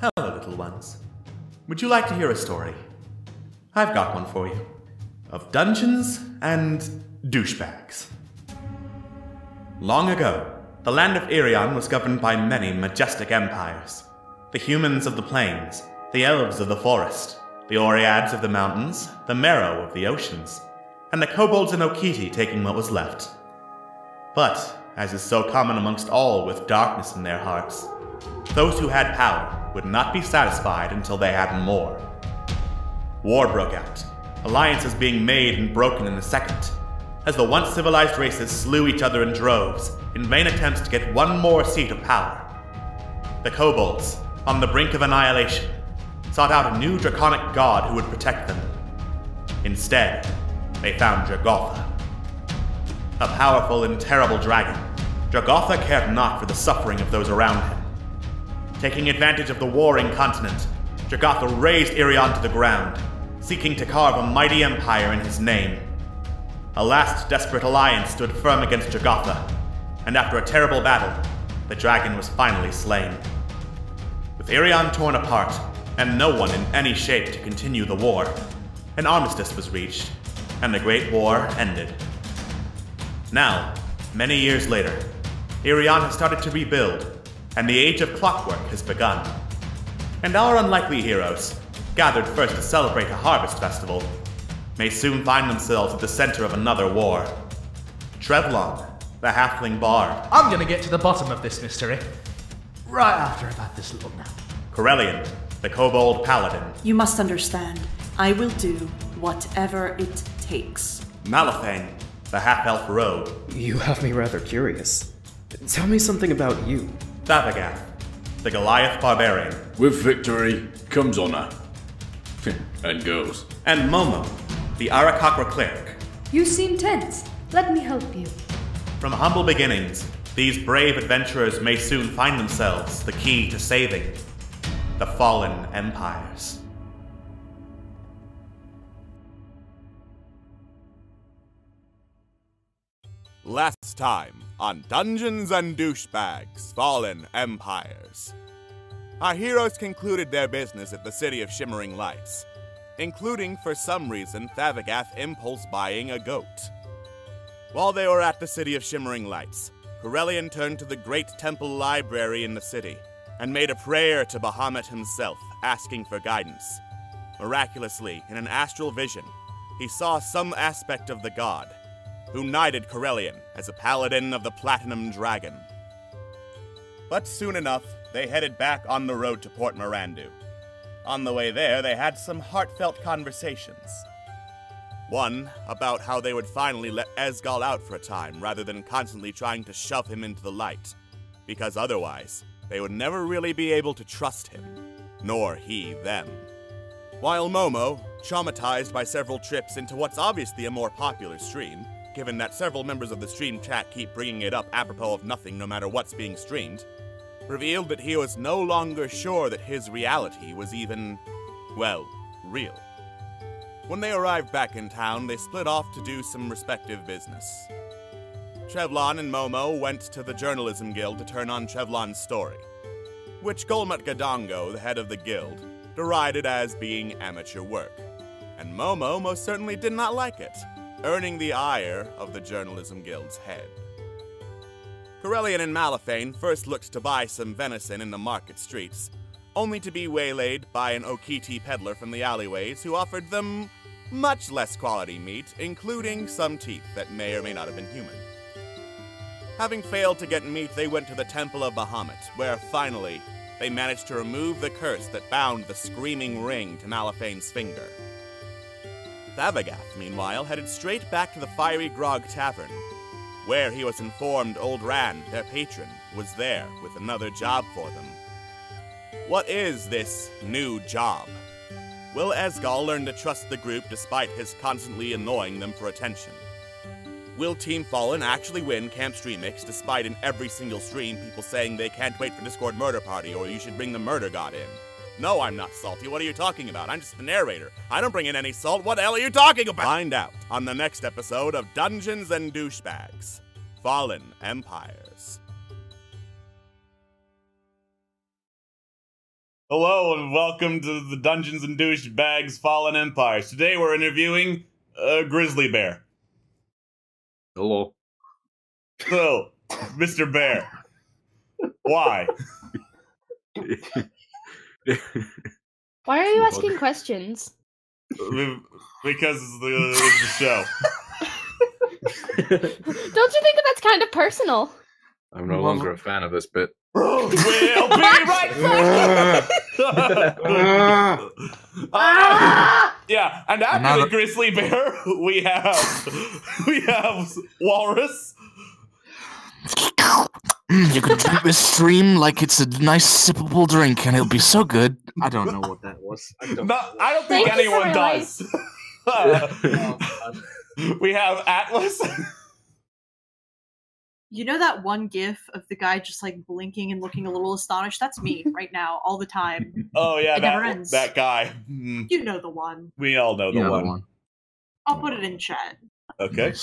Hello, little ones. Would you like to hear a story? I've got one for you. Of dungeons and douchebags. Long ago, the land of Irion was governed by many majestic empires. The humans of the plains, the elves of the forest, the Oreads of the mountains, the Merrow of the oceans, and the kobolds and Okiti taking what was left. But, as is so common amongst all with darkness in their hearts, those who had power would not be satisfied until they had more. War broke out, alliances being made and broken in a second, as the once civilized races slew each other in droves in vain attempts to get one more seat of power. The kobolds, on the brink of annihilation, sought out a new draconic god who would protect them. Instead, they found Jogotha. A powerful and terrible dragon, Jogotha cared not for the suffering of those around him. Taking advantage of the warring continent, Jogotha razed Irion to the ground, seeking to carve a mighty empire in his name. A last desperate alliance stood firm against Jogotha, and after a terrible battle, the dragon was finally slain. With Irion torn apart, and no one in any shape to continue the war, an armistice was reached, and the Great War ended. Now, many years later, Irion has started to rebuild, and the Age of Clockwork has begun. And our unlikely heroes, gathered first to celebrate a harvest festival, may soon find themselves at the center of another war. Trevlon, the halfling bard. I'm gonna get to the bottom of this mystery. Right after I've had this little nap. Corellian, the kobold paladin. You must understand, I will do whatever it takes. Malifane, the half-elf rogue. You have me rather curious. Tell me something about you. Thavagoth, the Goliath barbarian. With victory comes honor. And goes. And Momo, the Arakakra cleric. You seem tense. Let me help you. From humble beginnings, these brave adventurers may soon find themselves the key to saving the fallen empires. Last time on Dungeons and Douchebags, Fallen Empires. Our heroes concluded their business at the City of Shimmering Lights, including, for some reason, Thavagoth impulse buying a goat. While they were at the City of Shimmering Lights, Corellian turned to the great temple library in the city and made a prayer to Bahamut himself, asking for guidance. Miraculously, in an astral vision, he saw some aspect of the god, who knighted Corellian as a paladin of the Platinum Dragon. But soon enough, they headed back on the road to Port Mirandu. On the way there, they had some heartfelt conversations. One about how they would finally let Ezgal out for a time rather than constantly trying to shove him into the light, because otherwise, they would never really be able to trust him, nor he them. While Momo, traumatized by several trips into what's obviously a more popular stream, given that several members of the stream chat keep bringing it up apropos of nothing no matter what's being streamed, revealed that he was no longer sure that his reality was even, well, real. When they arrived back in town, they split off to do some respective business. Trevlon and Momo went to the Journalism Guild to turn on Trevlon's story, which Golmut Gadongo, the head of the guild, derided as being amateur work, and Momo most certainly did not like it, earning the ire of the Journalism Guild's head. Corellian and Malifane first looked to buy some venison in the market streets, only to be waylaid by an Okiti peddler from the alleyways who offered them much less quality meat, including some teeth that may or may not have been human. Having failed to get meat, they went to the Temple of Bahamut, where finally they managed to remove the curse that bound the screaming ring to Malifane's finger. Thavagoth, meanwhile, headed straight back to the Fiery Grog Tavern, where he was informed Old Rand, their patron, was there with another job for them. What is this new job? Will Ezgal learn to trust the group despite his constantly annoying them for attention? Will Team Fallen actually win Camp Streamix despite in every single stream people saying they can't wait for Discord Murder Party or you should bring the Murder God in? No, I'm not salty. What are you talking about? I'm just the narrator. I don't bring in any salt. What the hell are you talking about? Find out on the next episode of Dungeons and Douchebags, Fallen Empires. Hello and welcome to the Dungeons and Douchebags Fallen Empires. Today we're interviewing a grizzly bear. Hello. So, Mr. Bear, why? Why are you asking questions? Because it's the show. Don't you think that that's kind of personal? I'm no longer a fan of this bit. We'll be right back! Yeah, and after the grizzly bear, we have Walrus. You could drink this stream like it's a nice sippable drink, and it'll be so good. I don't know what that was. I don't think anyone does. We have Atlas. You know that one gif of the guy just like blinking and looking a little astonished? That's me right now, all the time. Oh yeah, It never ends. that guy. You know the one. We all know the one. I'll put it in chat. Okay.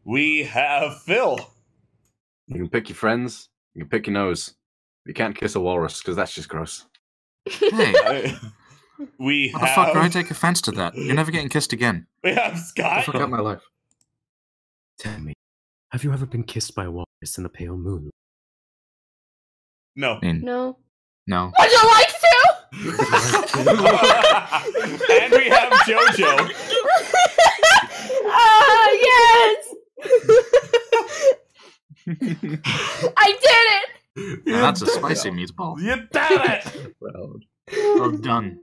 We have Phil. You can pick your friends. You can pick your nose. You can't kiss a walrus because that's just gross. Hey, We what the fuck? I take offense to that. You're never getting kissed again. We have Scott. I forgot my life. Tell me, have you ever been kissed by a walrus in the pale moon? No. No. No. Would you like to? And we have JoJo. Yes! I did it! Now that's a spicy meatball. You did it! Proud. Well done.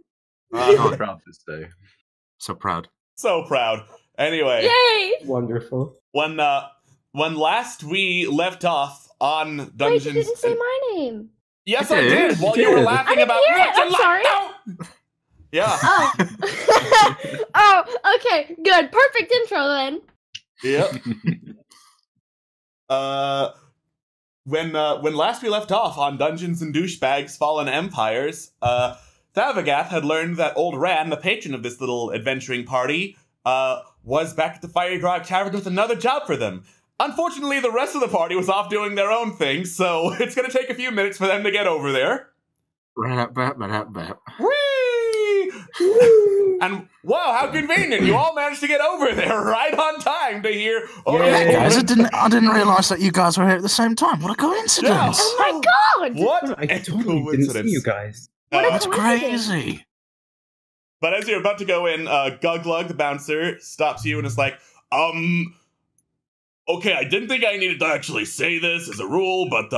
I'm proud this day. So proud. So proud. Anyway. Yay! Wonderful. When last we left off on Dungeons... Wait, you didn't say my name. Yes, You I did. did, while You you were did. laughing I about... didn't hear it. I'm sorry. Yeah. Oh. Oh, okay, good. Perfect intro then. Yep. When last we left off on Dungeons and Douchebags Fallen Empires, Thavagath had learned that old Ran, the patron of this little adventuring party, was back at the Fiery Grog Tavern with another job for them. Unfortunately, the rest of the party was off doing their own thing, so it's gonna take a few minutes for them to get over there. Whee! And wow, how convenient! You all managed to get over there right on time to hear. Oh, Hey guys, I didn't realize that you guys were here at the same time. What a coincidence! Yeah. Oh my god! What? I a totally didn't see you guys. What a That's coincidence. crazy. But as you're about to go in, Guglug, the bouncer, stops you and is like, okay, I didn't think I needed to actually say this as a rule, but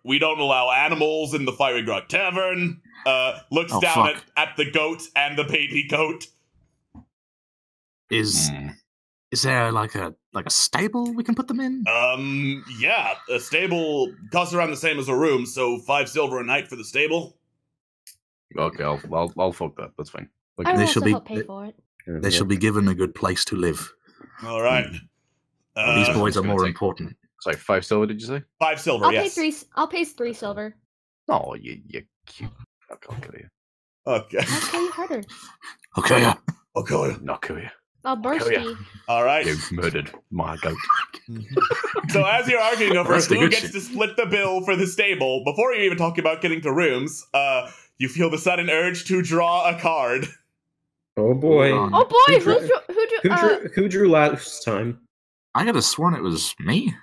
we don't allow animals in the Fiery Grog Tavern. Looks Oh, down fuck. at the goat and the baby goat. Is there like a stable we can put them in? Yeah, a stable costs around the same as a room, so 5 silver a night for the stable. Okay, I'll fuck that. That's fine. I Okay. will They also should be- help pay for it. They should be given a good place to live. All right. These boys are gonna more take- important. Sorry, 5 silver, did you say? 5 silver, I'll yes. pay 3 silver. Oh, you cute. I'll kill you. Okay. I'll kill you harder. Okay, yeah. Okay. Not kill you. I'll burst yeah. you. All right. You murdered my goat. So as you're arguing over That's the who good gets shit. to split the bill for the stable, before you even talk about getting to rooms, you feel the sudden urge to draw a card. Oh boy. Oh boy, Who drew last time? I could have sworn it was me.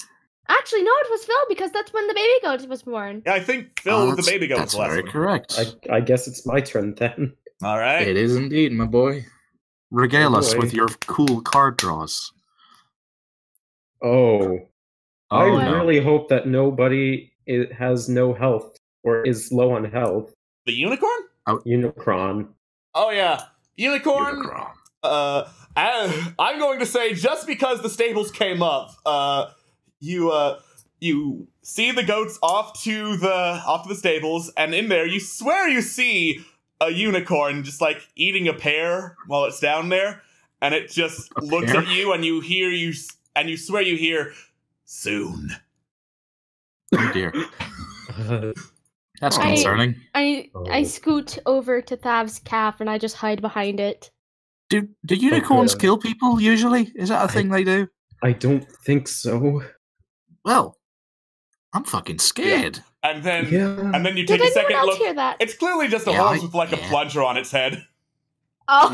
Actually, no, it was Phil because that's when the baby goat was born. Yeah, I think Phil was the baby goat. That's the last very one. correct. I guess it's my turn then. All right. It is indeed, my boy. Regale Oh, us boy. with your cool card draws. Oh. I Oh, no. really hope that nobody has no health or is low on health. The unicorn? Unicron. Oh yeah, unicorn. Unicron. I'm going to say just because the stables came up, you see the goats off to the stables, and in there you swear you see a unicorn just like eating a pear while it's down there, and it just looks pear? at you, and you swear you hear soon. Oh dear. That's I- concerning. I Oh. scoot over to Thav's calf and I just hide behind it. Do unicorns Okay. kill people usually? Is that a thing they do? I don't think so. Well, I'm fucking scared. and then you Did take a second anyone else look. hear that? It's clearly just a horse with like a plunger on its head. Oh.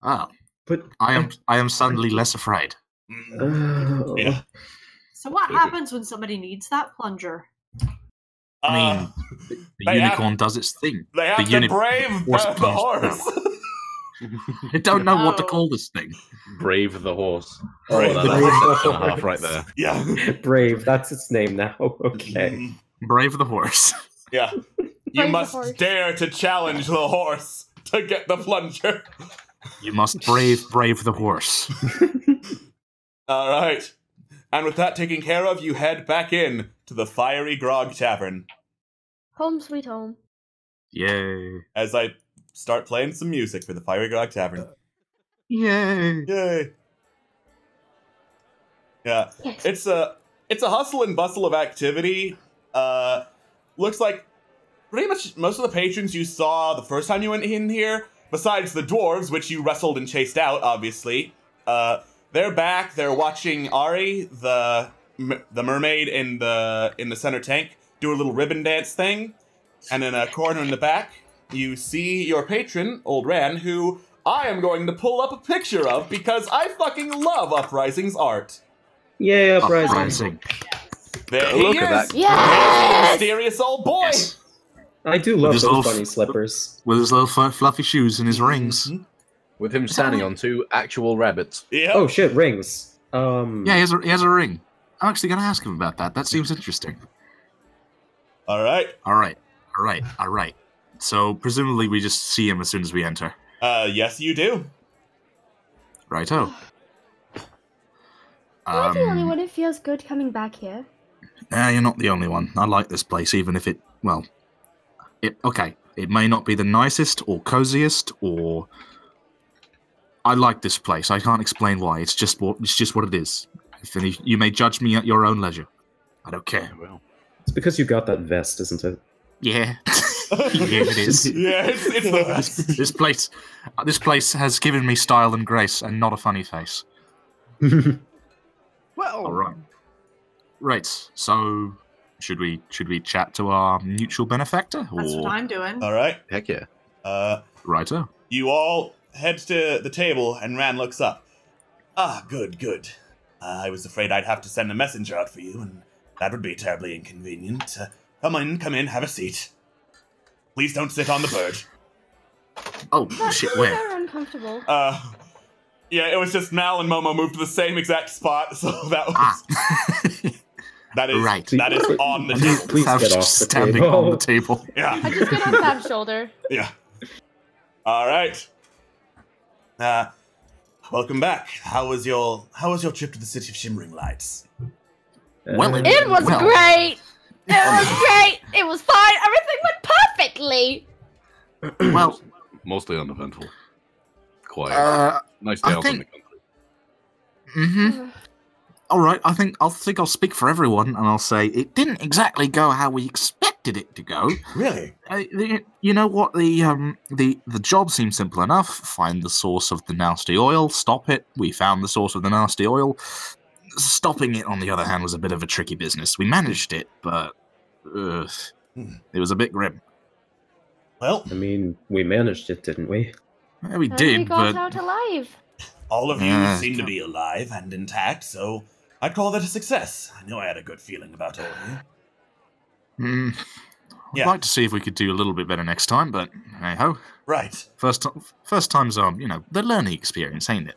Ah, But I am suddenly less afraid. Yeah. So what happens when somebody needs that plunger? I mean, the unicorn does its thing. They have to brave the horse. I don't know what to call this thing. Brave the horse. Brave Oh, the that's horse. a half right there. Yeah. Brave, that's its name now. Okay. Brave the horse. Yeah. You must dare to challenge the horse to get the plunger. You must brave the horse. All right. And with that taken care of, you head back in to the Fiery Grog Tavern. Home sweet home. Yay. As I start playing some music for the Fiery Grog Tavern. Yay. Yay. Yeah. Yes. It's a hustle and bustle of activity. Looks like pretty much most of the patrons you saw the first time you went in here, besides the dwarves, which you wrestled and chased out, obviously, they're back. They're watching Ari, the mermaid in the center tank, do a little ribbon dance thing. And in a corner in the back, you see your patron, Old Ran, who I am going to pull up a picture of because I fucking love Uprising's art. Yay, Uprising. There he Look is. at that. Yes! Mysterious old boy. Yes. I do love his those little bunny slippers. With his little fluffy shoes and his rings. With him standing on 2 actual rabbits. Yeah. Oh shit, rings. Yeah, he has a ring. I'm actually going to ask him about that. That seems interesting. All right. All right. So, presumably we just see him as soon as we enter. Yes, you do. Righto. Am I the only one who feels good coming back here? You're not the only one. I like this place, even if it may not be the nicest or coziest or... I like this place. I can't explain why. It's just what it is. You may judge me at your own leisure. I don't care. Well, It's because you got that vest, isn't it? Yeah. Yeah, it is. Yeah, it's the best. This place has given me style and grace, and not a funny face. well. All right. Right. So, should we chat to our mutual benefactor? That's or... what I'm doing. All right. Heck yeah. Righto. You all head to the table, and Ran looks up. Ah, good. I was afraid I'd have to send a messenger out for you, and that would be terribly inconvenient. Come in, have a seat. Please don't sit on the bird. Oh, That's shit, very where? uncomfortable. Yeah, it was just Mal and Momo moved to the same exact spot, so that was... That is Right. That is on the table. Please Sav's get off just the standing table. on the table. Yeah. I just get on Fab's shoulder. Yeah. All right. Welcome back. How was your trip to the city of shimmering lights? Well, It was well. great! It was great! It was fine! Everything went perfectly! Well, Mostly uneventful. Quiet. Nice day I out in think- the country. mm-hmm. All right, I think I'll speak for everyone, and I'll say it didn't exactly go how we expected it to go. Really? You know what? The job seemed simple enough. Find the source of the nasty oil, stop it. We found the source of the nasty oil. Stopping it, on the other hand, was a bit of a tricky business. We managed it, but it was a bit grim. Well, I mean, we managed it, didn't we? Yeah, we And did, we got but out alive. all of you Yeah. seem to be alive and intact, so I'd call that a success. I know I had a good feeling about all of you. I'd like to see if we could do a little bit better next time. But hey ho, Right. first time's the learning experience, ain't it?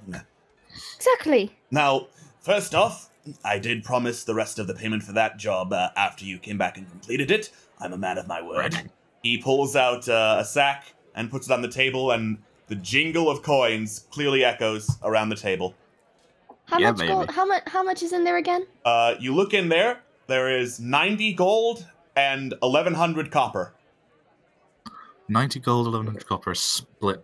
Exactly. Now, first off, I did promise the rest of the payment for that job after you came back and completed it. I'm a man of my word. Right. He pulls out a sack and puts it on the table, and the jingle of coins clearly echoes around the table. How Yeah, much baby. gold? How much is in there again? You look in there. There is 90 gold and 1,100 copper. 90 gold, 1,100 copper, split.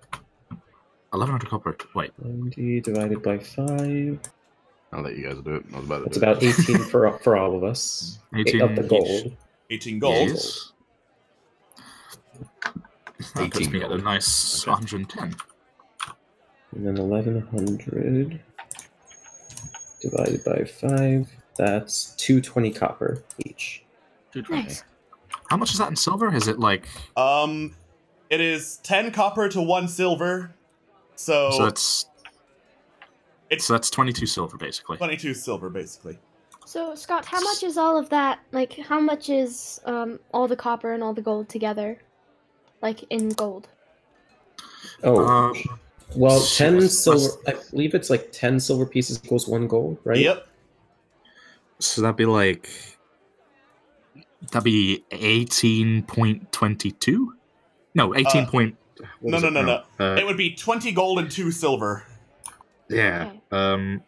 1,100 copper. Wait, 90 divided by 5. I'll let you guys do it. I was about to That's do about it. 18 for all of us. 18 of the each. gold. 18 gold. Yes. That puts 18 me at a gold. nice Okay. 110. And then 1,100 divided by 5. That's 220 copper each. 220. Nice. How much is that in silver? Is it like... It is 10 copper to 1 silver. So that's 22 silver, basically. 22 silver, basically. So, Scott, how much is all of that? Like, how much is all the copper and all the gold together? Like, in gold? Oh, well, 10 shit. silver. I believe it's like 10 silver pieces equals 1 gold, right? Yep. So that'd be like... That'd be 18.22? No, 18 point... No. It would be 20 gold and 2 silver. Yeah. That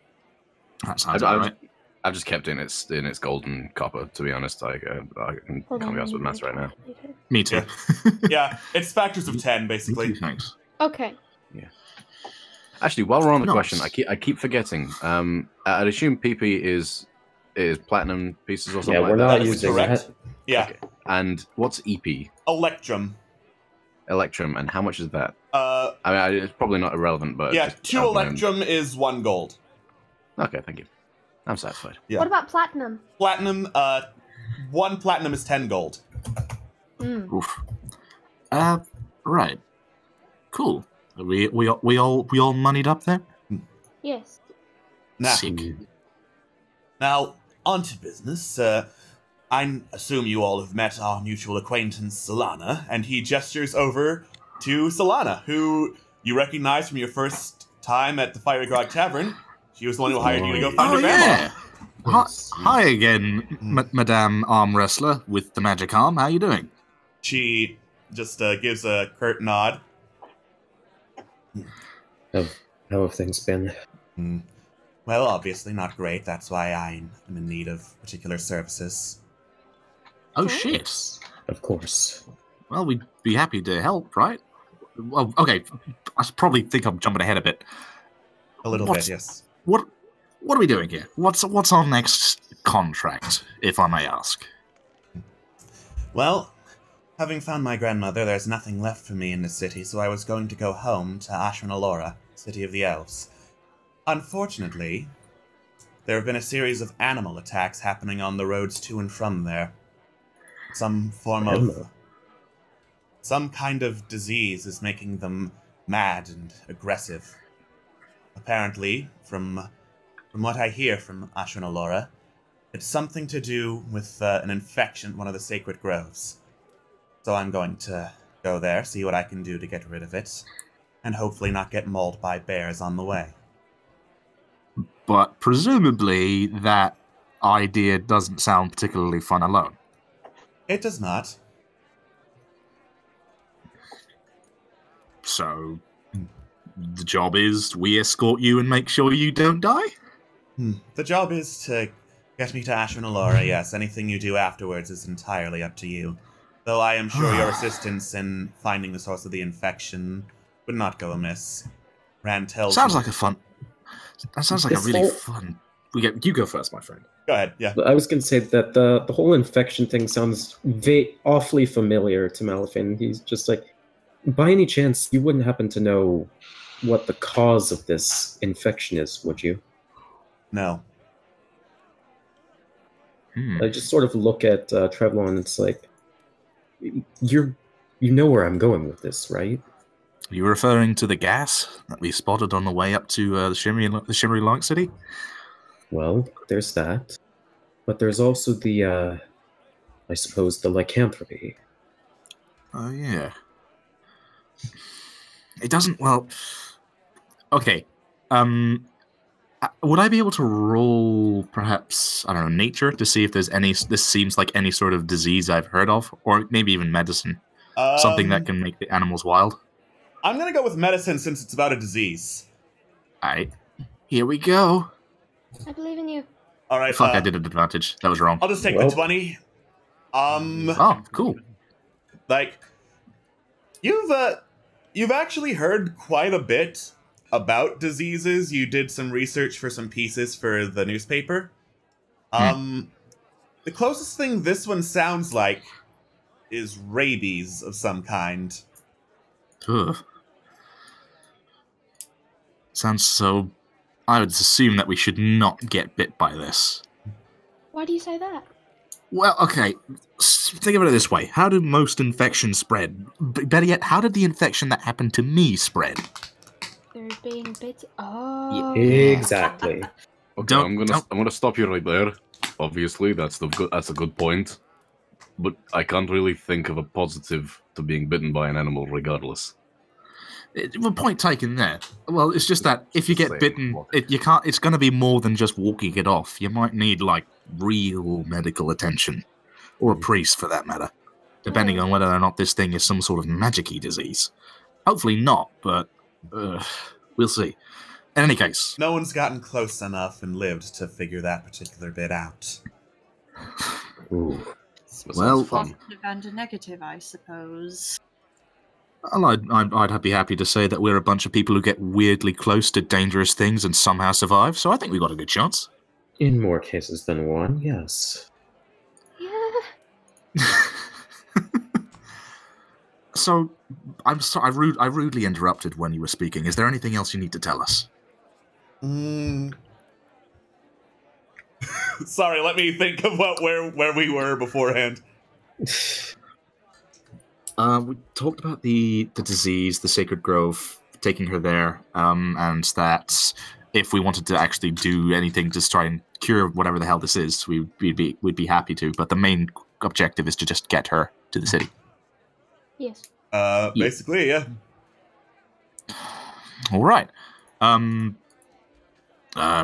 sounds about right. I've just kept in its gold and copper, to be honest. I can't be asked with maths right now. Me too. Yeah, it's factors of 10, basically. Thanks. Okay. Yeah. Actually, while we're on the Nice. question, I keep forgetting. I'd assume PP is platinum pieces or something Yeah, like we're that. not That is using correct. that. Yeah. Okay. And what's EP? Electrum. Electrum, and how much is that? I mean, it's probably not irrelevant, but yeah, just 2 out of my own- Electrum is 1 gold. Okay, thank you. I'm satisfied. Yeah. What about platinum? Platinum, 1 platinum is 10 gold. Oof. Right. Cool. We all moneyed up there? Yes. Now, Sick. now, on to business. I assume you all have met our mutual acquaintance, Solana, and he gestures over to Solana, who you recognize from your first time at the Fiery Grog Tavern. She was the one who hired you to go find her grandma. Yeah. Hi again, Madame Arm Wrestler with the magic arm. How you doing? She just gives a curt nod. How have things been? Well, obviously not great. That's why I'm in need of particular services. Oh, shit. Of course. Well, we'd be happy to help, right? Well, okay. I probably think I'm jumping ahead a bit. A little bit, yes. What are we doing here? What's our next contract, if I may ask? Well, having found my grandmother, there's nothing left for me in the city, so I was going to go home to Athonal, city of the Elves. Unfortunately, there have been a series of animal attacks happening on the roads to and from there. Some kind of disease is making them mad and aggressive. Apparently, from what I hear from Athonal, it's something to do with an infection at one of the sacred groves. So I'm going to go there, see what I can do to get rid of it, and hopefully not get mauled by bears on the way. But presumably that idea doesn't sound particularly fun alone. It does not. So, the job is we escort you and make sure you don't die? The job is to get me to Athonal, yes. Anything you do afterwards is entirely up to you. Though I am sure your assistance in finding the source of the infection would not go amiss. Rand tells Sounds me... like a fun... That sounds like a really fun... You go first, my friend. Go ahead, yeah. I was going to say that the whole infection thing sounds awfully familiar to Malifin. He's just like, by any chance, you wouldn't happen to know what the cause of this infection is, would you? No. I just sort of look at Trevlon and it's like, you know where I'm going with this, right? Are you referring to the gas that we spotted on the way up to the Shimmery Light City? Well, there's that. But there's also the, I suppose, the lycanthropy. Oh, yeah. It doesn't, well... Okay. Would I be able to roll, perhaps, I don't know, nature to see if there's any... This seems like any sort of disease I've heard of, or maybe even medicine. Something that can make the animals wild. I'm gonna go with medicine since it's about a disease. Alright. Here we go. I believe in you. Alright, Fuck, I did an advantage. That was wrong. I'll just take the 20. Oh, cool. Like, you've actually heard quite a bit about diseases. You did some research for some pieces for the newspaper. The closest thing this one sounds like is rabies of some kind. Ugh. Sounds so... I would assume that we should not get bit by this. Why do you say that? Well, okay. Think of it this way. How do most infections spread? Better yet, how did the infection that happened to me spread? They're being bitten. Oh. Exactly. Okay, I'm gonna stop you right there. Obviously, that's a good point. But I can't really think of a positive to being bitten by an animal, regardless. Well, point taken there. Well, it's just that if you get bitten, it's going to be more than just walking it off. You might need like real medical attention, or a priest for that matter, depending on whether or not this thing is some sort of magic-y disease. Hopefully not, but we'll see. In any case, no one's gotten close enough and lived to figure that particular bit out. Ooh. Well, positive and a negative, I suppose. I'd be happy to say that we're a bunch of people who get weirdly close to dangerous things and somehow survive, so I think we've got a good chance. In more cases than one, yes. Yeah. So, I'm sorry, I rudely interrupted when you were speaking. Is there anything else you need to tell us? Sorry, let me think of where we were beforehand. We talked about the disease, the Sacred Grove, taking her there, and that if we wanted to actually do anything to try and cure whatever the hell this is, we'd be happy to. But the main objective is to just get her to the city. Yes. Basically, yeah. All right.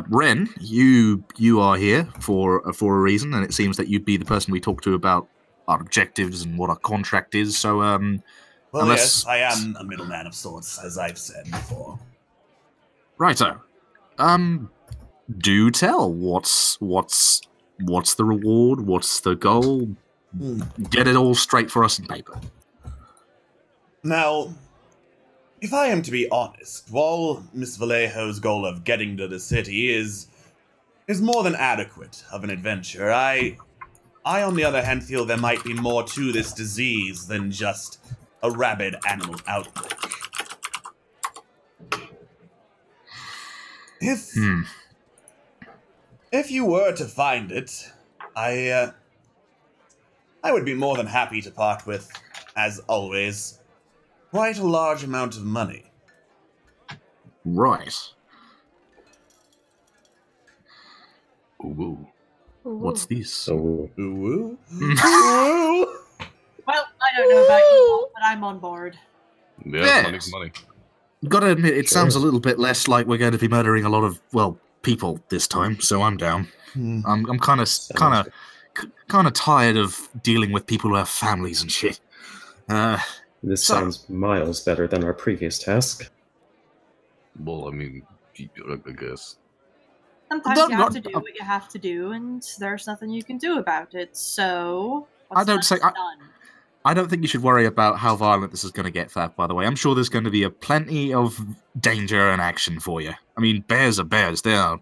Ren, you are here for a reason, and it seems that you'd be the person we talk to about our objectives and what our contract is. So, well, yes, I am a middleman of sorts, as I've said before. Righto. Do tell. What's the reward? What's the goal? Get it all straight for us in paper. Now, if I am to be honest, while Miss Vallejo's goal of getting to the city is more than adequate of an adventure, I on the other hand feel there might be more to this disease than just a rabid animal outbreak. If you were to find it, I would be more than happy to part with, as always, quite a large amount of money. Right. Ooh. What's this? Ooh. Well, I don't know about you all, but I'm on board. Yeah, money's money. Gotta admit, it sounds a little bit less like we're going to be murdering a lot of, well, people this time, so I'm down. I'm kind of tired of dealing with people who have families and shit. This sounds miles better than our previous task. Well, I mean, I guess. Sometimes you have to do what you have to do, and there's nothing you can do about it. So I don't think you should worry about how violent this is going to get, Fab, by the way. I'm sure there's going to be plenty of danger and action for you. I mean, bears are bears. They are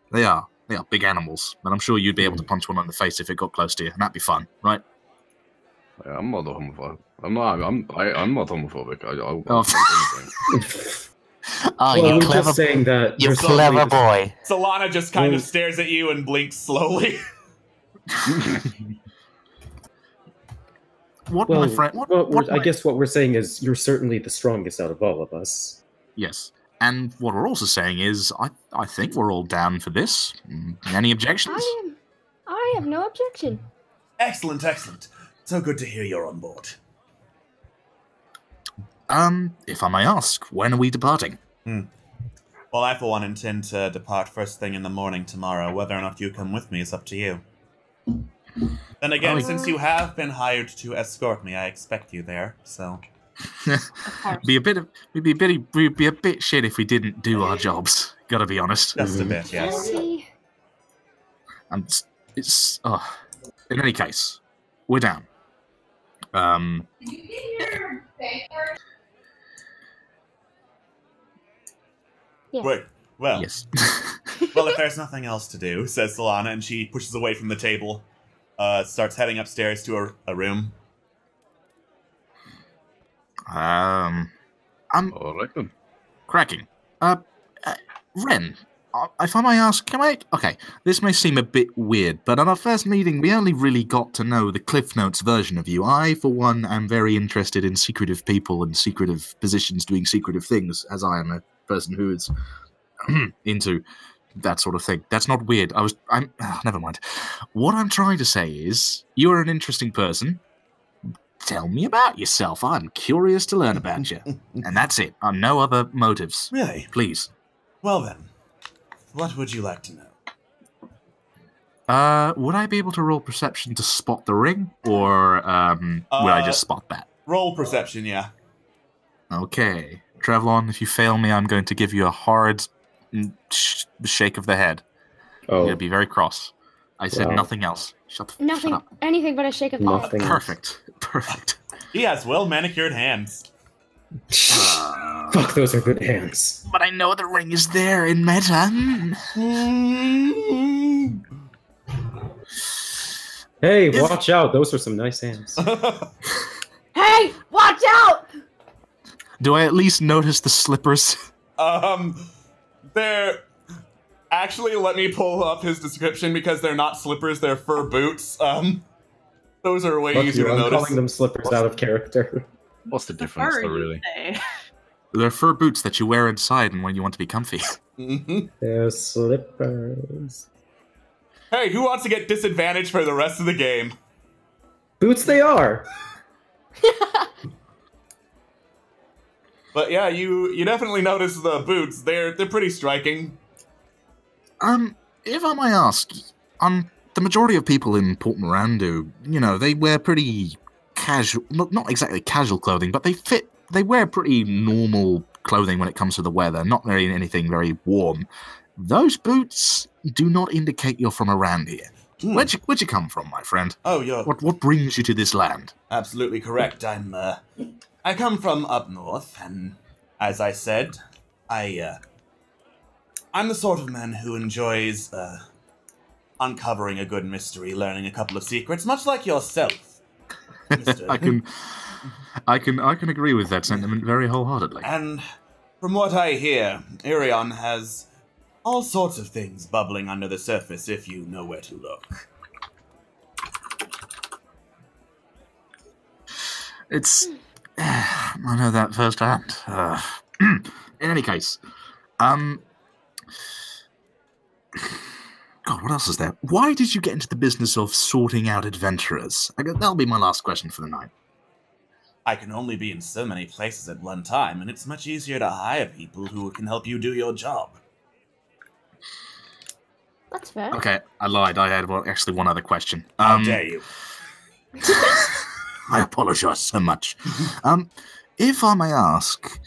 big animals. And I'm sure you'd be able to punch one on the face if it got close to you, and that'd be fun, right? Yeah, I'm not homophobic. I'm not homophobic. You clever, just saying that you clever boy. Solana just kind of stares at you and blinks slowly. I guess what we're saying is you're certainly the strongest out of all of us. Yes. And what we're also saying is I think we're all down for this. Any objections? I have no objection. Excellent. So good to hear you're on board. If I may ask, when are we departing? Well, I for one intend to depart first thing in the morning tomorrow. Whether or not you come with me is up to you. Then again, since you have been hired to escort me, I expect you there, so... Be a bit shit if we didn't do our jobs. Gotta be honest. Just a bit, yes. And in any case, we're down. Wait, well... Yes. Well, if there's nothing else to do, says Solana, and she pushes away from the table, starts heading upstairs to a room. All right then. Cracking. Ren, if I may ask, okay, this may seem a bit weird, but on our first meeting, we only really got to know the Cliff Notes version of you. I, for one, am very interested in secretive people and secretive positions doing secretive things, as I am a person who is into that sort of thing. That's not weird. Never mind. What I'm trying to say is, you're an interesting person. Tell me about yourself. I'm curious to learn about you. And that's it. No other motives. Really? Please. Well then, what would you like to know? Would I be able to roll perception to spot the ring? Or, would I just spot that? Roll perception, yeah. Okay. Trevlon, if you fail me, I'm going to give you a hard shake of the head. Oh. You'll be very cross. I said nothing else. Shut up. Anything but a shake of the head. Perfect. He has well-manicured hands. Fuck, those are good hands. But I know the ring is there in meta. Hey, watch out. Those are some nice hands. Hey, watch out! Do I at least notice the slippers? They're... Actually, let me pull up his description because they're not slippers, they're fur boots. Those are way easier to I'm notice. calling them slippers out of character. What's the difference, though, really? They're fur boots that you wear inside and when you want to be comfy. They're slippers. Hey, who wants to get disadvantage for the rest of the game? Boots they are! But yeah, you definitely notice the boots. They're pretty striking. If I may ask, the majority of people in Port Mirandu, they wear pretty casual, not exactly casual clothing, but they wear pretty normal clothing when it comes to the weather, not anything very warm. Those boots do not indicate you're from around here. Where'd you come from, my friend? Oh, you're... What brings you to this land? Absolutely correct. I come from up north, and as I said, I'm the sort of man who enjoys, uncovering a good mystery, learning a couple of secrets, much like yourself, Mr. I can agree with that sentiment very wholeheartedly. And from what I hear, Irion has all sorts of things bubbling under the surface if you know where to look. It's... I know that firsthand. In any case, God, what else is there? Why did you get into the business of sorting out adventurers? That'll be my last question for the night. I can only be in so many places at one time, and it's much easier to hire people who can help you do your job. That's fair. Okay, I lied. I had actually one other question. How dare you? I apologize so much. If I may ask,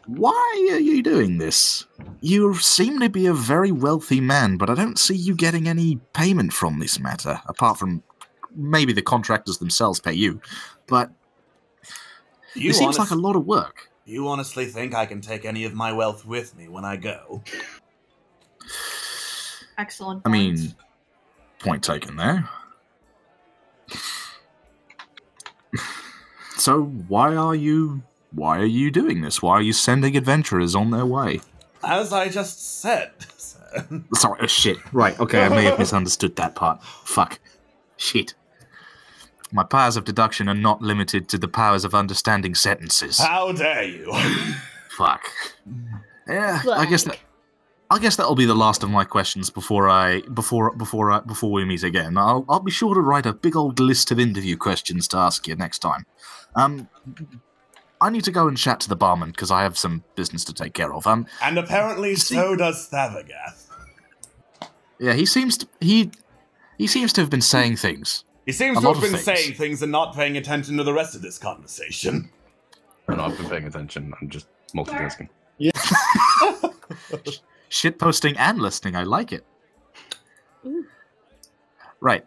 why are you doing this? You seem to be a very wealthy man, but I don't see you getting any payment from this matter, apart from maybe the contractors themselves pay you. But it seems like a lot of work. You honestly think I can take any of my wealth with me when I go? Excellent. I mean, point taken there. So why are you doing this? Why are you sending adventurers on their way? As I just said, sir. Sorry, shit. Right, okay, I may have misunderstood that part. Fuck. Shit. My powers of deduction are not limited to the powers of understanding sentences. How dare you? Fuck. Yeah, I guess that'll be the last of my questions before we meet again. I'll be sure to write a big old list of interview questions to ask you next time. I need to go and chat to the barman because I have some business to take care of. And apparently so does Thavagath. Yeah, he seems to have been saying things. He seems to have been saying things and not paying attention to the rest of this conversation. No, I've been paying attention. I'm just multitasking. Yeah. Shitposting and listening. I like it. Ooh. Right.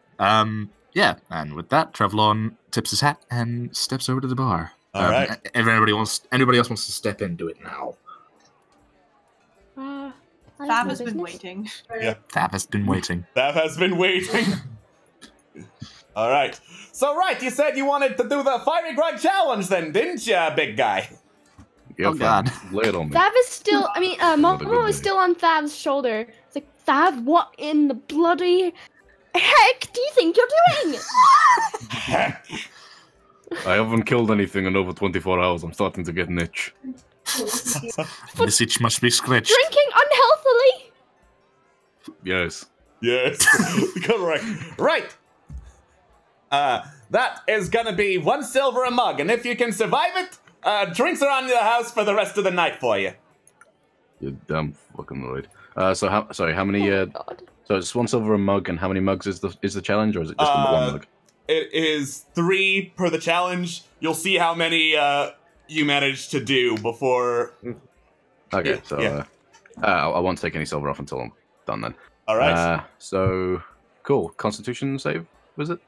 Yeah. And with that, Trevlon tips his hat and steps over to the bar. All right. If anybody else wants to step in, do it now. Thav has been waiting. Yeah. Thav has been waiting. Thav has been waiting. All right. So, you said you wanted to do the Fiery Grog challenge then, didn't you, big guy? Yeah, Oh, God. Lay it on me. Thav is still. I mean, Not a Momo good is day. still on Thav's shoulder. It's like, Thav, what in the bloody heck do you think you're doing? I haven't killed anything in over 24 hours. I'm starting to get an itch. This itch must be scratched. Drinking unhealthily. Yes. Yes. Correct. Right. That is gonna be 1 silver a mug, and if you can survive it, drinks are on the house for the rest of the night for you. You're damn fucking right. So how many? So it's 1 silver a mug, and how many mugs is the challenge, or is it just the 1 mug? It is 3 per the challenge. You'll see how many you manage to do before. Okay, Yeah, so yeah. I won't take any silver off until I'm done then. All right. So cool. Constitution save, was it?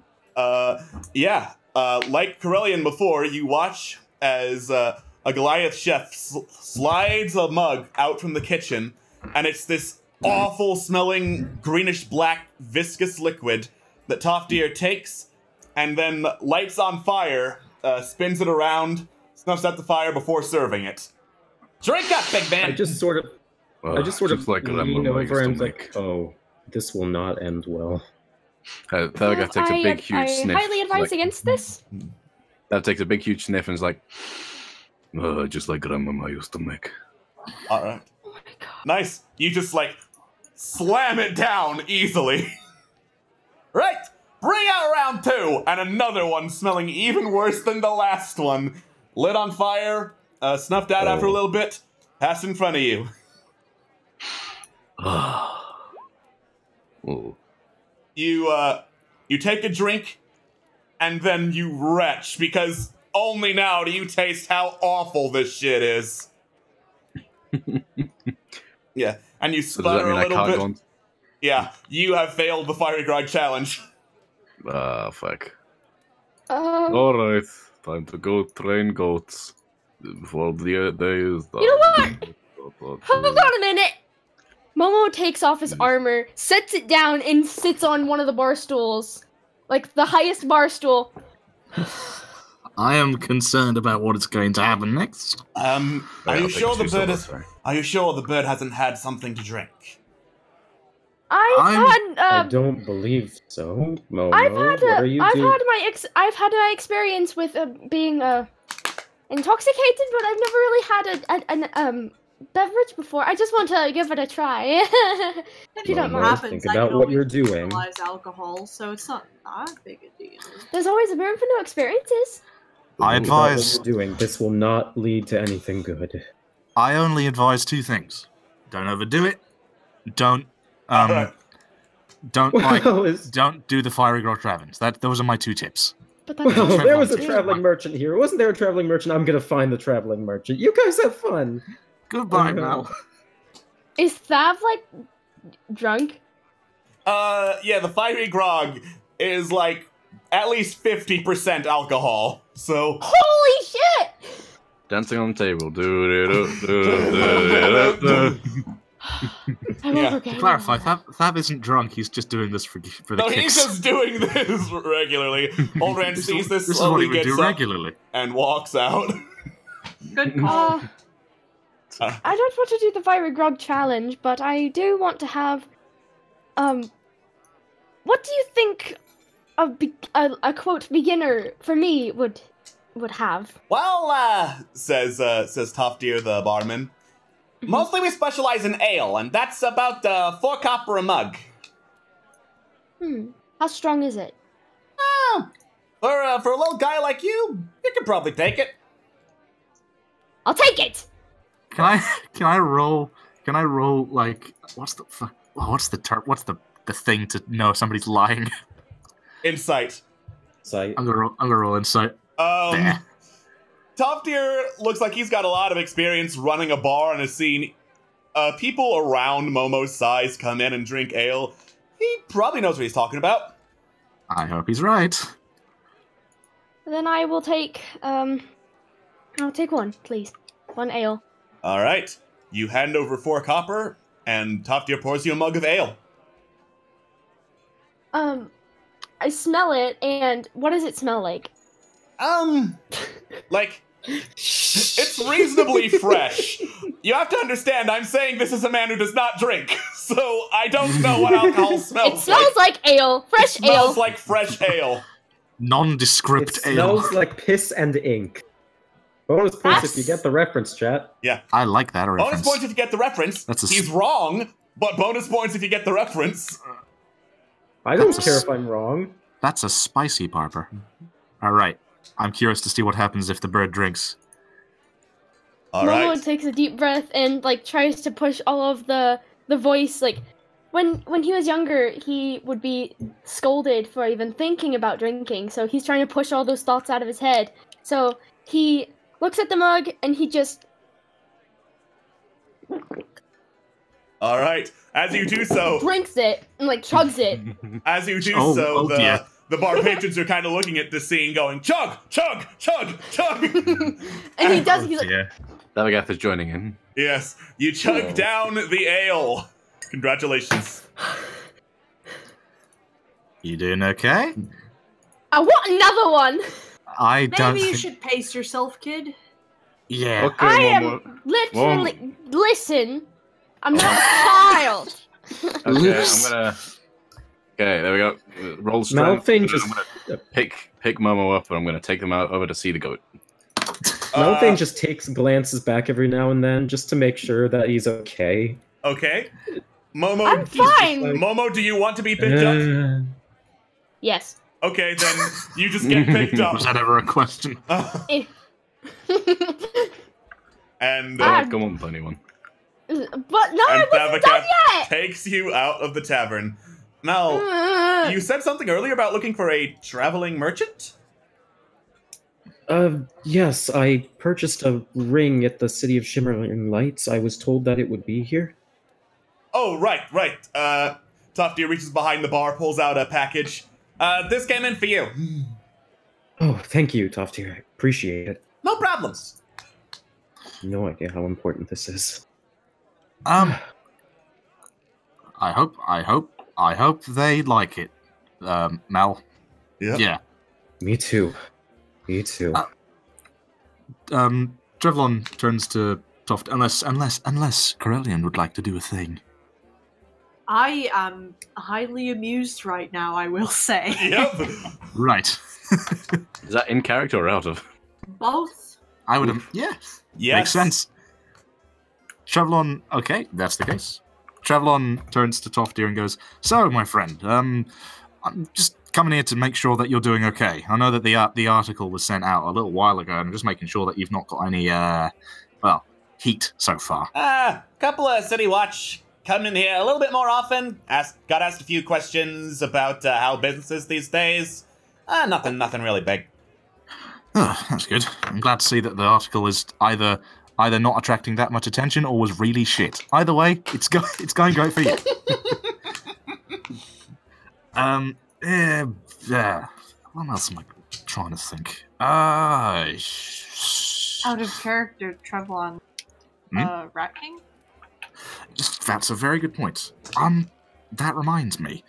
Yeah. Like Corellian before, you watch as a Goliath chef slides a mug out from the kitchen, and it's this awful smelling greenish black viscous liquid that Toftir takes and then lights on fire, spins it around, snuffs out the fire before serving it. Drink up, big man! I just sort of like lean I over used to and make. like, oh, this will not end well. Thurga takes a big, huge sniff. I highly advise like, against this. That takes a big, huge sniff and is like, just like Grandmama used to make. All right. Nice. You just like slam it down easily. Right. Bring out round 2, and another one smelling even worse than the last one. Lit on fire, snuffed out after a little bit, passed in front of you. You take a drink, and then you retch, because only now do you taste how awful this shit is. Yeah, and you sputter a little bit. Yeah, you have failed the Fiery Grog challenge. Fuck. Alright, time to go train goats before the day is done. You know what? Hold on a minute. Momo takes off his armor, sets it down, and sits on one of the bar stools. Like, the highest bar stool. I am concerned about what is going to happen next. Are you sure the bird hasn't had something to drink? I don't believe so. Momo, what are you doing? I've had my experience with being intoxicated, but I've never really had an beverage before. I just want to give it a try. If you don't mind. Think about what you're doing. Alcohol, so it's not that big a deal. There's always a room for new experiences. I advise what you're doing. This will not lead to anything good. I only advise 2 things: don't overdo it. Don't don't do the Fiery Grog Travels. Those are my 2 tips. But well, there was a traveling merchant here. Wasn't there a traveling merchant? I'm gonna find the traveling merchant. You guys have fun. Goodbye, Mal. Is Thav, like, drunk? Yeah, the Fiery Grog is, like, at least 50% alcohol, so... Holy shit! Dancing on the table. Yeah, to clarify, Thab isn't drunk, he's just doing this for the No, kicks. he's just doing this regularly. Old Rand sees this is what he would gets do up regularly. and walks out. Good call. I don't want to do the Fiery Grog challenge, but I do want to have, what do you think a quote beginner for me would have? Well, says Toftir the barman, mostly we specialize in ale, and that's about 4 copper a mug. How strong is it? For a little guy like you can probably take it. I'll take it. Can I roll like what's the thing to know if somebody's lying? Insight. I'm gonna roll insight. Toftir looks like he's got a lot of experience running a bar and has seen people around Momo's size come in and drink ale. He probably knows what he's talking about. I hope he's right. Then I will take, I'll take 1, please. 1 ale. All right. You hand over 4 copper, and Toftir pours you a mug of ale. I smell it, and what does it smell like? Like It's reasonably fresh. You have to understand, I'm saying this is a man who does not drink, so I don't know what alcohol smells like. It smells like ale. Fresh ale. It smells like fresh ale. Nondescript ale. It smells like piss and ink. Bonus points if you get the reference, chat. Yeah. I like that reference. Bonus points if you get the reference. He's wrong, but bonus points if you get the reference. I don't care if I'm wrong. That's a spicy barber. Alright. I'm curious to see what happens if the bird drinks. Momo takes a deep breath and like tries to push all of the voice. Like when he was younger, he would be scolded for even thinking about drinking. So he's trying to push all those thoughts out of his head. So he looks at the mug and he just. All right. As you do so, drinks it and like chugs it. As you do the bar patrons are kind of looking at this scene, going chug, chug, chug, chug. And he does. He's like, Davagath is joining in. Yes, you chug down the ale. Congratulations. You doing okay? I want another one. I don't. Maybe you should pace yourself, kid. Yeah. Okay, I am literally. Listen, I'm not a child. Okay, I'm gonna. Okay, there we go. Roll strength. Malphine I'm just gonna pick Momo up, and I'm gonna take them out over to see the goat. Malphine just glances back every now and then just to make sure that he's okay. Okay. Momo, I'm fine. Momo, do you want to be picked up? Yes. Okay, then you just get picked up. Was that ever a question? And come on, funny one. But no, I wasn't done yet. Takes you out of the tavern. Mel, you said something earlier about looking for a traveling merchant? Yes, I purchased a ring at the City of Shimmering Lights. I was told that it would be here. Oh, right. Tufty reaches behind the bar, pulls out a package. This came in for you. Oh, thank you, Tofty. I appreciate it. No problems. No idea how important this is. I hope they like it, Mel. Yeah. Me too. Trevlon turns to Toft, unless Corellian would like to do a thing. I am highly amused right now, I will say. Yep. Right. Is that in character or out of? Both. I would have. Yeah. Yes. Makes sense. Trevlon. Okay, that's the case. Trevlon turns to Toftir and goes, "So, my friend, I'm just coming here to make sure that you're doing okay. I know that the article was sent out a little while ago, and I'm just making sure that you've not got any, heat so far." Couple of City Watch coming in here a little bit more often. Got asked a few questions about how business is these days. Nothing really big. Oh, that's good. I'm glad to see that the article is either not attracting that much attention or was really shit. Either way, it's going great for you. What else am I trying to think? Out of character, Trevlon. Rat King? That's a very good point. That reminds me.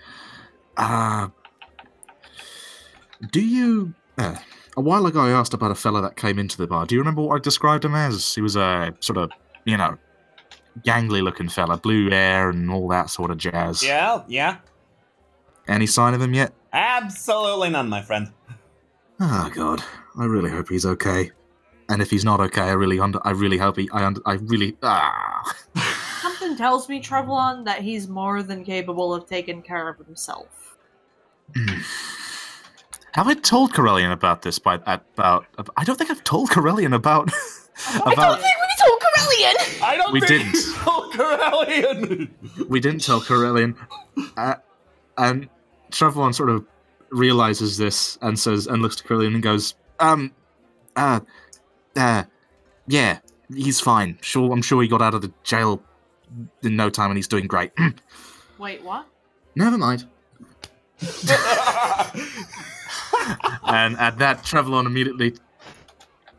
Do you... a while ago I asked about a fella that came into the bar. Do you remember what I described him as? He was a sort of, gangly-looking fella. Blue hair and all that sort of jazz. Yeah. Any sign of him yet? Absolutely none, my friend. Oh, God. I really hope he's okay. And if he's not okay, I really hope he... Something tells me, Trevlon, that he's more than capable of taking care of himself. Have I told Corellian about this? I don't think I've told Corellian about... I don't think we told Corellian! I don't think didn't. we told Corellian! We didn't tell Corellian. And Trevlon sort of realizes this and looks to Corellian and goes, yeah, he's fine. I'm sure he got out of the jail in no time and he's doing great. Wait, what? Never mind. And at that, Trevlon immediately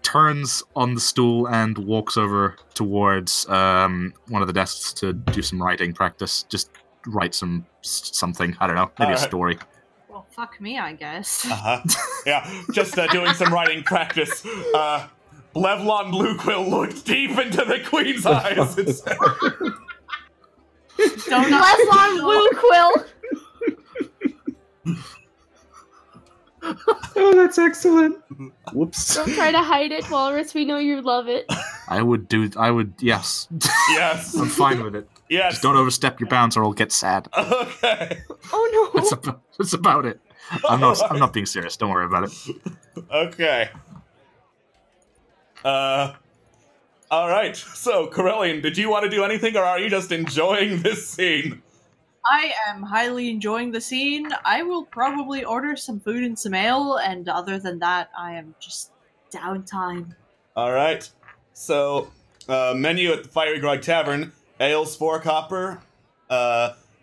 turns on the stool and walks over towards one of the desks to do some writing practice. Just write something. I don't know, maybe a story. Well, fuck me, I guess. Yeah, just doing some writing practice. Levlon Bluequill looked deep into the queen's eyes and said, Levlon Bluequill! Oh, that's excellent. Whoops. Don't try to hide it, Walrus. We know you love it. Yes. Yes. I'm fine with it. Yes. Just don't overstep your bounds or I'll get sad. Okay. Oh no. That's about it. I'm not being serious. Don't worry about it. Okay. Alright. So, Corellian, did you want to do anything or are you just enjoying this scene? I am highly enjoying the scene. I will probably order some food and some ale, and other than that, I am just downtime. Alright. So, menu at the Fiery Grog Tavern. Ales 4 copper.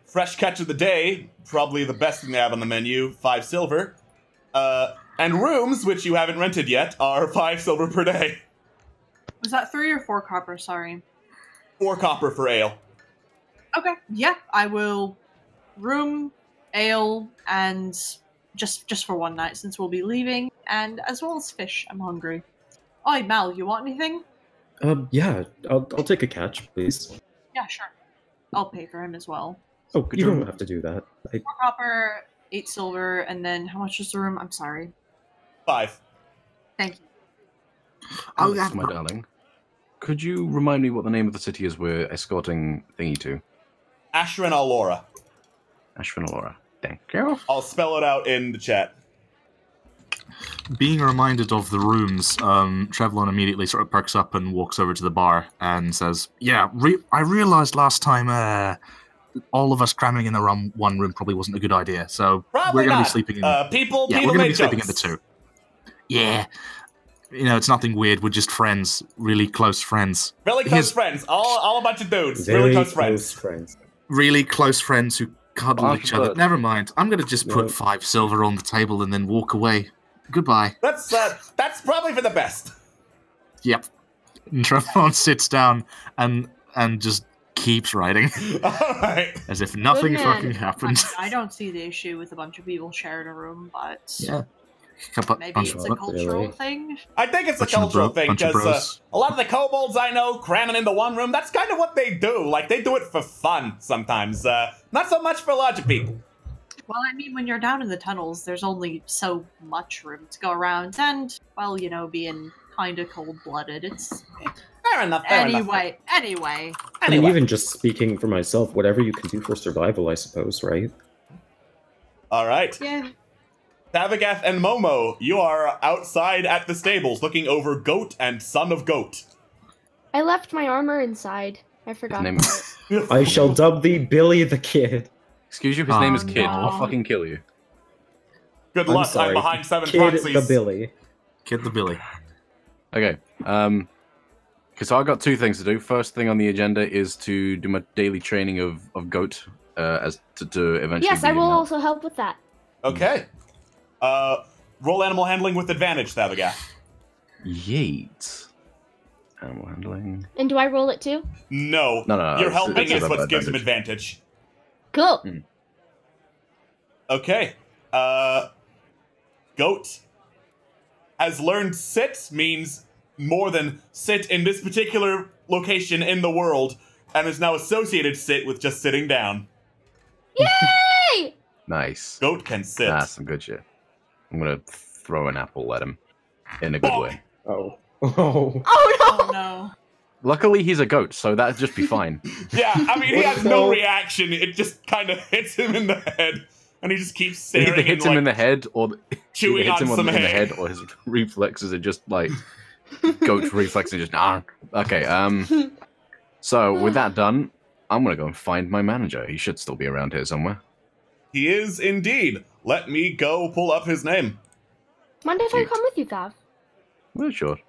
Fresh catch of the day. Probably the best thing they have on the menu. 5 silver. And rooms, which you haven't rented yet, are 5 silver per day. Was that 3 or 4 copper? Sorry. 4 copper for ale. Okay, yeah, I will room, ale, and just for one night since we'll be leaving, and as well as fish. I'm hungry. Oi, Mal, you want anything? Yeah, I'll take a catch, please. Yeah, sure. I'll pay for him as well. Oh, you don't have to do that. 4 copper, 8 silver, and then how much is the room? I'm sorry. 5. Thank you. Oh, yes, my darling. Could you remind me what the name of the city is we're escorting Thingy to? Ashran Allura. Ashran Allura. Thank you. I'll spell it out in the chat. Being reminded of the rooms, Trevlon immediately sort of perks up and walks over to the bar and says, "Yeah, I realized last time all of us cramming in the one room probably wasn't a good idea. So Probably we're going to not. be sleeping in. People we're going to be make sleeping in jokes. the 2. Yeah, it's nothing weird. We're just friends, really close friends. Really close friends. All a bunch of dudes. Really close friends. Really close friends who cuddle each other. Never mind. I'm going to just put 5 silver on the table and then walk away. Goodbye." That's probably for the best. Yep. And Trevon sits down and just keeps writing. Alright. As if nothing fucking happened. I don't see the issue with a bunch of people sharing a room, but Yeah. maybe it's a cultural thing. I think it's a Bunch of cultural thing bunch of because bros. a lot of the kobolds I know cramming into one room, that's kind of what they do. Like, they do it for fun sometimes. Not so much for larger people. Well, I mean, when you're down in the tunnels, there's only so much room to go around, and, well, being kind of cold-blooded, it's... Fair enough, Anyway. I mean, even just speaking for myself, whatever you can do for survival, I suppose, right? Alright. Yeah. Tavagath and Momo, you are outside at the stables looking over Goat and Son of Goat. I left my armor inside. I forgot about it. I shall dub thee Billy the Kid. Excuse you, his name is Kid. no. I'll fucking kill you. Good I'm luck, sorry. I'm behind 7 Kid proxies. the Billy. Kid the Billy. Okay, because I got 2 things to do. First thing on the agenda is to do my daily training of Goat, as to eventually. Yes, I be will an elf. also help with that. Okay. Roll animal handling with advantage, Thavagath. Yeet. Animal handling. And do I roll it too? No. No. Your it's helping is about what gives him advantage. advantage. Cool. Okay. Goat has learned sit means more than sit in this particular location in the world, and is now associated sit with just sitting down. Yay! Nice. Goat can sit. That's some good shit. I'm gonna throw an apple at him in a good way. Oh. Oh no! Luckily, he's a goat, so that'd just be fine. Yeah, I mean, he has no reaction. It just kind of hits him in the head, and he just keeps It staring. either hits him in the head, or chewing hits on him some in the hay. head, or his reflexes are just like goat reflexes, just nah. Okay. So with that done, I'm gonna go and find my manager. He should still be around here somewhere. He is indeed. Let me go pull up his name. Mind if I come with you, Thav? Well, sure.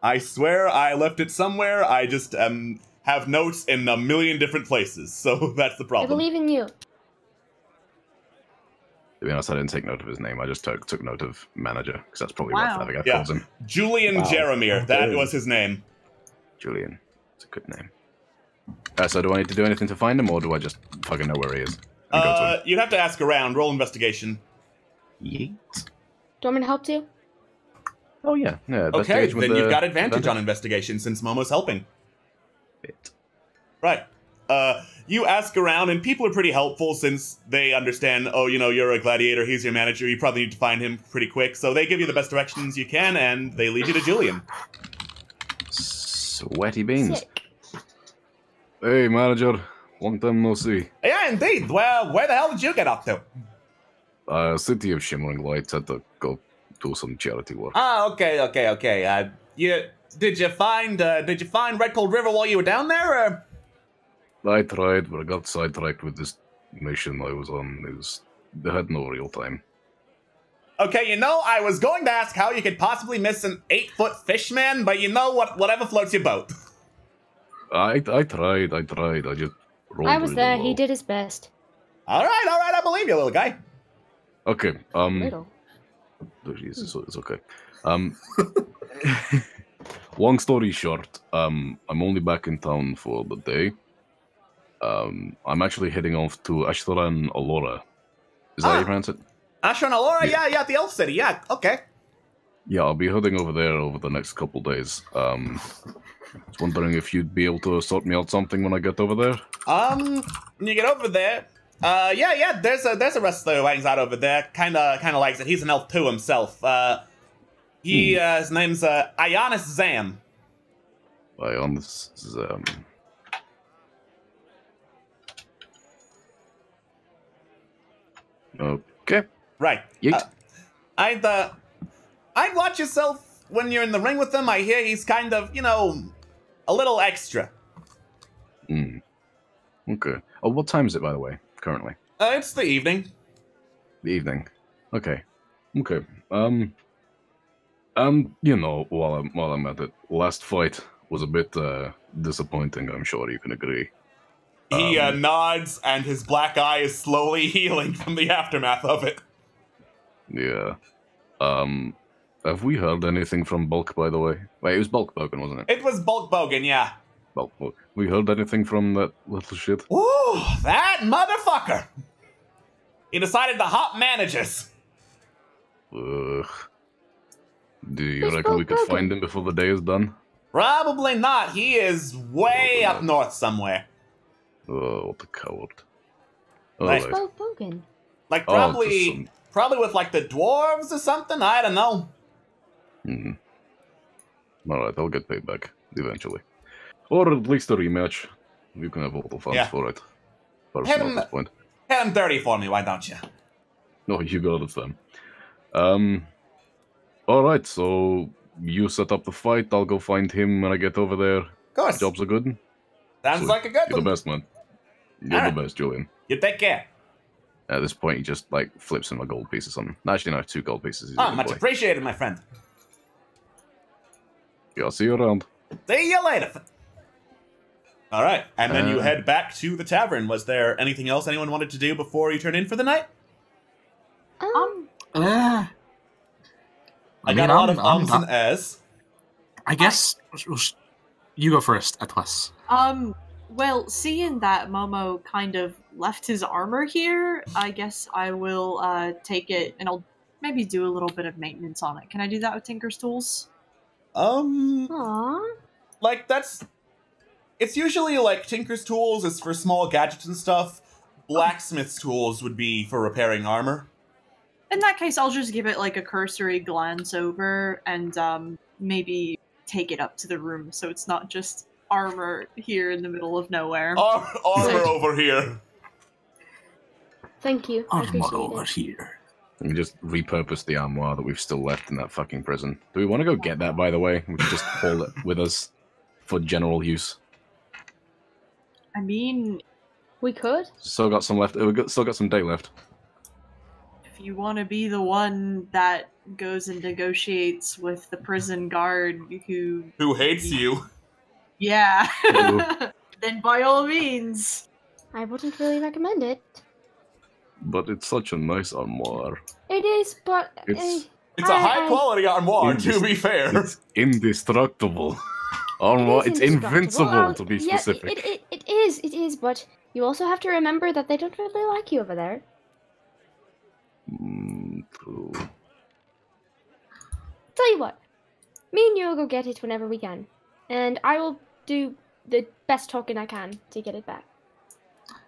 I swear I left it somewhere. I just have notes in a million different places, so that's the I problem. believe in you. To be honest, I didn't take note of his name. I just took note of manager, because that's probably Wow. what Thavagath Yeah. calls him. Julian Jeremier, that was his name. Julian. It's a good name. So do I need to do anything to find him, or do I just fucking know where he is? And go to him? You'd have to ask around. Roll investigation. Yeet. Do you want me to help too? Oh yeah, yeah. Okay, then you've got advantage on investigation since Momo's helping. Right. You ask around, and people are pretty helpful since they understand, oh, you know, you're a gladiator, he's your manager, you probably need to find him pretty quick. So they give you the best directions you can, and they lead you to Julian. Sweaty beans. Sick. Hey, manager. Long time no see. Yeah, indeed. Well, where the hell did you get up to? City of Shimmering Lights. Had to go do some charity work. Ah, okay. Did you find Red Cold River while you were down there? Or? I tried, but I got sidetracked with this mission I was on. They had no real time. Okay, you know, I was going to ask how you could possibly miss an 8-foot fish man, but you know what? Whatever floats your boat. I tried. I just rolled. I was really there. low. He did his best. All right. I believe you, little guy. Okay. Little. Oh, Jesus, it's okay. Long story short, I'm only back in town for the day. I'm actually heading off to Ashtaran Alora. Is that how you pronounce it? Ashtaran Alora? Yeah, the Elf City. Yeah, okay. Yeah, I'll be heading over there over the next couple days. I was wondering if you'd be able to sort me out something when I get over there. When you get over there, there's a wrestler who hangs out over there. Kind of likes it. He's an elf too himself. His name's Ionis Zam. Ionis Zam. Okay. Right. Yeet. I'd watch yourself when you're in the ring with him. I hear he's kind of, you know, a little extra. Okay. Oh, what time is it, by the way, currently? It's the evening. The evening. Okay. Okay. You know, while I'm at it, last fight was a bit disappointing. I'm sure you can agree. He nods, and his black eye is slowly healing from the aftermath of it. Yeah. Have we heard anything from Bulk, by the way? Wait, it was Bulk Bogan, wasn't it? It was Bulk Bogan, yeah. Bulk Bogan. We heard anything from that little shit? Ooh, that motherfucker! He decided to hop managers. Ugh. Do you reckon we could find him before the day is done? Probably not. He is way up north somewhere. Oh, what a coward. Like, Bogan. Like probably with like the dwarves or something? I don't know. Alright, I'll get paid back eventually. Or at least a rematch. You can have all the funds for it. Hit him dirty for me, why don't you? No, you got it then. Alright, so you set up the fight, I'll go find him when I get over there. Of course. Jobs are good. Sounds like a good You're one. the best, man. You're the best, Julian. You take care. At this point, he just, like, flips him a gold piece or something. Actually, no, 2 gold pieces. He's a good Much boy. appreciated, my friend. Yeah, I'll see you around. See you later. All right, and then you head back to the tavern. Was there anything else anyone wanted to do before you turn in for the night? I got a lot of ums and ahs. I guess you go first, Atlas. Well, seeing that Momo kind of left his armor here, I guess I will take it and I'll maybe do a little bit of maintenance on it. Can I do that with Tinker's tools? Like it's usually like Tinker's tools is for small gadgets and stuff. Blacksmith's tools would be for repairing armor. In that case, I'll just give it like a cursory glance over and maybe take it up to the room so it's not just armor here in the middle of nowhere. Armor over here. Thank you. Armor over here. And we just repurpose the armoire that we've still left in that fucking prison. Do we want to go get that, by the way? We can just hold it with us for general use. I mean, we could. Still got some left. Still got some day left. If you want to be the one that goes and negotiates with the prison guard who hates you. Yeah. Then by all means. I wouldn't really recommend it. But it's such a nice armoire. It is, but it's a high quality armoire. To be fair, it's indestructible. Armoire. It's invincible, to be specific. It is. But you also have to remember that they don't really like you over there. True. Tell you what, me and you will go get it whenever we can, and I will do the best talking I can to get it back,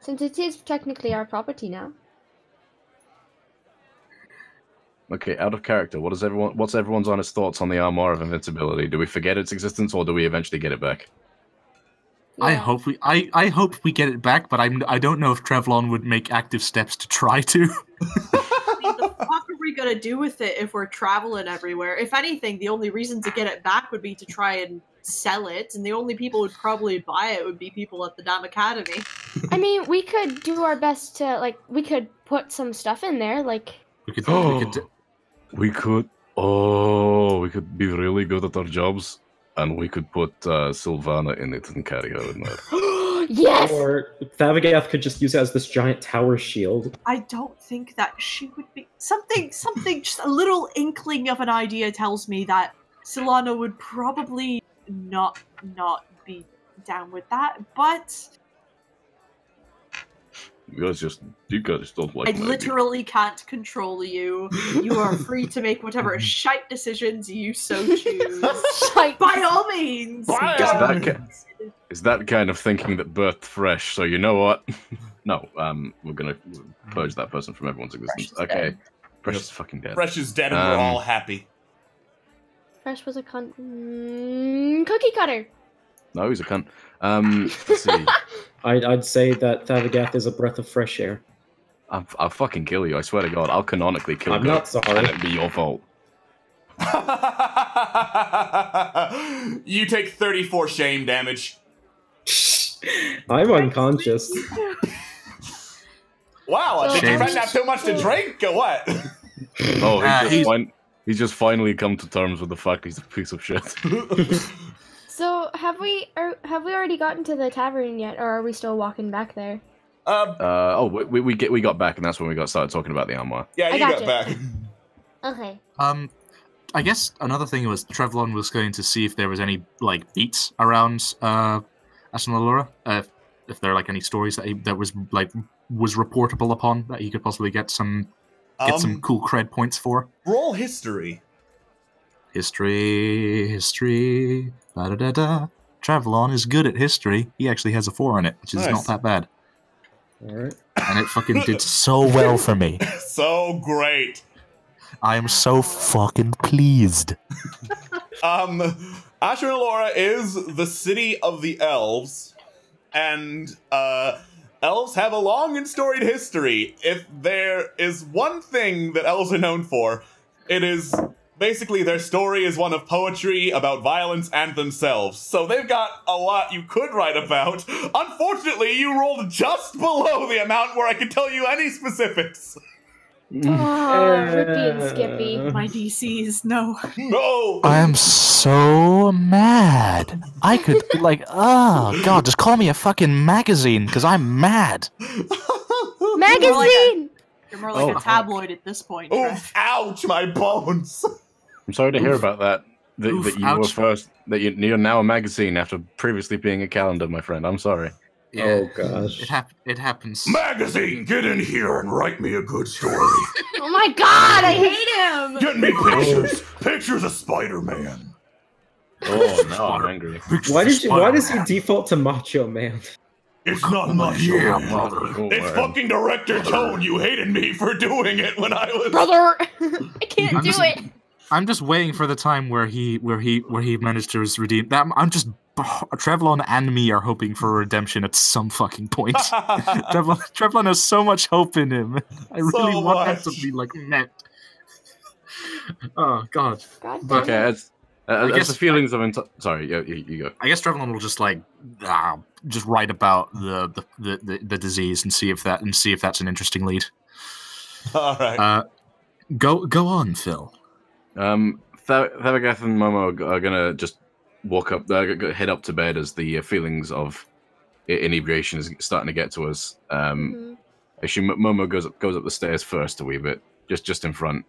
since it is technically our property now. Okay, out of character, what's everyone's honest thoughts on the armor of invincibility? Do we forget its existence, or do we eventually get it back? Yeah. I hope we get it back, but I don't know if Trevlon would make active steps to try to. I mean, the fuck are we gonna do with it if we're traveling everywhere? If anything, the only reason to get it back would be to try and sell it, and the only people who'd probably buy it would be people at the damn academy. I mean, we could do our best to, like, we could put some stuff in there, like... We could be really good at our jobs, and we could put Sylvana in it and carry her in there. Yes! Or Thavagath could just use it as this giant tower shield. I don't think that she would be... Something, just a little inkling of an idea tells me that Solana would probably not be down with that, but... You guys don't like I my literally can't control you. You are free to make whatever shite decisions you so choose. By all means! Is that kind of thinking that birthed Fresh, so you know what? No, we're gonna purge that person from everyone's existence. Okay. Fresh is fucking dead. Fresh is dead and we're all happy. Fresh was a cunt. Cookie cutter! No, he's a cunt. Let's see. I'd say that Thavagath is a breath of fresh air. I'll fucking kill you, I swear to God. I'll canonically kill you. I'm not sorry. And it'd be your fault. You take 34 shame damage. I'm unconscious. Wow, did your friend have too much to drink, or what? Oh, he's just finally come to terms with the fact he's a piece of shit. So, have we already gotten to the tavern yet, or are we still walking back there? We got back, and that's when we got started talking about the armor. Yeah, you got back. Okay. I guess another thing was Trevlon was going to see if there was any like beats around Athonal, if there are like any stories that was reportable upon that he could possibly get some cool cred points for. Roll history. History. Da-da-da-da. Trevlon is good at history. He actually has a 4 in it, which is not that bad. Alright. And it fucking did so well for me. So great. I am so fucking pleased. Athonal is the city of the Elves, and Elves have a long and storied history. If there is one thing that Elves are known for, it is basically their story is one of poetry about violence and themselves. So they've got a lot you could write about. Unfortunately, you rolled just below the amount where I could tell you any specifics. Oh, Rippy and Skippy. My DCs, no. No! I am so mad. I could, oh, God, just call me a fucking magazine, because I'm mad. Magazine! You're more like a tabloid at this point. Oof, ouch, my bones. I'm sorry to hear about that. You're now a magazine after previously being a calendar, my friend. I'm sorry. Yeah, oh gosh. It happens. Magazine, get in here and write me a good story. Oh my God, I hate him! Get me pictures. Pictures of Spider-Man. Oh, now I'm angry. Why does he default to Macho Man? It's not Macho Man. Brother. Oh, It's fucking Director Tone. You hated me for doing it when I was... Brother! I can't do it! I'm just waiting for the time where he managed to redeem that. Trevlon and me are hoping for redemption at some fucking point. Trevlon has so much hope in him. I really want that to be met. Oh God. Okay, as the feelings of sorry, you go. I guess Trevlon will just just write about the disease and see if that's an interesting lead. All right. Go on, Phil. Thavagath and Momo are gonna just walk up, head up to bed as the feelings of inebriation is starting to get to us. Actually, Momo goes up the stairs first a wee bit, just in front,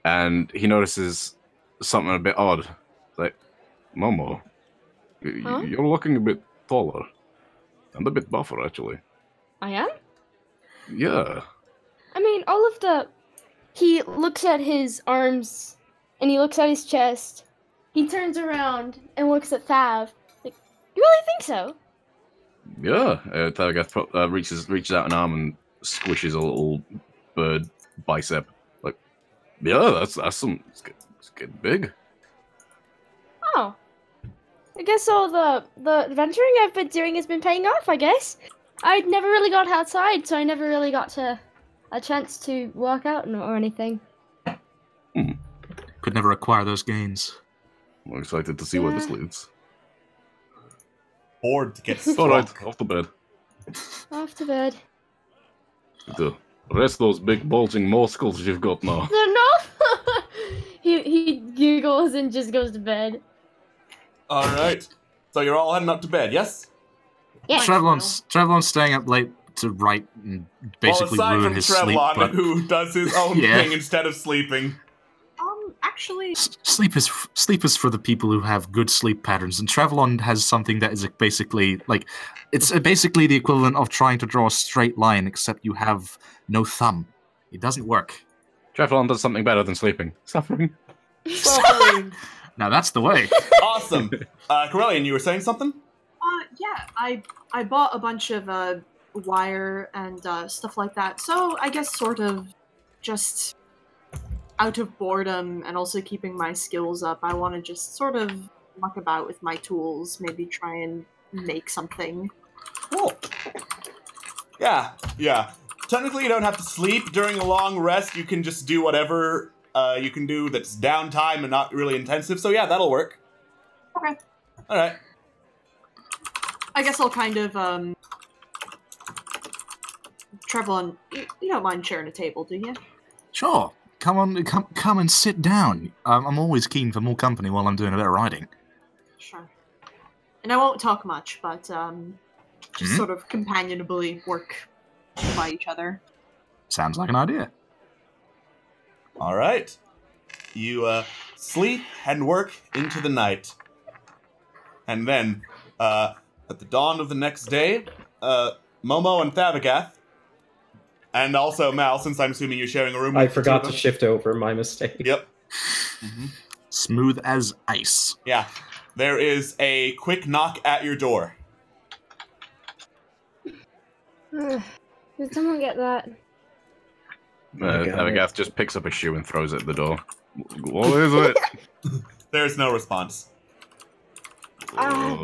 and he notices something a bit odd. It's like, Momo, you're looking a bit taller and a bit buffer, actually. I am? Yeah. I mean, all of the he looks at his arms, and he looks at his chest. He turns around and looks at Thav. Like, you really think so? Yeah. Thavagath reaches out an arm and squishes a little bird bicep. Like, yeah, that's some. It's getting big. Oh. I guess all the adventuring I've been doing has been paying off, I guess. I'd never really got outside, so I never really got a chance to work out or anything. Could never acquire those gains. I'm excited to see where this leads. Bored to get stuck. Alright, off to bed. Off to bed. To rest those big bulging muscles you've got now. No! he giggles and just goes to bed. Alright. So you're all heading up to bed, yes? Yeah. Trevlon's staying up late to write and basically ruin his sleep. But... who does his own thing instead of sleeping. Actually... Sleep is for the people who have good sleep patterns, and Trevlon has something that is basically, like, it's basically the equivalent of trying to draw a straight line, except you have no thumb. It doesn't work. Trevlon does something better than sleeping. Suffering. Now that's the way. Awesome. Corellian, you were saying something? Yeah, I bought a bunch of wire and stuff like that, so I guess sort of just out of boredom and also keeping my skills up, I want to just sort of muck about with my tools, maybe try and make something. Cool. Yeah. Technically, you don't have to sleep during a long rest. You can just do whatever you can do that's downtime and not really intensive. So yeah, that'll work. Okay. All right. I guess I'll kind of, Trevlon, you don't mind sharing a table, do you? Sure. Come and sit down. I'm always keen for more company while I'm doing a bit of writing. Sure. And I won't talk much, but just sort of companionably work by each other. Sounds like an idea. All right. You sleep and work into the night. And then, at the dawn of the next day, Momo and Thavagath, and also Mal, since I'm assuming you're sharing a room with I forgot to shift over, my mistake. Yep. Smooth as ice. Yeah. There is a quick knock at your door. Did someone get that? Thavagath just picks up a shoe and throws it at the door. What is it? There's no response. Bloody.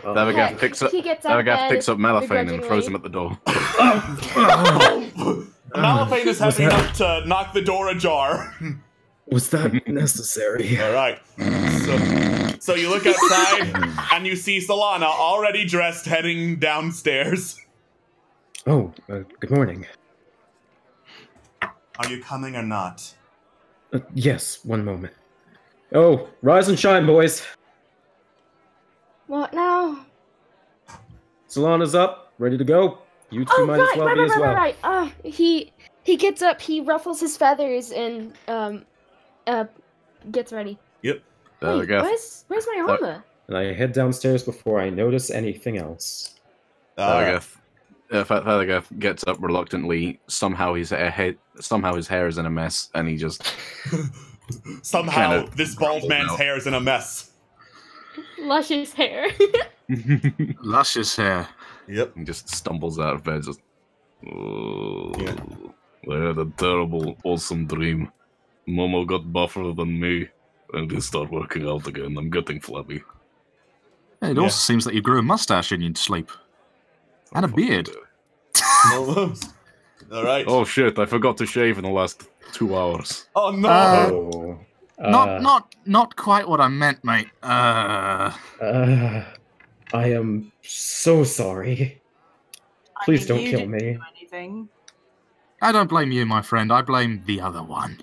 Thavagath picks up Malafane and throws him at the door. Malafane is heavy enough to knock the door ajar. Was that necessary? All right. So you look outside and you see Solana already dressed heading downstairs. Oh, good morning. Are you coming or not? Yes, one moment. Oh, rise and shine, boys. What now? Solana's up, ready to go. You two might as well be as well. Right. He gets up, he ruffles his feathers, and gets ready. Yep. Wait, where's my armor? And I head downstairs before I notice anything else. Thavagath gets up reluctantly. Somehow his hair is in a mess, and he just somehow this bald man's hair is in a mess. Luscious hair. Luscious hair. Yep. He just stumbles out of bed. Just. I had a terrible, awesome dream. Momo got buffer than me, and we start working out again. I'm getting flabby. It also seems that you grew a mustache in your sleep. And a beard. Almost. All right. Oh shit! I forgot to shave in the last 2 hours. Oh no! Not quite what I meant, mate. I am so sorry. Please don't kill me. I don't blame you, my friend. I blame the other one.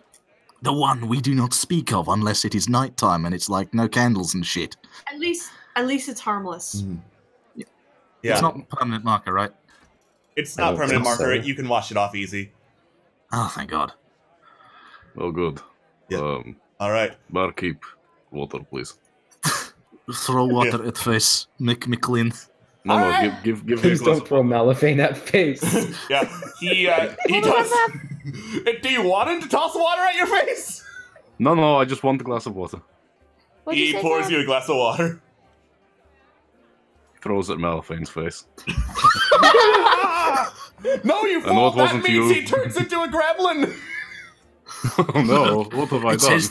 The one we do not speak of unless it is nighttime and it's like no candles and shit. At least it's harmless. Yeah. It's not a permanent marker, right? It's not permanent marker. So. You can wash it off easy. Oh, thank God. Oh, good. Yeah. All right. Barkeep, water, please. Throw water at face. Make me clean. No, give Please don't throw Malafane at face. Yeah, he does. Do you want him to toss water at your face? No, I just want a glass of water. He pours you a glass of water. Throws it at Malphine's face. No, you fool! That means he turns into a gremlin! Oh no, what have I done?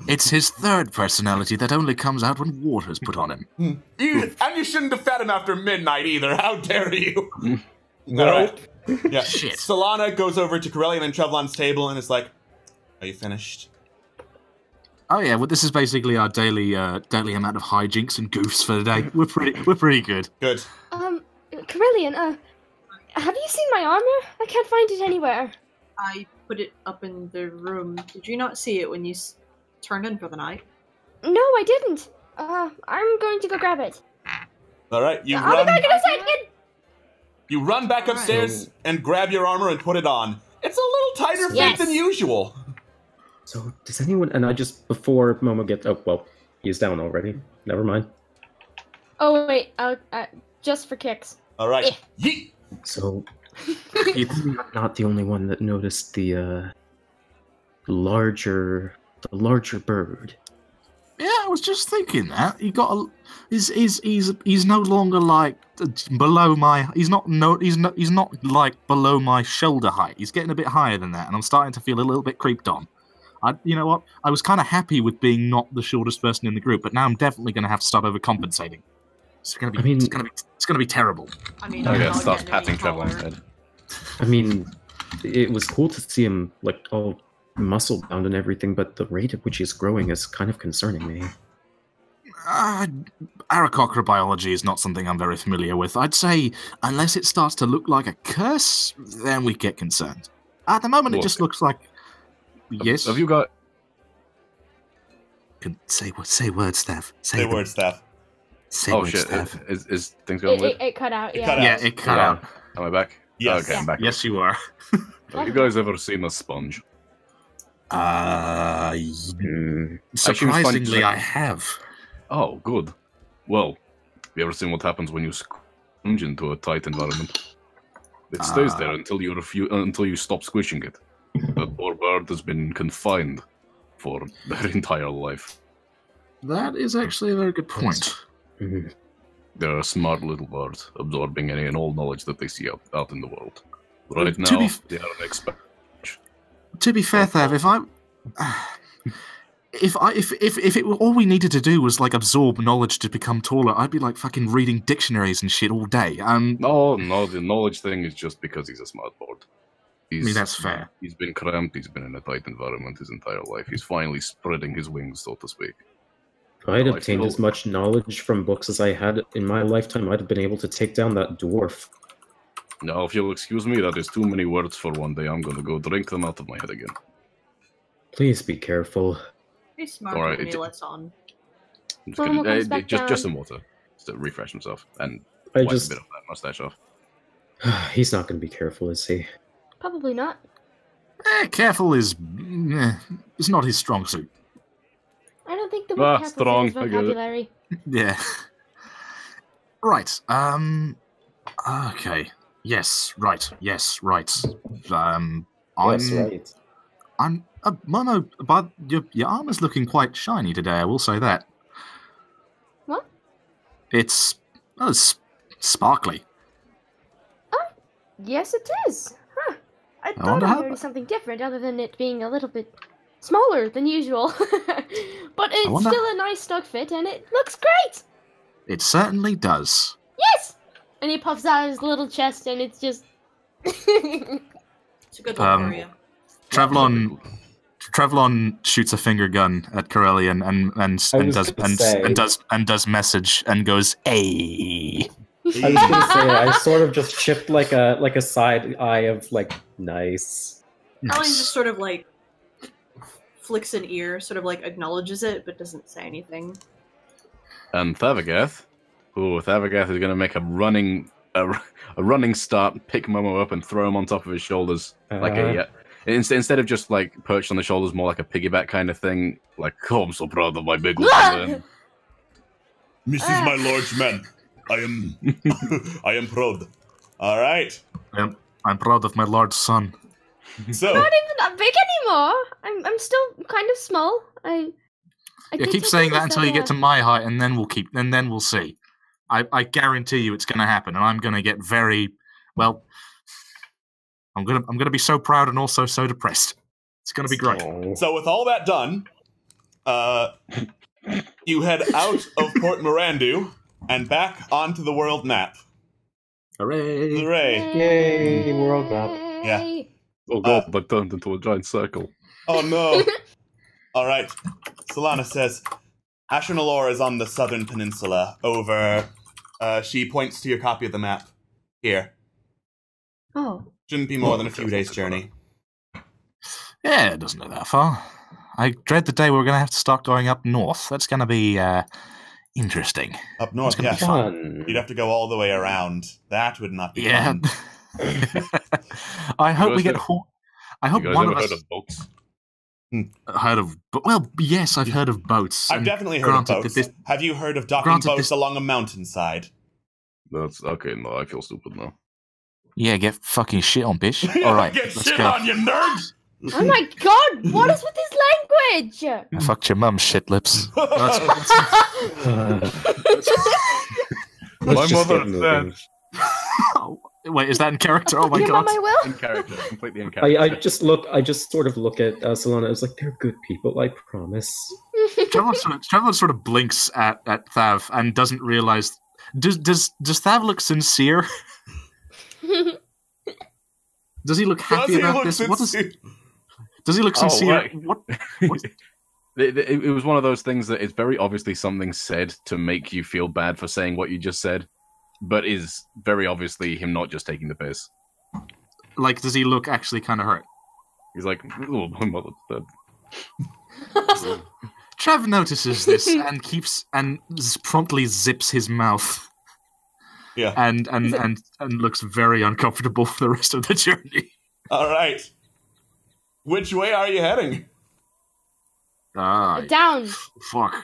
It's his third personality that only comes out when water's put on him. And you shouldn't have fed him after midnight either. How dare you? No. Alright. Yeah. Shit. Solana goes over to Corellian and Trevlon's table and is like, "Are you finished?" Oh yeah, well this is basically our daily amount of hijinks and goofs for the day. We're pretty good. Good. Carillion, have you seen my armor? I can't find it anywhere. I put it up in the room. Did you not see it when you turned in for the night? No, I didn't. I'm going to go grab it. All right, I'll be back in a second. You run back upstairs and grab your armor and put it on. It's a little tighter fit than usual. So, does anyone... And I just... Before Momo gets... Oh, well, he's down already. Never mind. Oh, wait. Just for kicks. All right. Yeet! So, you're not the only one that noticed the larger bird. Yeah, I was just thinking that he got he's no longer like below my he's not like below my shoulder height. He's getting a bit higher than that, and I'm starting to feel a little bit creeped on. You know what? I was kind of happy with being not the shortest person in the group, but now I'm definitely going to have to start overcompensating. It's going to be it's going to be terrible. I mean, I start patting Trevor on his head. I mean, it was cool to see him like all muscle bound and everything, but the rate at which he's growing is kind of concerning me. Aarakocra biology is not something I'm very familiar with. I'd say unless it starts to look like a curse, then we get concerned. At the moment, it just looks like. Yes. Have you got? Say words, Staff. Say words, Staff. Say words, shit! Staff. Is things going weird? It cut out. Yeah, it cut out. Am I back? Yes. Okay, I'm back. Yes, you are. Have you guys ever seen a sponge? Surprisingly, I have. Oh, good. Well, have you ever seen what happens when you sponge into a tight environment? It stays there until you stop squishing it. The poor bird has been confined for their entire life. That is actually a very good point. They're a smart little bird, absorbing any and all knowledge that they see out in the world. Right now, they are an expert. To be fair, Thav, if it were all we needed to do was like absorb knowledge to become taller, I'd be like fucking reading dictionaries and shit all day. No, the knowledge thing is just because he's a smart bird. I mean, that's fair. He's been cramped, he's been in a tight environment his entire life. He's finally spreading his wings, so to speak. If I'd obtained as much knowledge from books as I had in my lifetime, I'd have been able to take down that dwarf. Now, if you'll excuse me, that is too many words for one day. I'm gonna go drink them out of my head again. Please be careful. Be smart Alright, when he lets on. I'm just gonna, just some water, just to refresh himself and wipe a bit of that mustache off. He's not going to be careful, is he? Probably not. Careful is it's not his strong suit. I don't think the word careful is his vocabulary. Yeah. Right. Okay. Yes. Right. Yes. Right. Right. I'm. Momo, but your armor's looking quite shiny today. I will say that. What? It's sparkly. Oh, yes, it is. Huh. I thought I noticed something different, other than it being a little bit smaller than usual. But it's still a nice snug fit, and it looks great. It certainly does. Yes. And he puffs out his little chest, and it's just. It's a good one for you. Trevlon shoots a finger gun at Corellian and does message and goes, "Hey." I was gonna say I sort of just chipped like a side eye of like nice. Alan just sort of like flicks an ear, sort of like acknowledges it, but doesn't say anything. And Thavagath is going to make a running start, pick Momo up and throw him on top of his shoulders instead of just like perched on the shoulders, more like a piggyback kind of thing. Like, oh, I'm so proud of my big little man. Mrs. My lord's man, I am proud. All right. I'm proud of my large son. So not even that big anymore. I'm still kind of small. I keep saying that until you get to my height, and then we'll see. I guarantee you it's going to happen, and I'm going to get very well. I'm gonna be so proud and also so depressed. It's going to be great. So with all that done, you head out of Port Mirandu and back onto the world map. Hooray! Hooray! Yay! World map. Yeah. Oh god, I turned into a giant circle. Oh no! Alright. Solana says, Ashernalor is on the southern peninsula over... she points to your copy of the map. Here. Oh. Shouldn't be more than a few days' journey. Yeah, it doesn't go that far. I dread the day we're going to have to start going up north. That's going to be interesting. Up north, yeah. Fun. You'd have to go all the way around. That would not be fun. I hope we get... I hope one of us... heard of boats? Heard of... Well, yes, I've heard of boats. I've definitely heard of boats. Have you heard of docking boats along a mountainside? That's... Okay, no, I feel stupid now. Yeah, get fucking shit on, bitch. All right, get let's shit go. on, you nerd! Oh my god, what is with this language? I fucked your mum, shit lips. My mother said... Wait, is that in character? Oh my god. Mum, I will. In character, completely in character. I just sort of look at Solana. I was like, they're good people, I promise. Trevor sort of blinks at Thav and doesn't realize. Does Thav look sincere? Does he look happy about this? Does he look sincere? Right. What? It was one of those things that is very obviously something said to make you feel bad for saying what you just said, but is very obviously him not just taking the piss. Like, does he look actually kind of hurt? He's like, oh, my mother's dead. Trav notices this and promptly zips his mouth. Yeah. And looks very uncomfortable for the rest of the journey. All right. Which way are you heading? Down. Fuck.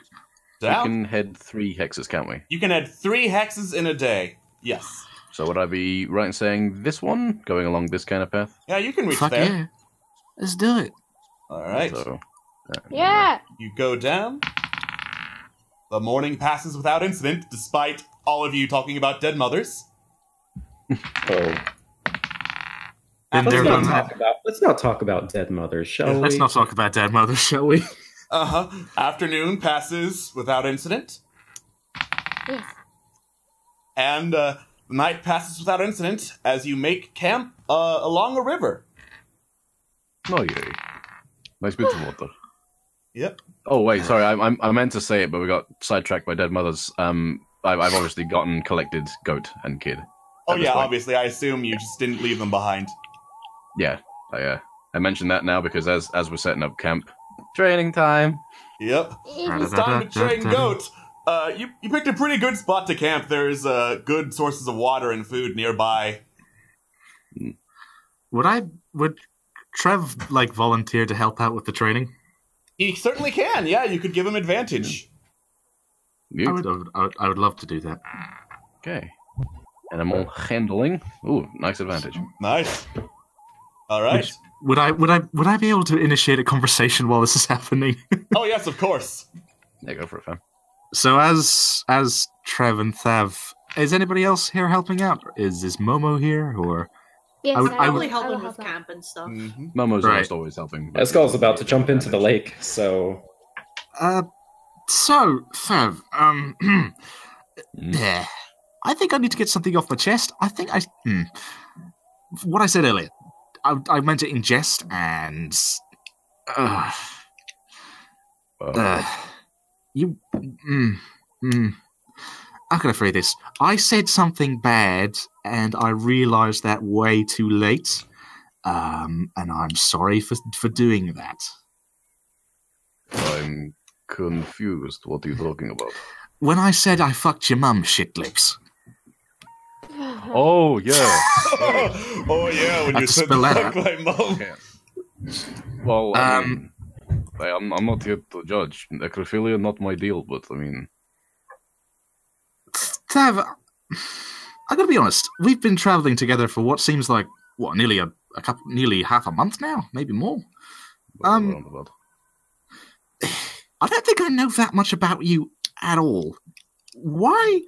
Down? We can head 3 hexes, can't we? You can head 3 hexes in a day. Yes. So would I be right in saying this one, going along this kind of path? Yeah, you can reach Fuck there. Yeah. Let's do it. All right. So, Yeah. You go down. The morning passes without incident, despite all of you talking about dead mothers. Oh. And let's not talk about dead mothers, shall we? Let's not talk about dead mothers, shall we? Uh-huh. Afternoon passes without incident. Yes. And night passes without incident as you make camp along a river. Oh, yay. Nice bits of water. Yep. Oh, wait, sorry, I meant to say it, but we got sidetracked by dead mothers. I've obviously collected goat and kid. Oh yeah, obviously. I assume you just didn't leave them behind. Yeah, I mentioned that now because as we're setting up camp, training time. Yep. It's time to train goat. You picked a pretty good spot to camp. There's good sources of water and food nearby. Would Trev volunteer to help out with the training? He certainly can. Yeah, you could give him advantage. I would love to do that. Okay. Animal handling. Ooh, nice advantage. Nice. All right. Would I be able to initiate a conversation while this is happening? Oh yes, of course. Yeah, go for it, fam. So as Trev and Thav, is anybody else here helping out? Is Momo here or? Yes, I would probably help him with camp and stuff. Mm-hmm. Momo's always helping. Escal's about to jump into the lake, so. So Thav, yeah. I think I need to get something off my chest. I think what I said earlier. I meant it in jest, and you. How can I phrase this? I said something bad, and I realized that way too late. And I'm sorry for doing that. I'm confused. What are you talking about? When I said I fucked your mum, shit lips. Oh, yeah. Oh, yeah, when you said fuck my mum. Okay. Well, I'm not here to judge. Necrophilia, not my deal, but, I mean... Tav, I gotta be honest, we've been travelling together for what seems like, nearly a nearly half a month now, maybe more. I don't think I know that much about you at all. Why?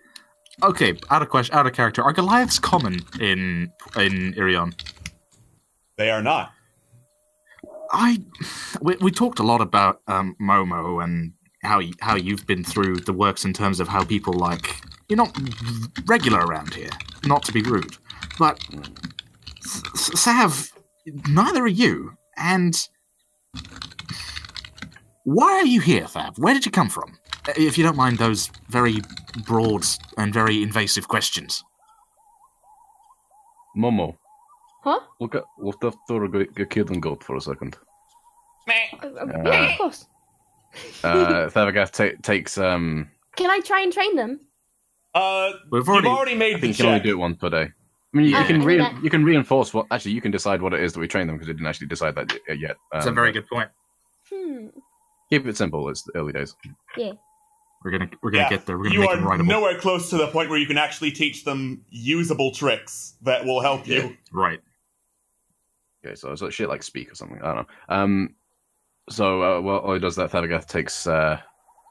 Okay, out of character. Are Goliaths common in Irion? They are not. We talked a lot about Momo and how you've been through the works in terms of how people like you're not regular around here. Not to be rude, but Sav, neither are you. And why are you here, Sav? Where did you come from? If you don't mind those very broad and very invasive questions. Momo. Huh? Look after a kid and goat for a second. Yeah, of course. Thavagath takes Can I try and train them? You've already made I think the you can only check. do it once per day. I mean, you can reinforce what. Actually, you can decide what it is that we train them because we didn't actually decide that yet. That's a very good point. Keep it simple. It's the early days. Yeah. We're gonna get there. We're gonna You make are them writable. nowhere close to the point where you can actually teach them usable tricks that will help you. Right. Okay, so it's like shit like speak or something. I don't know. While he does that, Thavagath takes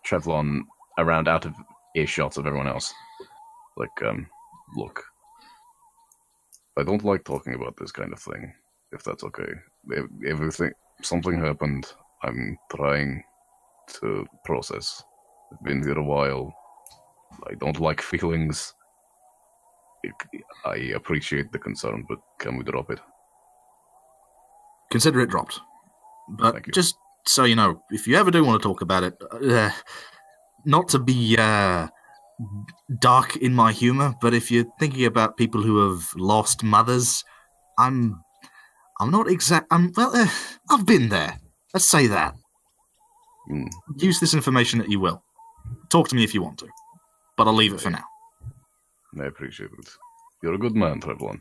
Trevlon around out of earshot of everyone else. Like, look, I don't like talking about this kind of thing, if that's okay. Something happened, I'm trying to process. I've been here a while. I don't like feelings. I appreciate the concern, but can we drop it? Consider it dropped. But just so you know, if you ever do want to talk about it, not to be dark in my humor, but if you're thinking about people who have lost mothers, I'm not exact. I've been there. Let's say that. Use this information that you will. Talk to me if you want to, but I'll leave it for now. I appreciate it. You're a good man, Trevlon.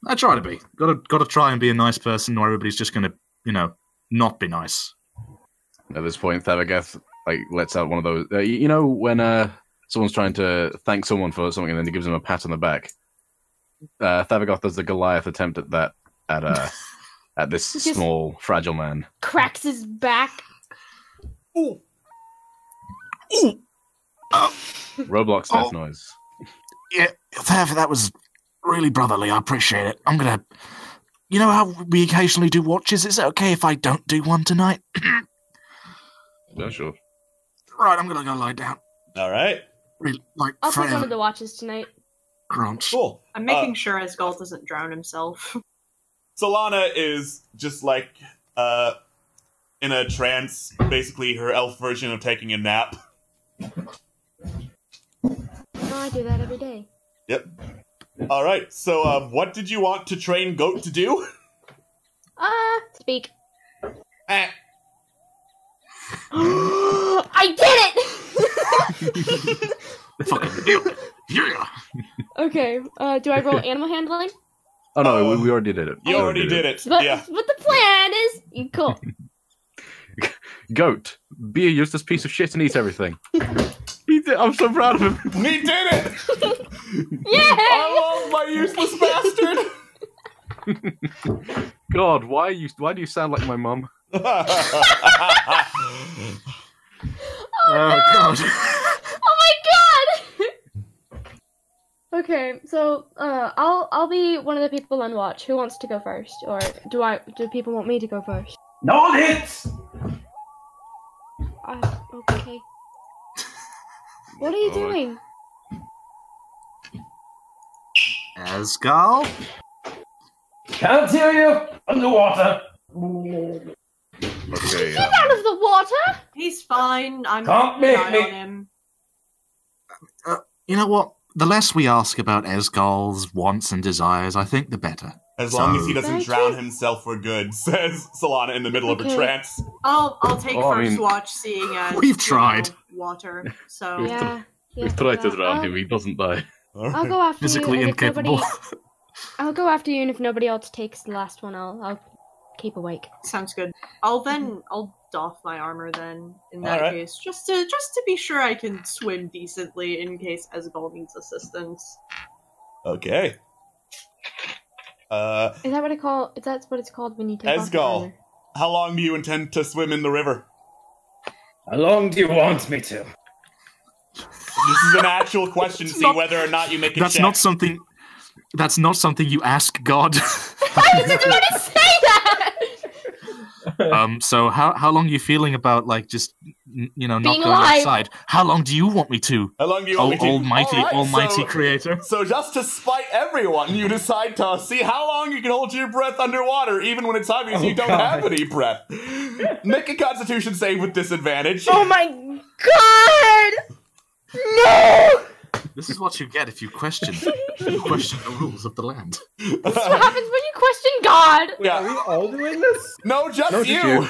I try to be. Got to try and be a nice person, or everybody's just going to, not be nice. At this point, Thavagath lets out one of those. When someone's trying to thank someone for something, and then he gives them a pat on the back. Thavagath does the Goliath attempt at that at this small, fragile man. Cracks his back. Ooh. Roblox death noise. Yeah, that was really brotherly. I appreciate it. I'm gonna. You know how we occasionally do watches? Is it okay if I don't do one tonight? Yeah, sure. Right, I'm gonna go lie down. All right. Really, I'll take one of the watches tonight. Crunch. Cool. I'm making sure Asgald doesn't drown himself. Solana is just like in a trance, basically her elf version of taking a nap. I do that every day. Yep. All right. So, what did you want to train Goat to do? Speak. I did it! Fucking do it. Yeah. Okay. Do I roll animal handling? Oh no, we already did it. You already did it. But, Yeah. But the plan is cool. Goat, be a useless piece of shit and eat everything. He did. I'm so proud of him. He did it! Yeah! I love my useless bastard! God, why do you sound like my mum? Oh God! Oh my God! Okay, so I'll be one of the people on watch. Who wants to go first, or do people want me to go first? No hits. Okay. What are you doing? Asgard? Can't hear you underwater. Okay. Get out of the water! He's fine. I'm Can't keeping make an me. eye on him. You know what? The less we ask about Asgard's wants and desires, I think the better. As long as he So- doesn't drown himself, we're good, says Solana in the middle of her Okay. trance. I'll take Oh, I first mean, watch, seeing as we've tried. water. So Yeah. We've tried to drown him. He doesn't die. I'll go after Physically you. And if incapable. I'll go after you, and if nobody else takes the last one, I'll keep awake. sounds good. I'll doff my armor then. In that Alright. case, just to be sure I can swim decently in case Asgald needs assistance. Okay. Is that what it called? Is that what it's called when you take off your Esgol, armor? how long do you intend to swim in the river? How long do you want me to? This is an actual question to see whether or not you make a That's check. not something. That's not something you ask God. I was just about to say that! So how long are you feeling about not Being going alive. outside? How long do you want me to? How long do you want me to? Almighty Creator. So just to spite everyone, you decide to see how long you can hold your breath underwater, even when it's obvious you don't have any breath. Make a Constitution save with disadvantage. Oh my god! No! This is what you get if you question the rules of the land. This is what happens when you question God! Yeah. Are we all doing this? No, just you.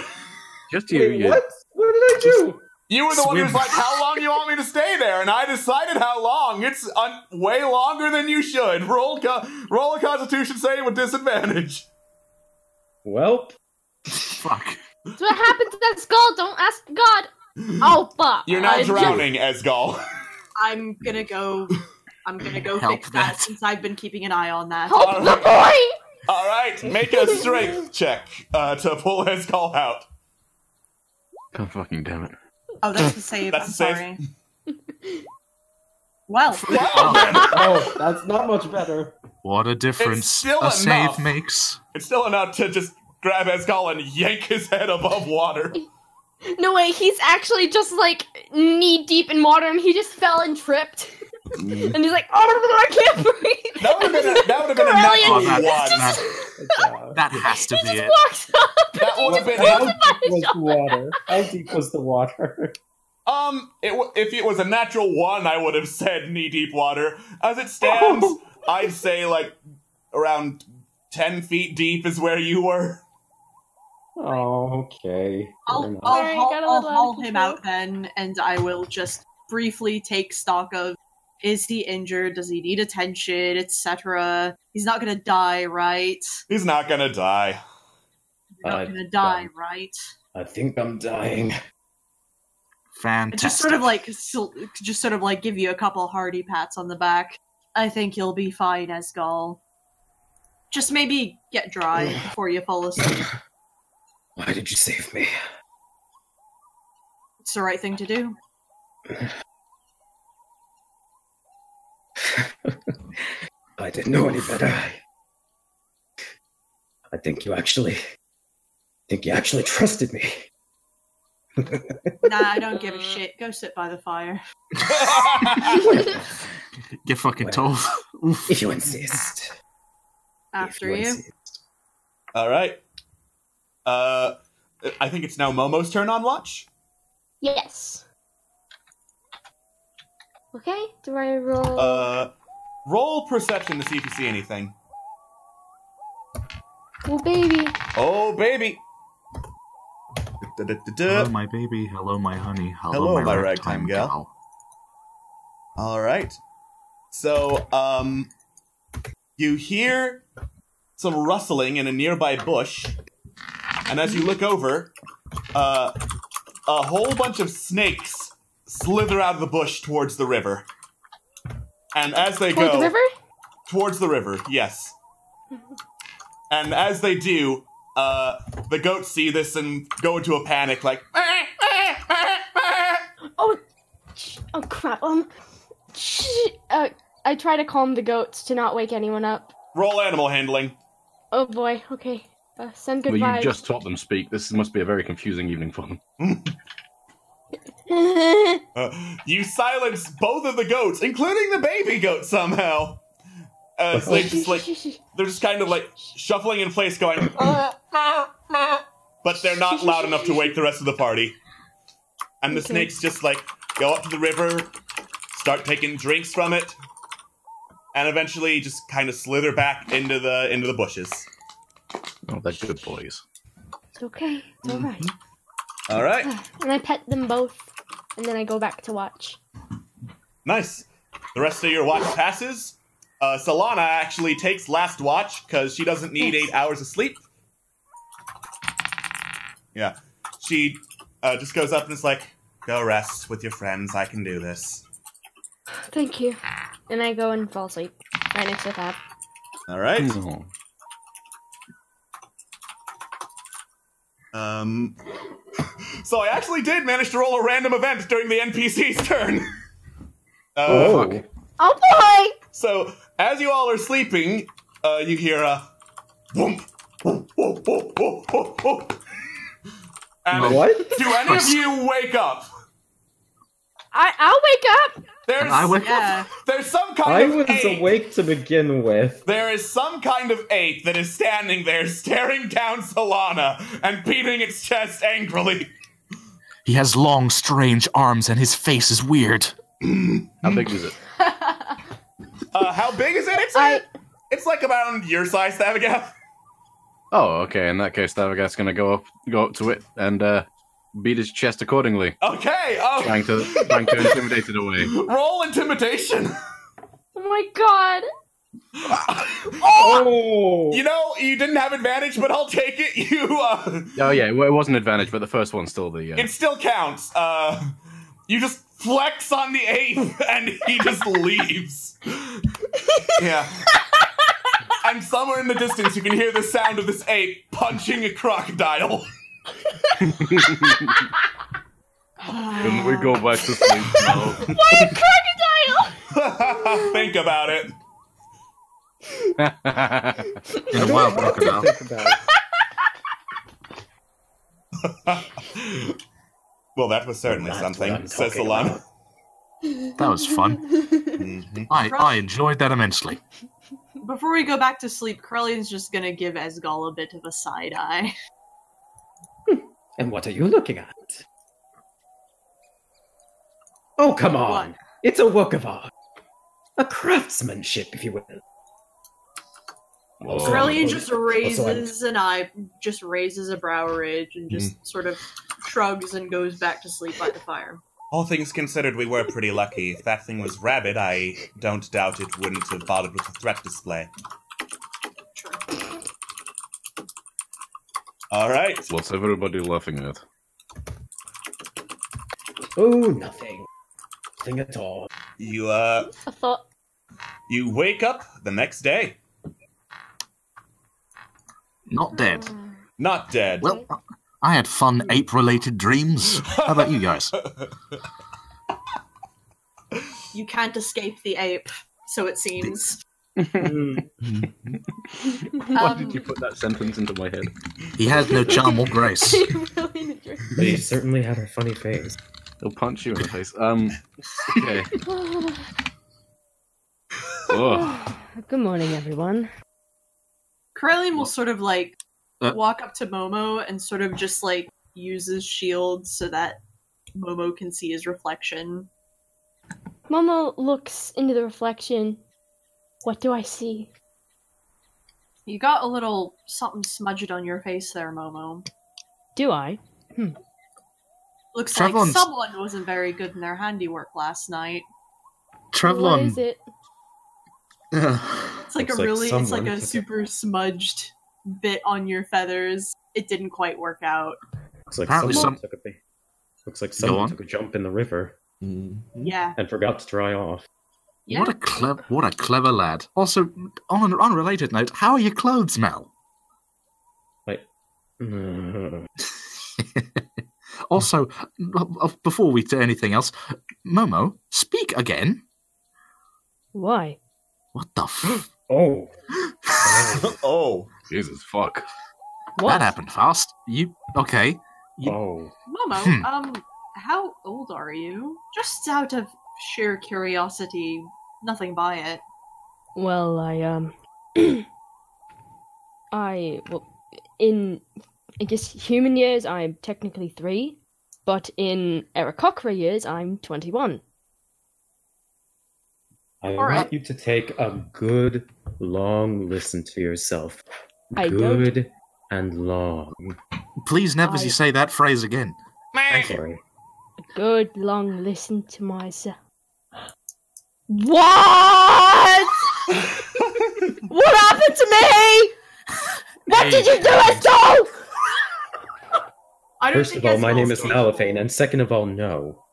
Just you. Wait, what? What did I do? You were the one who was like, how long do you want me to stay there? And I decided how long. It's way longer than you should. Roll a Constitution save with disadvantage. Well. Fuck. That's what happens to that skull. Don't ask God. Oh, fuck. You're now drowning, Esgol. I'm gonna go Help fix that that. since I've been keeping an eye on that. Help the boy! Alright, make a strength check to pull Esgol out. God fucking damn it. Oh, that's the save. That's I'm the save. sorry. Well, Oh, that's not much better. What a difference It's still a save enough. makes. It's still enough to just grab Esgol and yank his head above water. No way, he's actually just like knee deep in water and he just fell and tripped. And he's like, oh, I can't breathe. That would have been a natural one. That has to be it. Walks up. That would have been How it. deep was the water? How deep was the water? If it was a natural one, I would have said knee-deep water. As it stands, I'd say, like, around 10 feet deep is where you were. Oh, okay. I'll haul him out then, and I will just briefly take stock of, is he injured, does he need attention, etc. He's not gonna die, right? He's not gonna die. He's not gonna die, right? I think I'm dying. Fantastic. Just sort of like give you a couple hearty pats on the back. I think you'll be fine, Esgol. Just maybe get dry before you fall asleep. Why did you save me? It's the right thing to do. I didn't know any better. I think you actually trusted me. Nah, I don't give a shit. Go sit by the fire. Get fucking told. If you insist. After you. Alright. I think it's now Momo's turn on watch. Yes. Okay, do I roll? Roll perception to see if you see anything. Oh, baby. Oh, baby. Hello, my baby. Hello, my honey. Hello, my ragtime gal. Alright. So, you hear some rustling in a nearby bush, and as you look over, a whole bunch of snakes slither out of the bush towards the river. And as they Toward go... the river? Towards the river, yes. And as they do, the goats see this and go into a panic, like... Oh crap. I try to calm the goats to not wake anyone up. Roll animal handling. Oh boy, okay. Send good Well, vibes. you just taught them speak. This must be a very confusing evening for them. You silence both of the goats, including the baby goat somehow. So they're just kind of like shuffling in place, going, but they're not loud enough to wake the rest of the party. And the snakes just like go up to the river, start taking drinks from it, and eventually just kind of slither back into the bushes. Oh, they're good boys. It's okay. It's alright. All right. And I pet them both, and then I go back to watch. Nice. The rest of your watch passes. Solana actually takes last watch because she doesn't need 8 hours of sleep. Yeah. She just goes up and is like, go rest with your friends. I can do this. Thank you. And I go and fall asleep right next to Fab. All right. So I actually did manage to roll a random event during the NPC's turn. Fuck. Oh boy! So, as you all are sleeping, you hear a whoomp, whoop, whoop, whoop, whoop, whoop, whoop. And What? do any of you wake up? I'll wake up! I wake up. There's some kind I of was ape. awake to begin with. There is some kind of ape that is standing there staring down Solana and beating its chest angrily. He has long, strange arms and his face is weird. How big is it? How big is it? It's like about your size, Thavagath. Oh, okay. In that case, Thavagath's gonna go up to it and beat his chest accordingly. Okay. Trying to intimidate it away. Roll intimidation. Oh my god! Oh! You know, you didn't have advantage, but I'll take it. Oh yeah, it wasn't advantage, but the first one's still the. It still counts. You just flex on the ape, and he just leaves. Yeah. And somewhere in the distance, you can hear the sound of this ape punching a crocodile. Can we go back to sleep now? Why a crocodile? Think about it. In a wild crocodile. Think about it. Well, that was certainly something, says Solana. That was fun. I enjoyed that immensely. Before we go back to sleep, Corellian's just gonna give Esgal a bit of a side eye. And what are you looking at? Oh, come on! What? It's a work of art. A craftsmanship, if you will. Corellian just raises a brow ridge and just sort of shrugs and goes back to sleep by the fire. All things considered, we were pretty lucky. If that thing was rabid, I don't doubt it wouldn't have bothered with a threat display. True. Alright. What's everybody laughing at? Oh, nothing. Nothing at all. You, I thought... You wake up the next day. Not dead. Not dead. Well, I had fun ape-related dreams. How about you guys? You can't escape the ape, so it seems. Why did you put that sentence into my head? He had no charm or grace. But he certainly had a funny face. He'll punch you in the face. Okay. Oh. Good morning, everyone. Corellian will sort of like walk up to Momo and sort of just like use his shield so that Momo can see his reflection. Momo looks into the reflection. What do I see? You got a little something smudged on your face there, Momo. Do I? Looks like someone wasn't very good in their handiwork last night. Trevlon. What is it? It's like it's like a super smudged bit on your feathers. It didn't quite work out. Looks like someone took a jump in the river. Yeah. And forgot to dry off. Yeah. What a clever lad. Also, on an unrelated note, how are your clothes, Mel? Also, before we do anything else, Momo, speak again. Why? What the f... Oh. Oh. Jesus, fuck. What? That happened fast. Okay. Oh. Momo, how old are you? Just out of sheer curiosity, nothing by it. Well, in, I guess, human years, I'm technically 3, but in Aarakocra years, I'm 21. I want you to take a good, long listen to yourself. Good and long. Please never say that phrase again. Sorry. A good, long listen to myself. What? What happened to me? What did you do, Estelle? First of all, my name is Malifane, and second of all, no.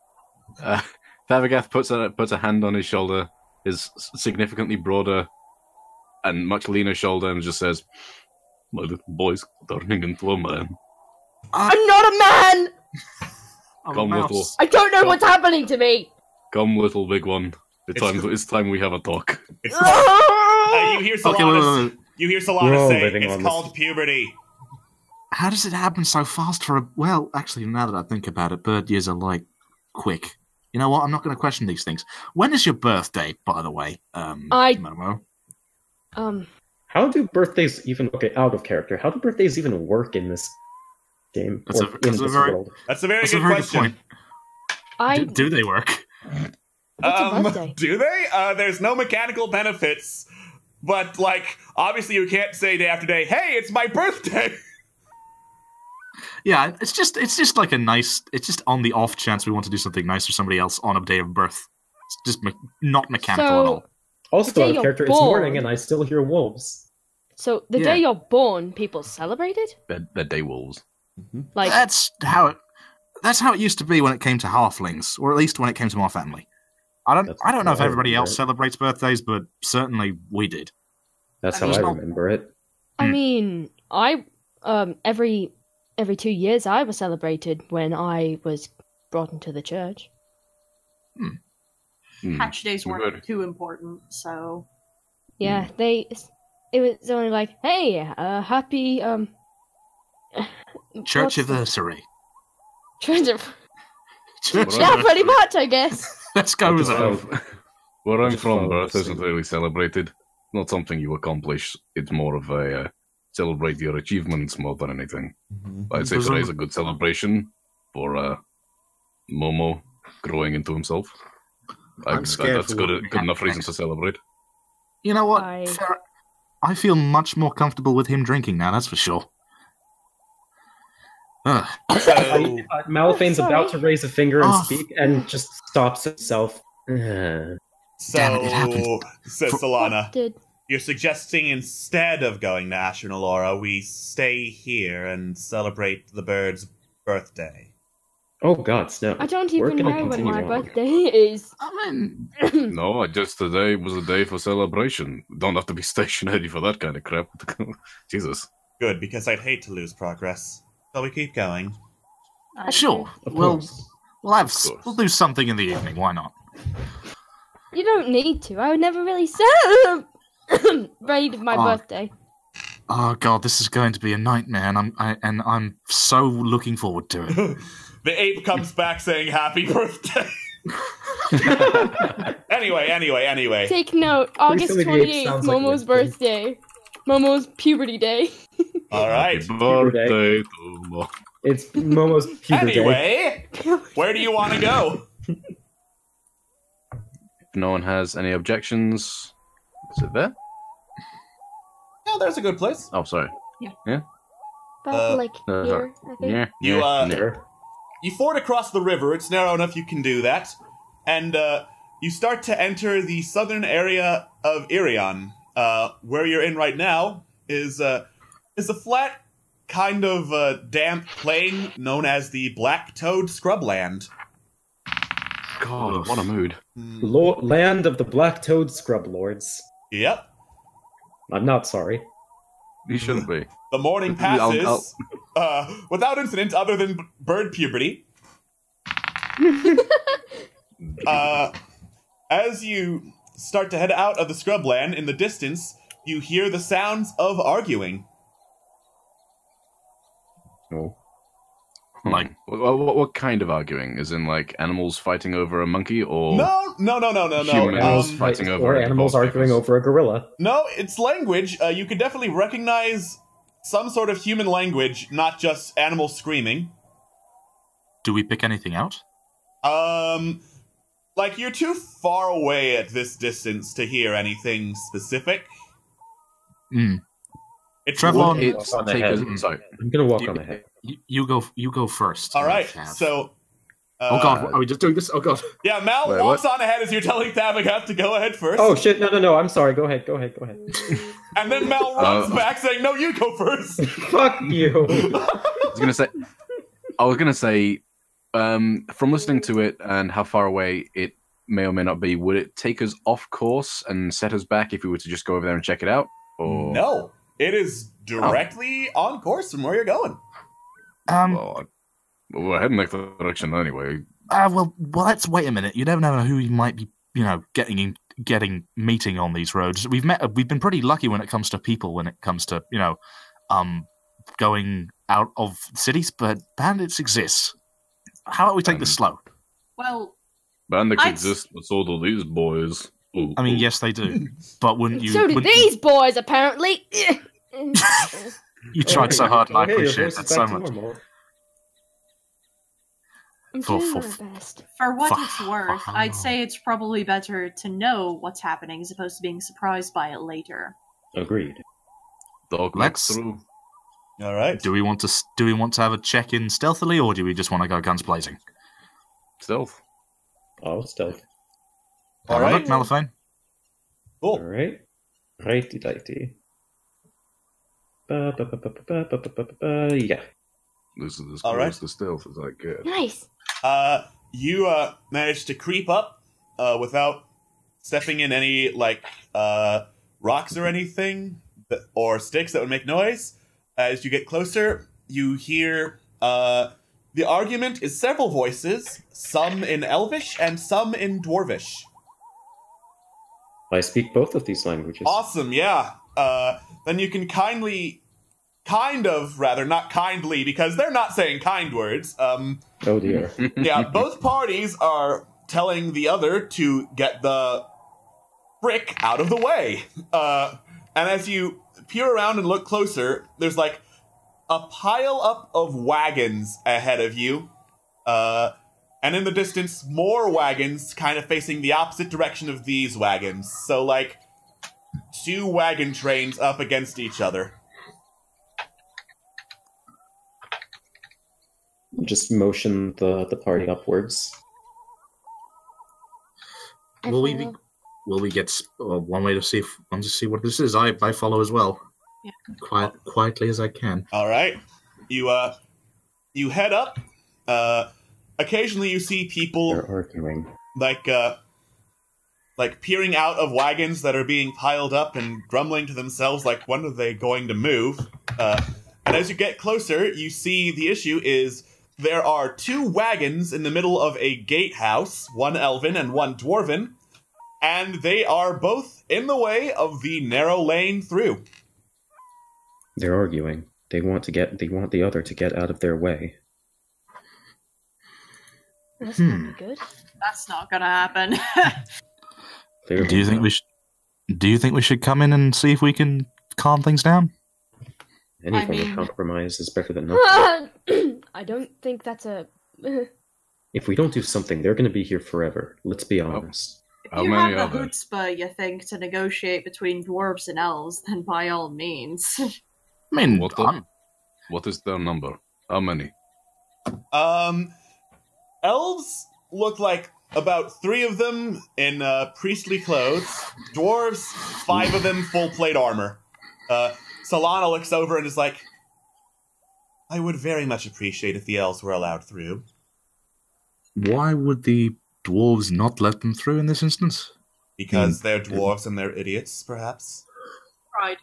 Thavagath puts a hand on his shoulder, his significantly broader and much leaner shoulder, and just says, "My little boy's turning into a man." I'm not a man! Come, little. I don't know what's happening to me! Come, little big one. It's time we have a talk. You hear Solana We're all say, living it's on called this. puberty. How does it happen so fast for a... Well, actually, now that I think about it, bird years are, like, quick. You know what? I'm not going to question these things. When is your birthday, by the way, Momo? How do birthdays even... Okay, out of character. How do birthdays even work in this game? That's or in this world? That's a very good question. Do they work? Do they? There's no mechanical benefits, but, like, obviously you can't say day after day, hey, it's my birthday! Yeah, it's just like a nice... It's just on the off chance we want to do something nice for somebody else on a day of birth. It's just not mechanical at all. Also, out of character, it's morning and I still hear wolves. So, the day you're born, people celebrate it? They're day wolves. Like, That's how it used to be when it came to halflings, or at least when it came to my family. I don't know if everybody else celebrates birthdays, but certainly we did. That's how I remember it. I mean, every 2 years I was celebrated when I was brought into the church. Hatch days weren't too important, so... Yeah, it was only like, hey, happy, Churchiversary. Yeah, pretty much, I guess. Let's go with that. Where I'm from, birth isn't really celebrated. Not something you accomplish. It's more of a celebrate your achievements more than anything. I'd say today's a good celebration for Momo growing into himself. That's good enough reason to celebrate. You know what? I feel much more comfortable with him drinking now, that's for sure. Malphane's about to raise a finger and speak, and just stops himself. So, says Solana, you're suggesting instead of going to Ashnalora, we stay here and celebrate the bird's birthday. Oh God, no! I don't even know when my birthday is. No, just today was a day for celebration. Don't have to be stationary for that kind of crap. Jesus. Good, because I'd hate to lose progress. So we keep going. Sure. We'll do something in the evening. Why not? You don't need to. I would never really celebrate my birthday. Oh God, this is going to be a nightmare, and I'm so looking forward to it. The ape comes back saying happy birthday. Anyway. Take note, August 28th, Momo's birthday. Momo's puberty day. Alright. Birthday. It's Momo's puberty day. Anyway, where do you want to go? If no one has any objections, is it there? Yeah, there's a good place. Oh, sorry. Yeah? About like here, I think. You ford across the river. It's narrow enough you can do that. And you start to enter the southern area of Irion. Where you're in right now is a flat, kind of damp plain known as the Black Toad Scrubland. God, what a mood. Land of the Black Toad Scrub Lords. Yep. I'm not sorry. You shouldn't be. The morning passes without incident other than bird puberty. As you start to head out of the scrubland, in the distance, you hear the sounds of arguing. Oh. Like, what kind of arguing? Is in like animals fighting over a monkey, or no. Humans fighting over or animals arguing over a gorilla. No, it's language. You could definitely recognize some sort of human language, not just animals screaming. Do we pick anything out? Like, you're too far away at this distance to hear anything specific. It's Sorry, I'm gonna walk on ahead. You go first. All right. So. Oh God, are we just doing this? Oh God. Yeah, Mal walks on ahead as you're telling Tavagap to go ahead first. Oh shit! No! I'm sorry. Go ahead. And then Mal runs back, saying, "No, you go first." Fuck you. I was gonna say, from listening to it and how far away it may or may not be, would it take us off course and set us back if we were to just go over there and check it out? Or no, it is directly on course from where you're going. Well, we're heading that direction anyway. Well, let's wait a minute. You never know who you might be, meeting on these roads. We've been pretty lucky when it comes to people, when it comes to, going out of cities, but bandits exist. How about we take this slow? Well, bandits exist, but so do these boys. Ooh, I mean, yes, they do. But wouldn't you? So do these boys, apparently. You tried so hard, and I appreciate that so much. I'm doing my best. For what it's worth, I'd say it's probably better to know what's happening as opposed to being surprised by it later. Agreed. Let's through. All right. Do we want to have a check-in stealthily, or do we just want to go guns blazing? Stealth. Oh, stealth. All right, Malifane. Cool. All right. Righty-tighty. Yeah. This is as close to stealth as I get. Nice. You managed to creep up without stepping in any rocks or anything, or sticks that would make noise. As you get closer, you hear the argument is several voices, some in Elvish and some in Dwarvish. I speak both of these languages. Awesome, yeah. Then you can not kindly, because they're not saying kind words. Oh dear. Yeah, both parties are telling the other to get the frick out of the way. And as you peer around and look closer, there's like a pile up of wagons ahead of you. And in the distance, more wagons kind of facing the opposite direction of these wagons. So like 2 wagon trains up against each other. Just motion the party upwards. Will we get one way to see what this is? I follow as well. Yeah. Quietly as I can. All right. You head up. Occasionally you see people They're arguing. like peering out of wagons that are being piled up and grumbling to themselves like, when are they going to move? And as you get closer, you see the issue is there are 2 wagons in the middle of a gatehouse, one elven and one dwarven, and they are both in the way of the narrow lane through. They're arguing. They want the other to get out of their way. That's not good. That's not gonna happen. Do you think we should come in and see if we can calm things down? Any form of compromise is better than nothing. I don't think that's a... If we don't do something, they're going to be here forever. Let's be honest. If you have the chutzpah, you think, to negotiate between dwarves and elves, then by all means. I mean, what is their number? How many? Elves look like about 3 of them in priestly clothes. Dwarves, 5 of them full plate armor. Solana looks over and is like, I would very much appreciate if the elves were allowed through. Why would the dwarves not let them through in this instance? Because they're dwarves and they're idiots, perhaps. Right.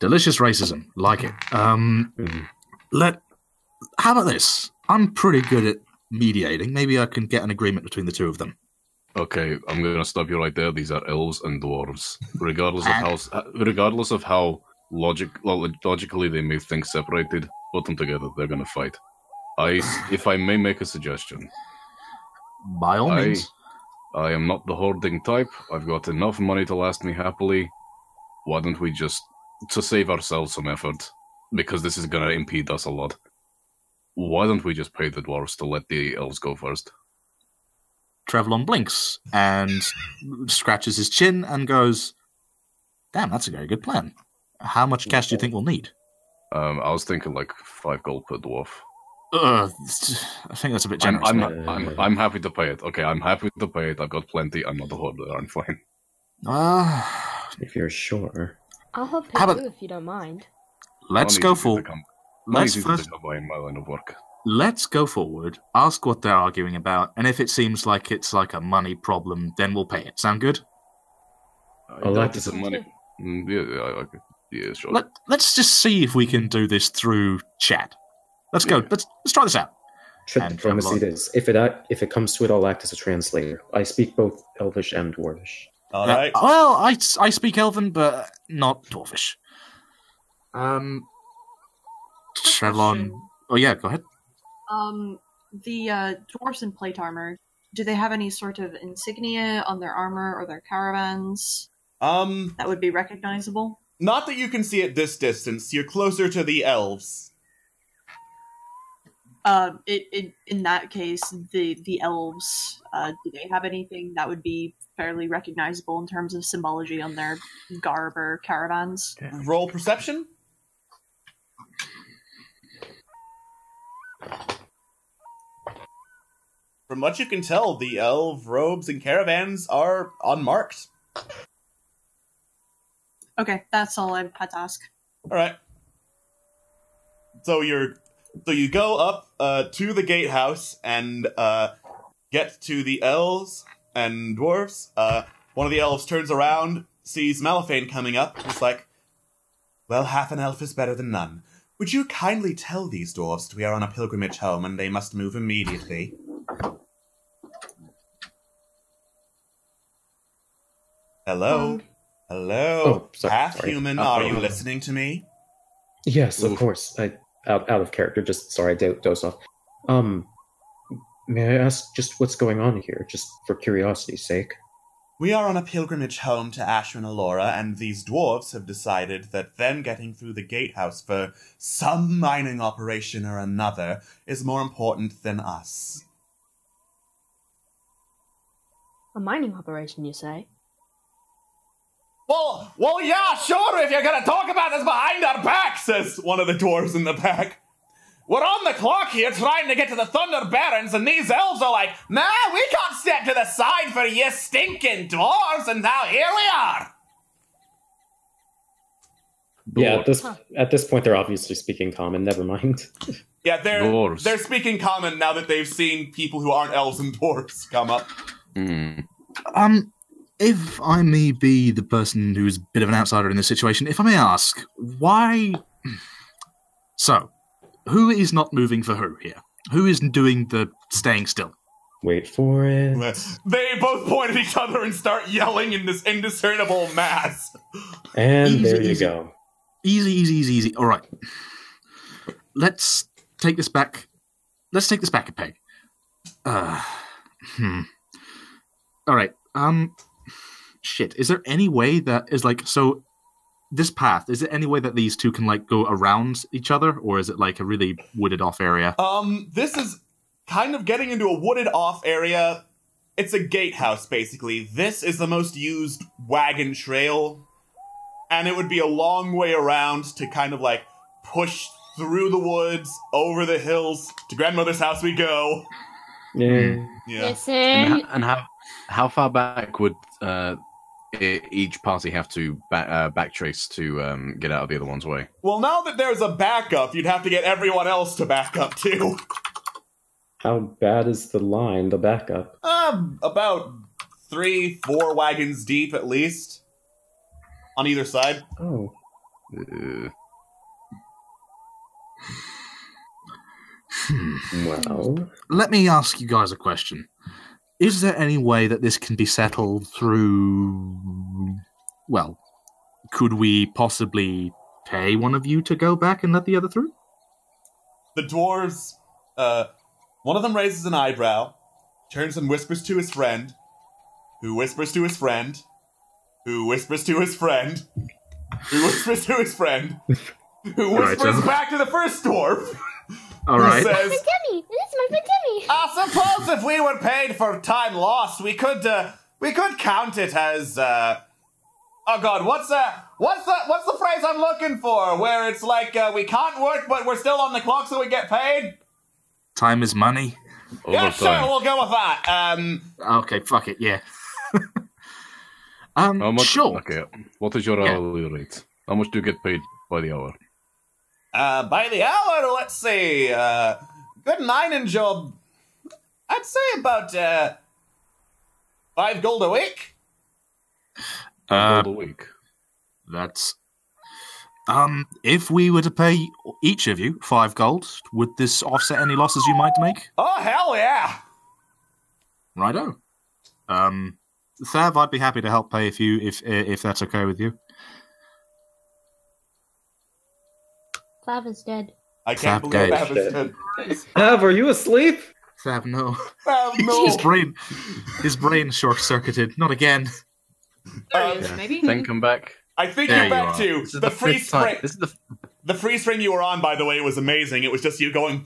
Delicious racism. Like it. How about this? I'm pretty good at mediating. Maybe I can get an agreement between the 2 of them. Okay, I'm going to stop you right there. These are elves and dwarves. Regardless of how logically they may think separated, put them together, they're going to fight. If I may make a suggestion. By all means. I am not the hoarding type. I've got enough money to last me happily. Why don't we just, to save ourselves some effort, because this is going to impede us a lot, why don't we just pay the dwarves to let the elves go first? Trevlon blinks and scratches his chin and goes, damn, that's a very good plan. How much cash do you think we'll need? I was thinking like 5 gold per dwarf. I think that's a bit generous. I'm happy to pay it. Okay, I'm happy to pay it. I've got plenty. I'm not a hoarder. I'm fine. If you're sure. I'll help you too if you don't mind. Let's go forward. Let's go forward, ask what they're arguing about, and if it seems like it's like a money problem, then we'll pay it. Sound good? I like this money. Yeah, sure. Let's just see if we can do this through chat. Let's go. Let's try this out. Diplomacy it is. If it comes to it, I'll act as a translator. I speak both Elvish and Dwarvish. All right. Well, I speak Elven, but not Dwarvish. Trevlon. Oh yeah, go ahead. The dwarves in plate armor, do they have any sort of insignia on their armor or their caravans? That would be recognizable? Not that you can see at this distance. You're closer to the elves. In that case, the elves, do they have anything that would be fairly recognizable in terms of symbology on their garb or caravans? Roll perception. From what you can tell, the elf robes and caravans are unmarked. Okay, that's all I had to ask. All right. So you go up to the gatehouse and get to the elves and dwarves. One of the elves turns around, sees Malifane coming up, and is like, "Well, half an elf is better than none. Would you kindly tell these dwarves that we are on a pilgrimage home and they must move immediately?" Hello? Hello? Oh, sorry, Half-human, are you listening to me? Yes, of course. Out of character, just sorry, I dozed off. May I ask just what's going on here, just for curiosity's sake? We are on a pilgrimage home to Ashran Alora, and these dwarves have decided that them getting through the gatehouse for some mining operation or another is more important than us. A mining operation, you say? Well, yeah, sure, if you're gonna talk about this behind our back, says one of the dwarves in the back. We're on the clock here trying to get to the Thunder Barrens, and these elves are like, "Nah, we can't step to the side for you stinking dwarves," and now here we are. Yeah, at this point they're obviously speaking common, never mind. Yeah, they're speaking common now that they've seen people who aren't elves and dwarves come up. If I may be the person who's a bit of an outsider in this situation, if I may ask, why... So, who is not moving for who here? Who is doing the staying still? Wait for it. They both point at each other and start yelling in this indiscernible mass. And there you go. Easy. All right. Let's take this back. Let's take this back a peg. All right. Shit. Is there any way that is like so? This path, is there any way that these two can like go around each other, or is it like a really wooded off area? This is kind of getting into a wooded off area. It's a gatehouse, basically. This is the most used wagon trail, and it would be a long way around to kind of like push through the woods, over the hills, to grandmother's house we go. Yeah. Listen. And how far back would each party have to backtrace to get out of the other one's way? Well, now that there's a backup, you'd have to get everyone else to back up too. How bad is the line, the backup? About 3-4 wagons deep at least. On either side. Oh. Well, let me ask you guys a question. Is there any way that this can be settled through... Well, could we possibly pay one of you to go back and let the other through? The dwarves, one of them raises an eyebrow, turns and whispers to his friend, who whispers to his friend, who whispers to his friend, who whispers to his friend, who whispers back to the first dwarf. All right. Says, This is my friend Timmy. I suppose if we were paid for time lost, we could count it as oh god, what's the phrase I'm looking for? Where it's like we can't work, but we're still on the clock, so we get paid. Time is money. Yeah, sure, we'll go with that. Okay, fuck it, yeah. How much, sure. Okay, what is your hourly rate? How much do you get paid by the hour? By the hour, let's see. Good mining job. I'd say about 5 gold a week. 5 gold a week. That's If we were to pay each of you 5 gold, would this offset any losses you might make? Oh, hell yeah! Righto. Thav, I'd be happy to help pay if that's okay with you. Thav is dead. I can't believe Thav is dead. Thav, are you asleep? Thav, no. Thav, no. His brain short-circuited. Not again. Maybe. Then come back. I think There you're back you to the freeze frame. The freeze frame you were on, by the way, was amazing. It was just you going.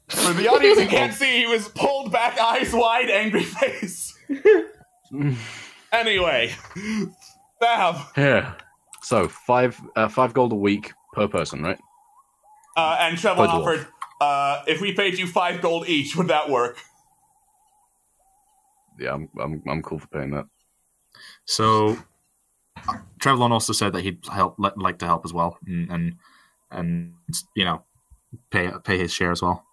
For the audience who can't see, he was pulled back, eyes wide, angry face. Anyway, Thav. Yeah. So 5 gold a week per person, right? And Trevor offered, if we paid you 5 gold each, would that work? Yeah, I'm cool for paying that. So, Trevlon also said that he'd like to help as well, and you know, pay his share as well.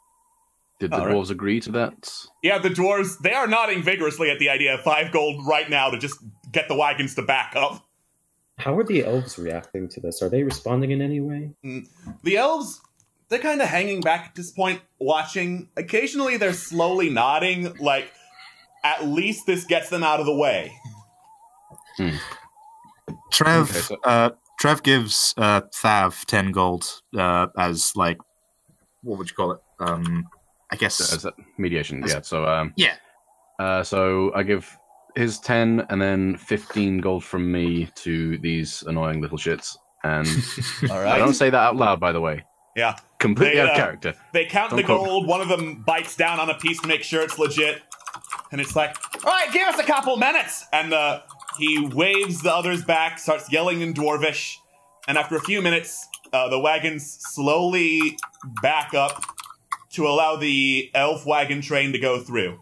Did the dwarves agree to that? Yeah, the dwarves, they are nodding vigorously at the idea of 5 gold right now to just get the wagons to back up. How are the elves reacting to this? Are they responding in any way? The elves, they're kind of hanging back at this point, watching. Occasionally they're slowly nodding, like, at least this gets them out of the way. Trev gives Thav 10 gold as, like, what would you call it? I guess mediation. Yeah. So yeah. So I give his 10 and then 15 gold from me to these annoying little shits. And all right. I don't say that out loud, by the way. Yeah. Completely out of character. They count the gold. One of them bites down on a piece to make sure it's legit. And it's like, all right, give us a couple minutes. And he waves the others back, starts yelling in Dwarvish. And after a few minutes, the wagons slowly back up to allow the elf wagon train to go through.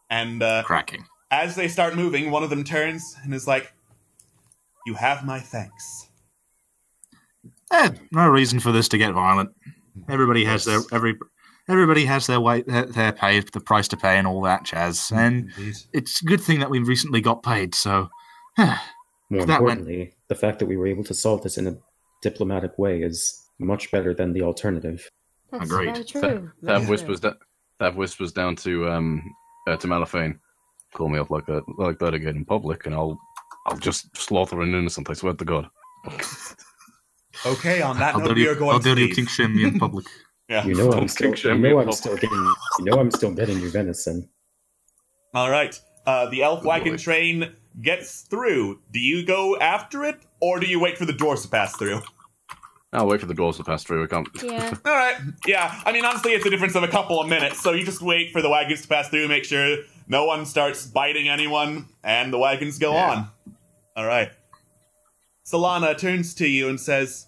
And cracking. As they start moving, one of them turns and is like, "You have my thanks." No reason for this to get violent. Everybody has their pay, the price to pay, and all that jazz. And it's a good thing that we recently got paid. So, more importantly, the fact that we were able to solve this in a diplomatic way is much better than the alternative. That's agreed. very true. Thav whispers down to Malifane, "Call me up like that again in public, and I'll just slaughter an innocent. I swear to God." Okay, on that note, we are going to leave. In public. Yeah. You know I'm still getting your venison. All right. The elf wagon train gets through. Do you go after it, or do you wait for the doors to pass through? I'll wait for the doors to pass through. I can't. Yeah. All right. Yeah. I mean, honestly, it's a difference of a couple of minutes. So you just wait for the wagons to pass through, make sure no one starts biting anyone, and the wagons go on. All right. Solana turns to you and says,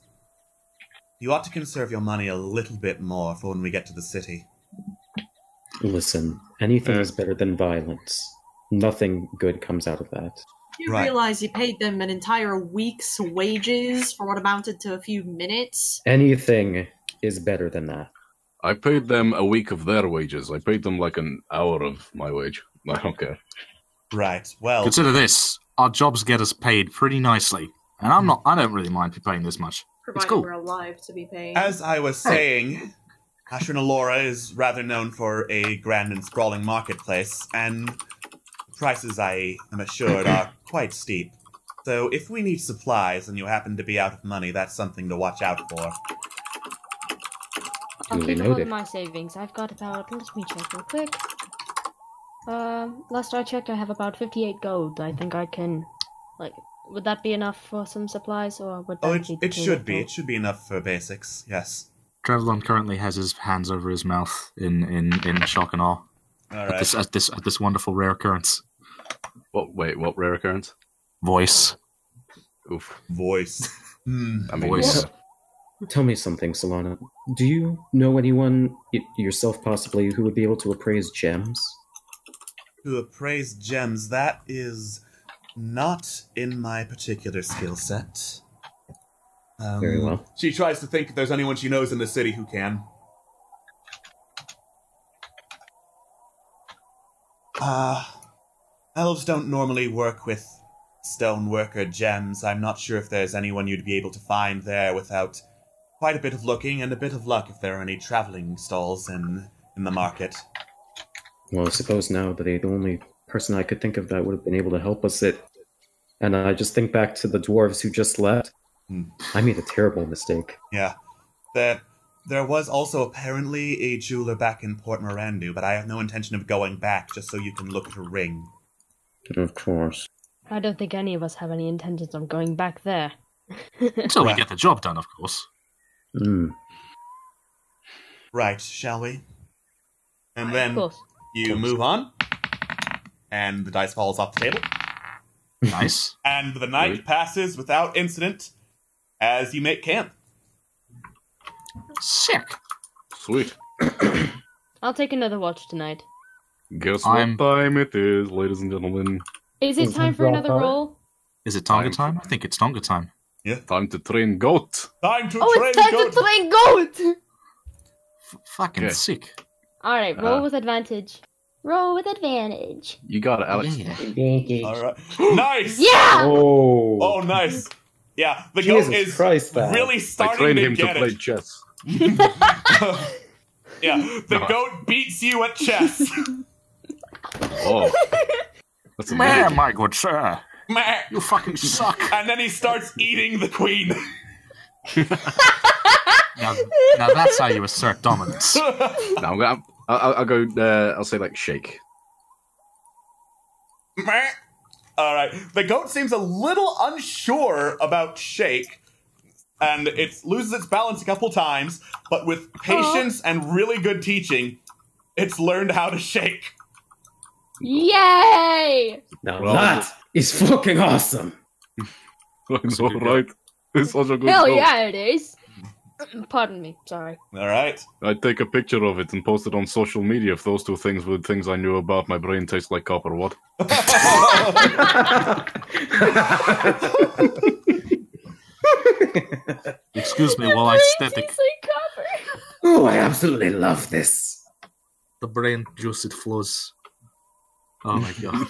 "You ought to conserve your money a little bit more for when we get to the city." Listen, anything is better than violence. Nothing good comes out of that. You realize you paid them an entire week's wages for what amounted to a few minutes? Anything is better than that. I paid them a week of their wages. I paid them like an hour of my wage. I don't care. Right. Well, consider this: our jobs get us paid pretty nicely, and I don't really mind paying this much. Provided it's cool. we're alive to be paid. As I was saying, Ashran-Alora is rather known for a grand and sprawling marketplace, and prices, I am assured, are quite steep. So if we need supplies and you happen to be out of money, that's something to watch out for. I'll keep all of my savings. I've got about, let me check real quick. Last I checked, I have about 58 gold. I think I can, would that be enough for some supplies, or would that be... It should be. It should be enough for basics, yes. Trevlon currently has his hands over his mouth in shock and awe. All right. At this wonderful rare occurrence. What rare occurrence? Voice. Oof. Voice. I mean, voice. Tell me something, Solana. Do you know anyone, yourself possibly, who would be able to appraise gems? To appraise gems, that is not in my particular skill set. Very well. She tries to think if there's anyone she knows in the city who can. Elves don't normally work with stoneworker gems. I'm not sure if there's anyone you'd be able to find there without quite a bit of looking and a bit of luck if there are any traveling stalls in the market. Well, I suppose now the only person I could think of that would have been able to help us and I just think back to the dwarves who just left. I made a terrible mistake. Yeah. There was also apparently a jeweler back in Port Mirandu, but I have no intention of going back just so you can look at her ring. Of course. I don't think any of us have any intentions of going back there. Until we get the job done, of course. Right, shall we? And then you move on, and the dice falls off the table. Nice. And the night passes without incident as you make camp. Sick. Sweet. I'll take another watch tonight. Guess what time it is, ladies and gentlemen. Is it time for another roll? Is it Tonga time? I think it's Tonga time. Yeah. Time to train goat. Time to train goat. Oh, it's time to train goat! Fucking sick. Alright, roll with advantage. Roll with advantage. You got it, Alex. All right. Nice! Yeah! Oh, nice. Yeah, the goat is Christ, really starting I trained to him get to play it. chess. Yeah, the goat beats you at chess. Oh. That's Man, amazing. my good sir. Meh. You fucking suck. And then he starts eating the queen. Now that's how you assert dominance. No, I'll go, I'll say like shake. Meh. All right. The goat seems a little unsure about shake, and it loses its balance a couple times, but with patience and really good teaching, it's learned how to shake. Yay! Now that is fucking awesome. It's alright. It's such a good Hell goat. yeah, it is. Pardon me, sorry. All right. I'd take a picture of it and post it on social media if those two things were things I knew about. My brain tastes like copper. What? Excuse me while I static. Oh, I absolutely love this. The brain juice, it flows. Oh my god.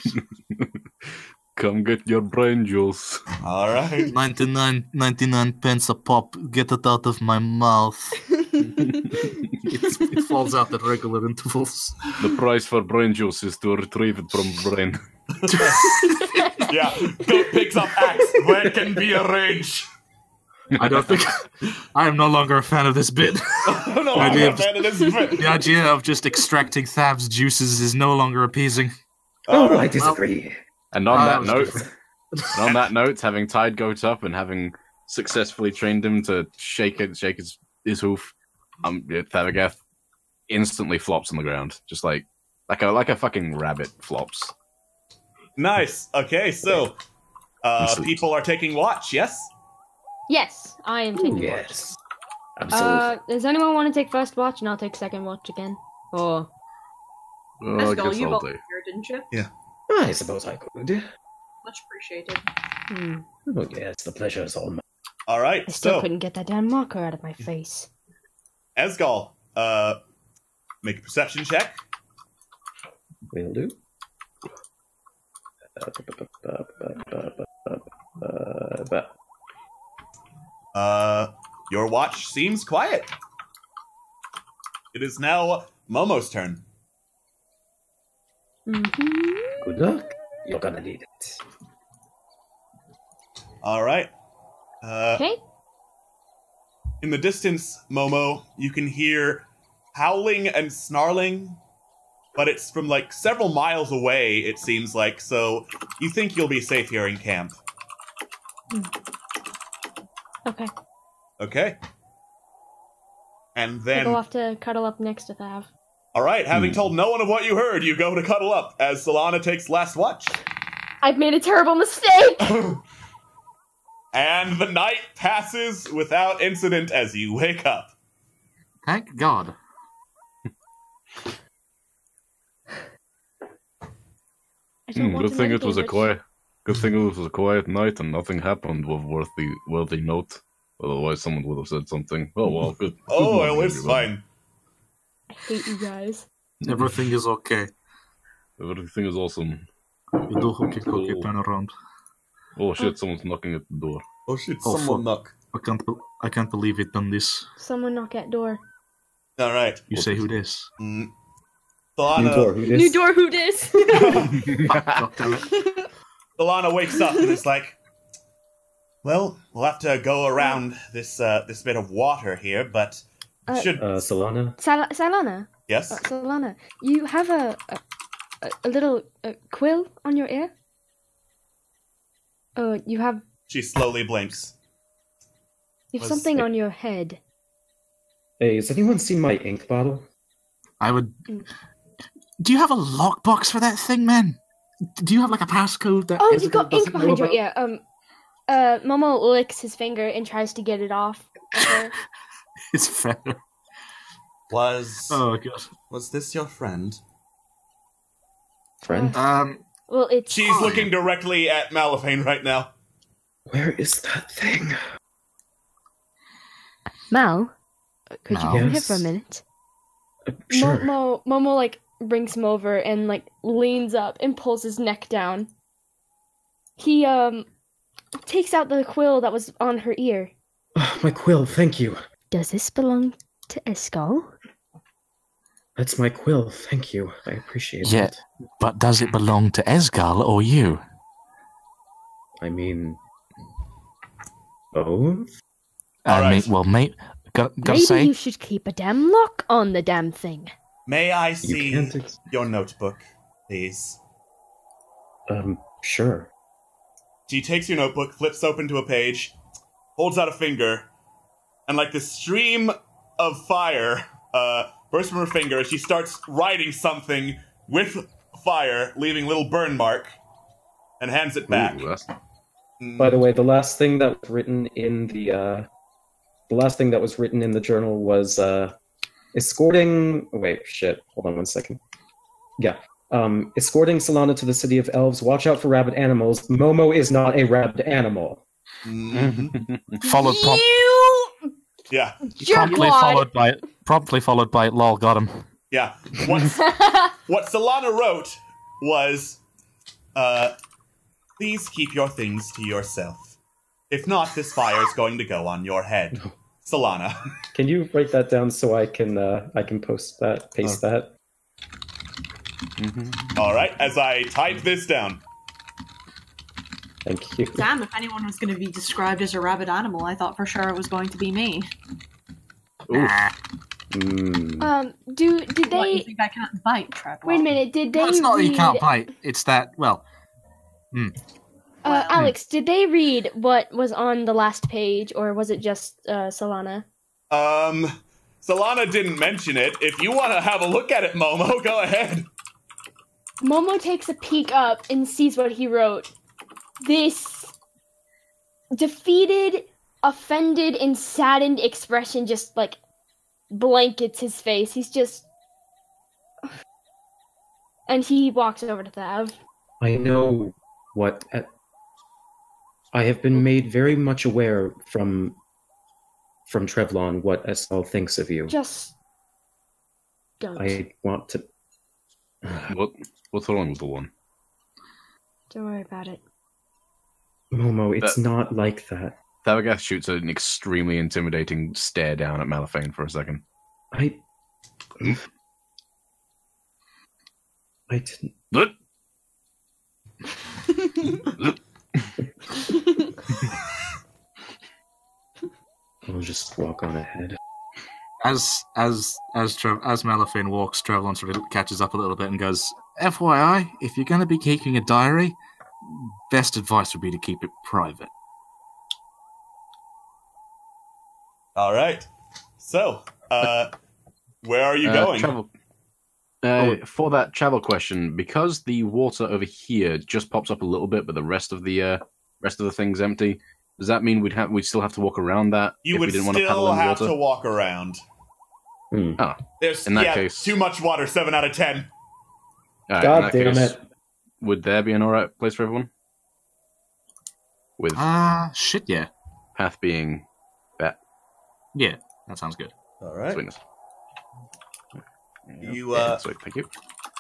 Come get your brain juice. All right. 99 pence a pop. Get it out of my mouth. It falls out at regular intervals. The price for brain juice is to retrieve it from brain. Yeah, goat picks up axe. Where can be a range? I don't think I am no longer a fan of this bit. No, I'm not a fan of this bit. The idea of just extracting Thab's juices is no longer appeasing. Oh, I disagree. And on that note, having tied goat up and having successfully trained him to shake his hoof, Thavagath instantly flops on the ground, just like a fucking rabbit flops. Nice. Okay, so people are taking watch. Yes. Yes, I am taking Yes. watch. Absolutely. Does anyone want to take first watch and I'll take second watch again? Or I Escal, guess you I'll do. volunteered, didn't you? Yeah. I suppose I could. Much appreciated. Oh, yes, the pleasure is all mine. All right. I still So, couldn't get that damn marker out of my face. Esgal, make a perception check. Will do. Your watch seems quiet. It is now Momo's turn. Good luck. You're gonna need it. All right. Okay. In the distance, Momo, you can hear howling and snarling, but it's from like several miles away, it seems like, so you think you'll be safe here in camp. Okay. Okay. And I then... go off to cuddle up next to Thav. Alright, having told no one of what you heard, you go to cuddle up as Solana takes last watch. I've made a terrible mistake! And the night passes without incident as you wake up. Thank God. Good thing it was a quiet. Good thing it was a quiet night and nothing happened of worthy note. Otherwise, someone would have said something. Oh well, good. Oh, good well, it's fine. I hate you guys. Everything is okay. Everything is awesome. You do hooky cookie turn around. Oh shit! Someone's knocking at the door. Oh shit! Someone knock. I can't believe it done this. Someone knock at door. All right. You say who this? New door, who dis? God damn it. Solana wakes up and is like, well, we'll have to go around this bit of water here, but should... Solana? Solana? Yes? Solana, you have a little quill on your ear? You have... She slowly blinks. You have something on your head. Hey, has anyone seen my ink bottle? I would... Do you have a lockbox for that thing, man? Do you have like a passcode that... Oh, you've got ink behind your ear. Momo licks his finger and tries to get it off. It's fair. Oh, God. Was this your friend? Friend? Well, it's... She's looking directly at Malifane right now. Where is that thing? Mal, could you come here for a minute? Sure. Momo, like, brings him over and, like, leans up and pulls his neck down. He, takes out the quill that was on her ear. Oh, my quill, thank you. Does this belong to Escal? That's my quill, thank you. I appreciate Yeah, it. but does it belong to Esgal or you? I mean... both? Maybe Maybe you should keep a damn lock on the damn thing. May I see your notebook, please? Sure. She takes your notebook, flips open to a page, holds out a finger, and like this stream of fire bursts from her finger as she starts writing something with fire, leaving a little burn mark, and hands it back. By the way, the last thing that was written in the journal was escorting. Wait, shit. Hold on one second. Yeah. Escorting Solana to the city of Elves. Watch out for rabid animals. Momo is not a rabid animal. Followed Yeah. Promptly followed by lol, got him. Yeah. What Solana wrote was, please keep your things to yourself. If not, this fire is going to go on your head. Solana. Can you write that down so I can paste that? All right, as I type this down. Thank you. Damn, if anyone was going to be described as a rabid animal, I thought for sure it was going to be me. Did What, they... you think I can't bite, Trevor? Wait a minute, did they It's not that you read... can't bite. It's that, well... Alex, did they read what was on the last page, or was it just Solana? Solana didn't mention it. If you want to have a look at it, Momo, go ahead. Momo takes a peek up and sees what he wrote. This defeated, offended, and saddened expression just, like, blankets his face. He's just... And he walks over to Thav. I know what... I have been made very much aware from Trevlon what Esal thinks of you. Just... don't. I want to... What's wrong with the one? Don't worry about it. Momo, it's not like that. Thavagath shoots an extremely intimidating stare down at Malifane for a second. I didn't... I'll just walk on ahead. As Malifane walks, Trevlon sort of catches up a little bit and goes, FYI, if you're going to be keeping a diary, best advice would be to keep it private. All right. So, where are you going? Travel. For that travel question, because the water over here just pops up a little bit, but the rest of the thing's empty. Does that mean we'd still have to walk around that? You if would we didn't want to still paddle in have water? to walk around. Oh, There's in that case, too much water. 7 out of 10. Right, God damn it! Would there be an alright place for everyone? With shit, yeah. Path being that. Yeah, that sounds good. All right. Sweetness. You sweet, thank you.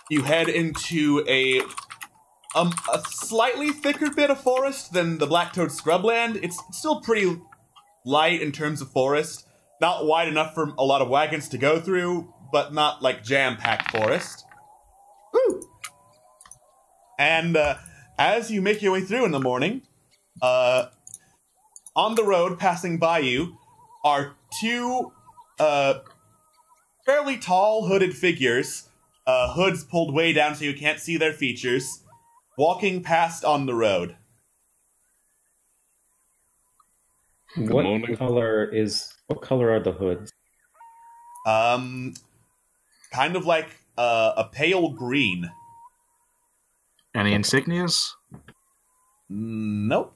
You head into a A slightly thicker bit of forest than the Blacktoad scrubland. It's still pretty light in terms of forest. Not wide enough for a lot of wagons to go through, but not like jam-packed forest. Woo! And as you make your way through in the morning, on the road passing by you are two fairly tall hooded figures, hoods pulled way down so you can't see their features, walking past on the road. What color are the hoods? Kind of like a pale green. Any insignias? Nope.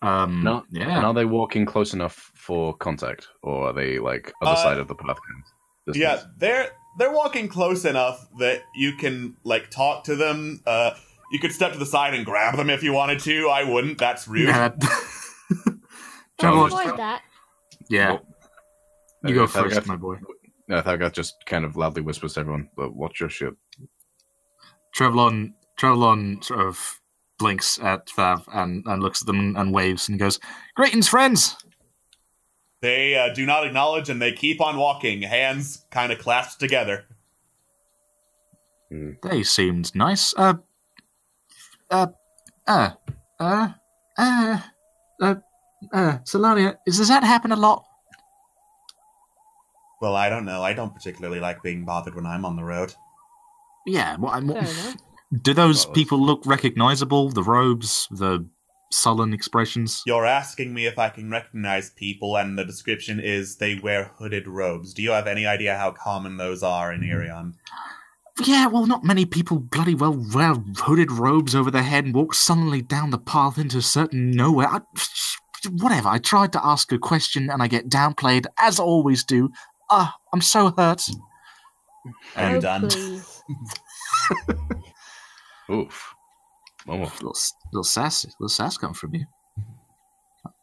No. Yeah. And are they walking close enough for contact, or are they like other side of the path? Yeah, they're walking close enough that you can like talk to them. You could step to the side and grab them if you wanted to. I wouldn't. That's rude. Avoid that. Yeah. You go first, my boy. No, Thalgath just kind of loudly whispers to everyone, but watch your shit. Trevlon sort of blinks at Thav and looks at them and waves and goes, "Greetings, friends!" They do not acknowledge and they keep on walking, hands kind of clasped together. They seemed nice. Solania, does that happen a lot? Well, I don't know. I don't particularly like being bothered when I'm on the road. Yeah, do those people look recognizable? The robes, the sullen expressions? You're asking me if I can recognize people, and the description is they wear hooded robes. Do you have any idea how common those are in Irion? Yeah, well, not many people bloody well wear hooded robes over their head and walk sullenly down the path into certain nowhere. Whatever, I tried to ask a question and I get downplayed, as I always do. I'm so hurt. I'm done. Oof. Almost. Little sass come from you.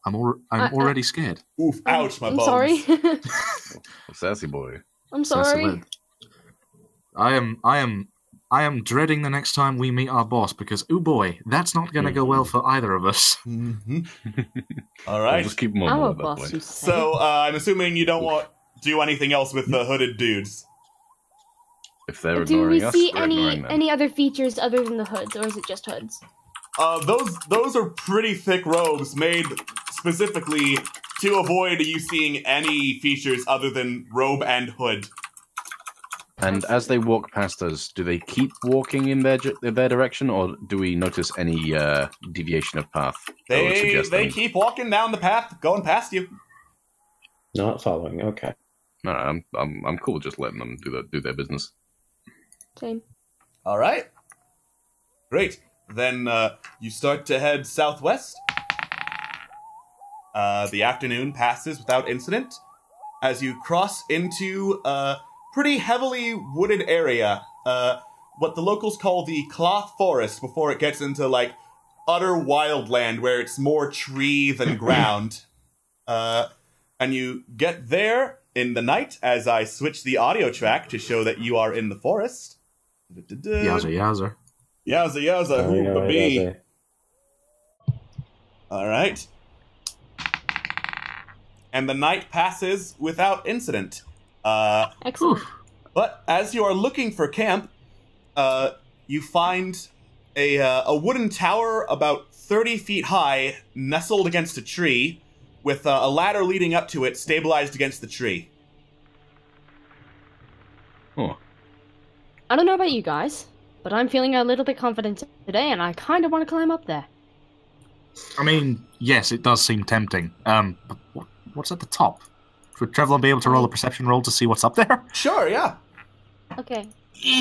I'm already scared. Oof, ouch, my bones. I'm sorry. Sassy boy. I'm sorry. I am dreading the next time we meet our boss because, oh boy, that's not going to go well for either of us. All right. We'll just keep Momo Our boss, you say. So, I'm assuming you don't want to do anything else with the hooded dudes. If they're Do we ignoring us, see we're ignoring them. any other features other than the hoods, or is it just hoods? Those are pretty thick robes made specifically to avoid you seeing any features other than robe and hood. And as they walk past us, do they keep walking in their direction, or do we notice any deviation of path? They keep walking down the path, going past you. Not following. Okay. No, I'm cool with just letting them do their business. Same. All right. Great. Then you start to head southwest. The afternoon passes without incident as you cross into a pretty heavily wooded area. What the locals call the cloth forest before it gets into like utter wildland where it's more tree than ground. And you get there in the night as I switch the audio track to show that you are in the forest. Yowza, yowza. Yowza, yowza, who but me? Alright. And the night passes without incident. Excellent. But as you are looking for camp, you find a wooden tower about 30 feet high nestled against a tree with a ladder leading up to it stabilized against the tree. Huh. I don't know about you guys, but I'm feeling a little bit confident today, and I kind of want to climb up there. I mean, yes, it does seem tempting. But what's at the top? Would Trevlon be able to roll a perception roll to see what's up there? Sure, yeah. Okay.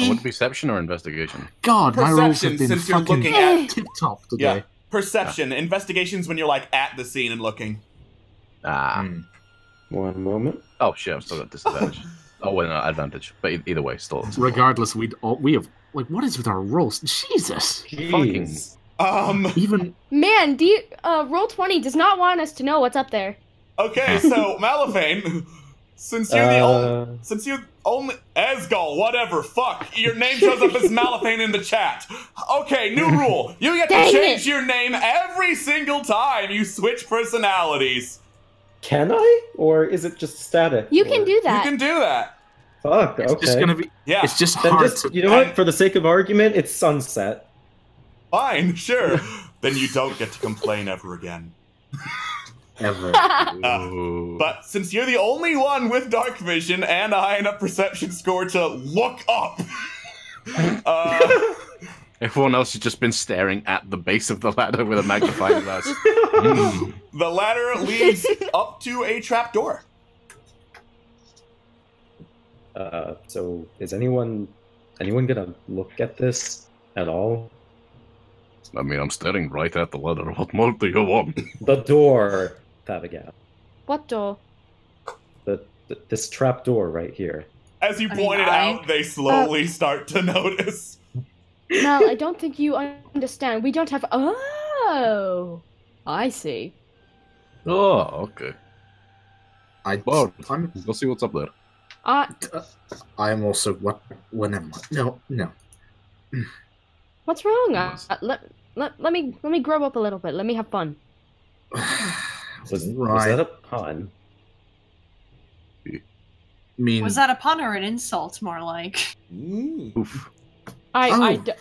Would it be perception or investigation? God, my rolls have been since you're fucking looking at tip-top today. Yeah, perception. Investigation's when you're like at the scene and looking. One moment. Oh shit, I've still got disadvantage. Oh wait, no, advantage. But either way, still. Regardless, we have like, what is with our rolls? Jesus, fucking. Even man, do you Roll20 does not want us to know what's up there. Okay, so Malifane, Since you're the only Esgal, whatever, fuck. Your name shows up as Malifane in the chat. Okay, new rule. You get to change your name every single time you switch personalities. Can I? Or is it just static? You can do that. You can do that. Fuck, It's okay. just gonna be. Yeah. It's just Then hard. you know what? For the sake of argument, it's sunset. Fine, sure. Then you don't get to complain ever again. Ever. But since you're the only one with dark vision and a high enough perception score to look up, Everyone else has just been staring at the base of the ladder with a magnifying glass. the ladder leads up to a trap door. So is anyone gonna look at this at all? I mean, I'm staring right at the ladder. What more do you want? The door, Tavagat. What door? This trap door right here. As you pointed out, they slowly start to notice. Mal, I don't think you understand. We don't have. Oh, I see. Oh, okay. Well, go see what's up there. I am also what? Well, never mind. No. What's wrong? Let me grow up a little bit. Let me have fun. Was that a pun? Was that a pun or an insult, more like? Oof. I just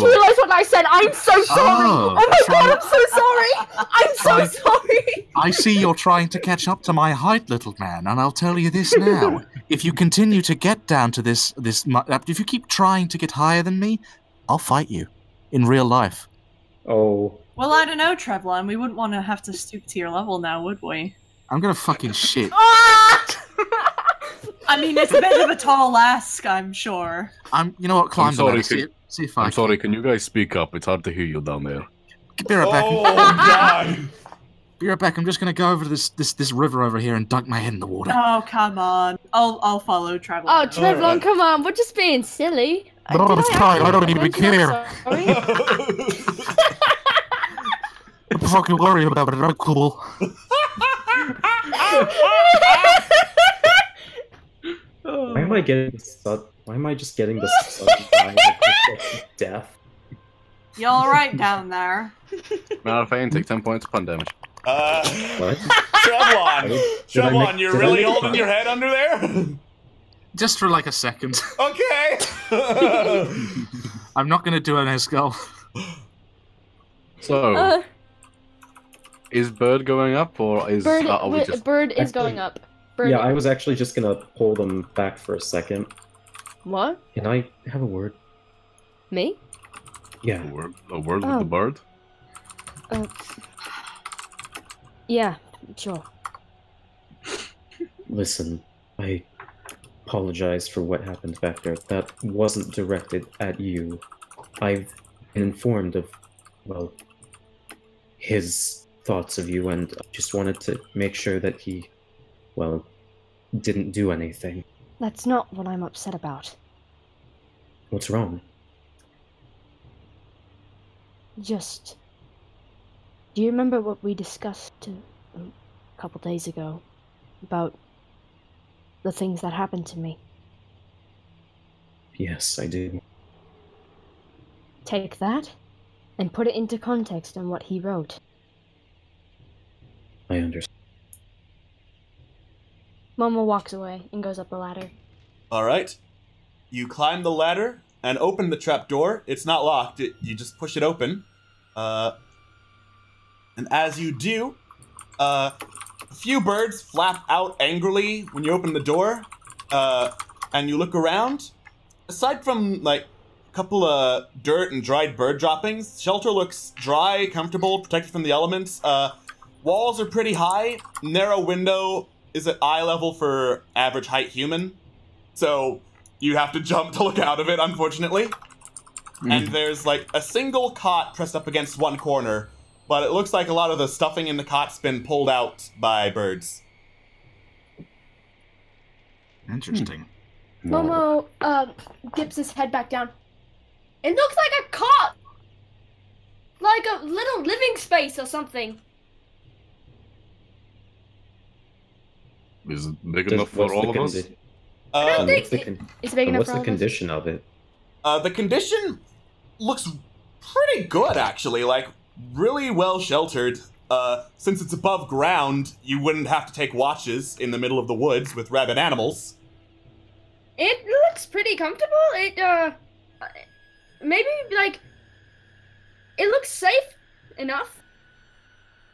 realized what I said. I'm so sorry. Oh my god, I'm so sorry. I'm so sorry. I see you're trying to catch up to my height, little man, and I'll tell you this now. If you continue to get down to if you keep trying to get higher than me, I'll fight you. In real life. Oh. Well, I don't know, Trevlon. We wouldn't want to have to stoop to your level now, would we? I'm gonna fucking shit. I mean, it's a bit of a tall ask, I'm sure. You know what, climb the ladder. See if I'm sorry, can you guys speak up? It's hard to hear you down there. Be right back. Oh, God. Be right back. I'm just gonna go over to this river over here and dunk my head in the water. Oh, come on. I'll follow Trevlon. Oh, Trevlon, come on. We're just being silly. No, it's fine. I don't even care. Don't fucking worry about it. I'm cool. Why am I getting Why am I just getting the sudden death? You alright down there? Malifane, take 10 points of pun damage. What? Trevlon, you're really holding your head under there? Just for like a second. Okay. I'm not gonna do an Escal. So, is Bird going up, or is Bird is going up? Bird I was actually just gonna hold him back for a second. What? Can I have a word? Me? Yeah. A word with the bird? Yeah, sure. Listen, I apologize for what happened back there. That wasn't directed at you. I've been informed of, well, his thoughts of you, and I just wanted to make sure that he, well, didn't do anything. That's not what I'm upset about. What's wrong? Just... Do you remember what we discussed a couple days ago? About the things that happened to me? Yes, I do. Take that and put it into context on what he wrote. I understand. Momo walks away and goes up the ladder. Alright. You climb the ladder and open the trap door. It's not locked. You just push it open. And as you do, a few birds flap out angrily when you open the door. And you look around. Aside from, like, a couple of dirt and dried bird droppings, shelter looks dry, comfortable, protected from the elements. Walls are pretty high. Narrow window is at eye level for average height human. So you have to jump to look out of it, unfortunately. And there's like a single cot pressed up against one corner, but it looks like a lot of the stuffing in the cot's been pulled out by birds. Interesting. Momo dips his head back down. It looks like a cot! Like a little living space or something. Is it big enough for all of us? I don't think it's big enough What's for all the of us. condition of it? The condition looks pretty good, actually. Like, really well sheltered. Since it's above ground, you wouldn't have to take watches in the middle of the woods with rabid animals. It looks pretty comfortable. Maybe, like, it looks safe enough.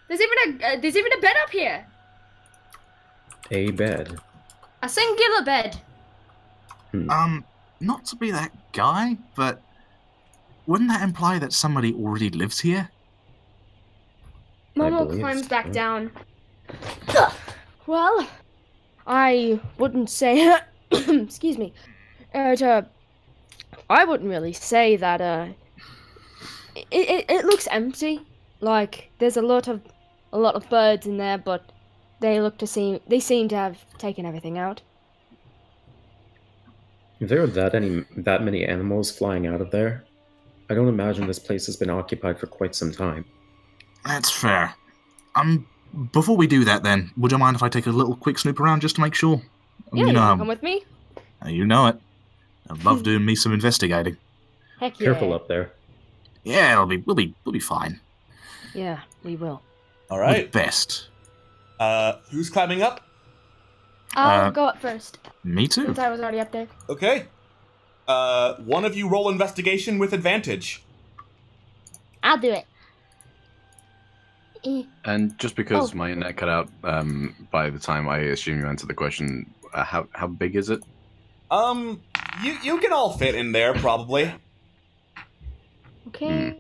There's even a bed up here. A bed. A singular bed. Not to be that guy, but wouldn't that imply that somebody already lives here? Momo climbs back down. Well, I wouldn't say... excuse me. I wouldn't really say that, It looks empty. Like, there's a lot of birds in there, but they seem to have taken everything out. If there are that many animals flying out of there, I don't imagine this place has been occupied for quite some time. That's fair. Before we do that then, would you mind if I take a little quick snoop around just to make sure? Yeah, you can come with me. You know it. I love doing me some investigating. Heck yeah. Careful up there. Yeah, we'll be fine. Yeah, we will. All right. We're best. Who's climbing up? I'll go up first. Me too. Since I was already up there. Okay. One of you roll investigation with advantage. I'll do it. And just because my internet cut out by the time I assume you answered the question, how big is it? You can all fit in there, probably. Okay. Nice.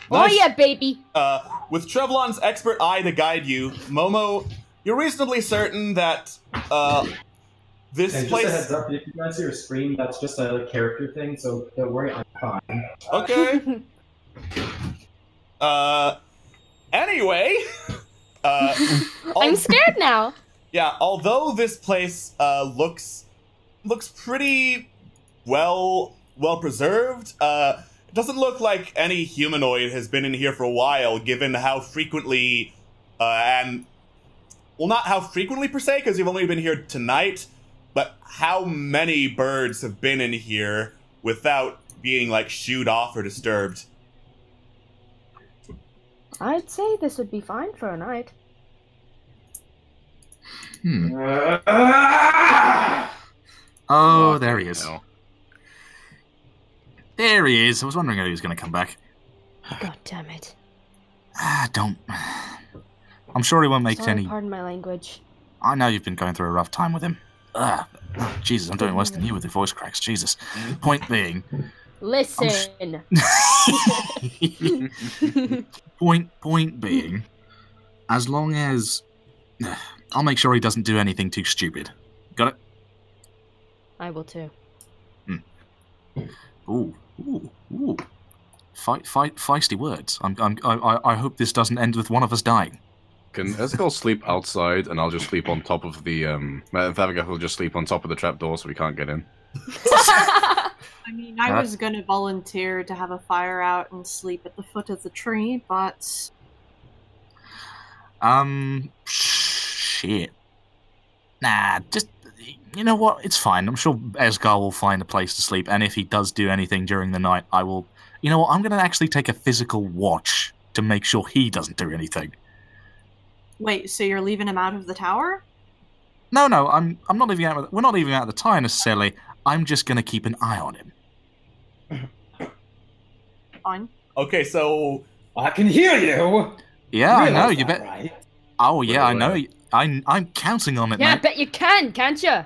Oh yeah, baby! With Trevlon's expert eye to guide you, Momo, you're reasonably certain that, this And place... just a heads up, if you guys hear a scream, that's just a character thing, so don't worry, I'm fine. Okay. Anyway... I'm scared now! Yeah, although this place, looks pretty well preserved, it doesn't look like any humanoid has been in here for a while, given how frequently, well, not how frequently per se, because you've only been here tonight, but how many birds have been in here without being, like, shooed off or disturbed. I'd say this would be fine for a night. Oh, there he is. There he is. I was wondering how he was going to come back. God damn it. Don't. I'm sure he won't make Sorry, any... pardon my language. I know you've been going through a rough time with him. Jesus, I'm doing worse than you with your voice cracks. Jesus. Point being... Listen! Point being, as long as... I'll make sure he doesn't do anything too stupid. Got it? I will too. Ooh. Feisty words. I hope this doesn't end with one of us dying. Can Escal sleep outside, and I'll just sleep on top of the, Thavaga will just sleep on top of the trapdoor so we can't get in. I mean, I was gonna volunteer to have a fire out and sleep at the foot of the tree, but... Shit. Nah, just... You know what? It's fine. I'm sure Esgar will find a place to sleep, and if he does do anything during the night, I will... You know what? I'm gonna actually take a physical watch to make sure he doesn't do anything. Wait, so you're leaving him out of the tower? No, I'm not leaving out... We're not leaving out of the tower necessarily. I'm just gonna keep an eye on him. Fine. Okay, so... I can hear you! Yeah, I know, you bet... Right? Oh, yeah, I know. I'm counting on it, Yeah, I mate. bet you can, can't you?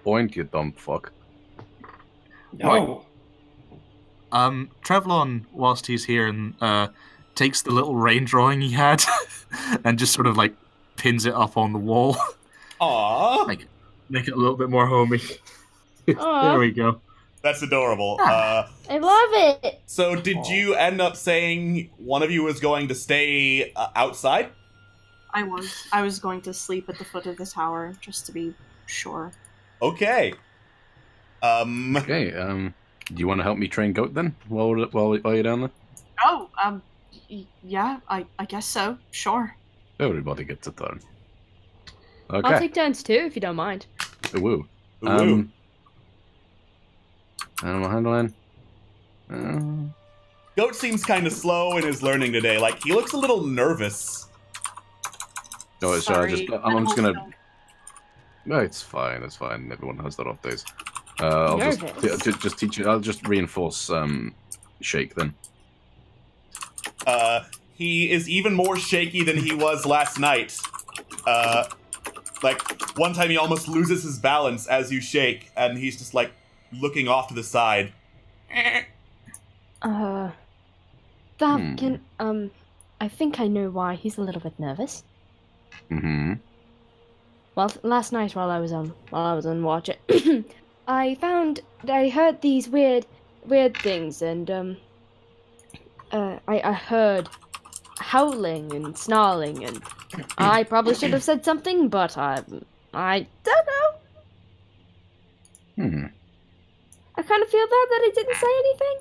Point, you dumb fuck. No! Trevlon, whilst he's here, and takes the little rain drawing he had and just sort of, like, pins it up on the wall. Aww. Make it a little bit more homey. There we go. That's adorable. I love it! So did you end up saying one of you was going to stay outside? I was going to sleep at the foot of the tower, just to be sure. Okay. Okay, do you want to help me train goat then, while you're down there? Oh, yeah, I guess so. Sure. Everybody gets a turn. Okay. I'll take turns too, if you don't mind. Woo. Woo. Animal handling. Goat seems kind of slow in his learning today. Like, he looks a little nervous. No, it's I'm just gonna. Don't- No, it's fine. It's fine. Everyone has their off days. I'll just teach you. I'll just reinforce shake then. He is even more shaky than he was last night. Like, one time he almost loses his balance as you shake, and he's just, like, looking off to the side. I think I know why he's a little bit nervous. Mm-hmm. Well, last night while I was on watch, I heard these weird things, and I heard howling and snarling, and I probably should have said something, but I don't know. I kind of feel bad that I didn't say anything.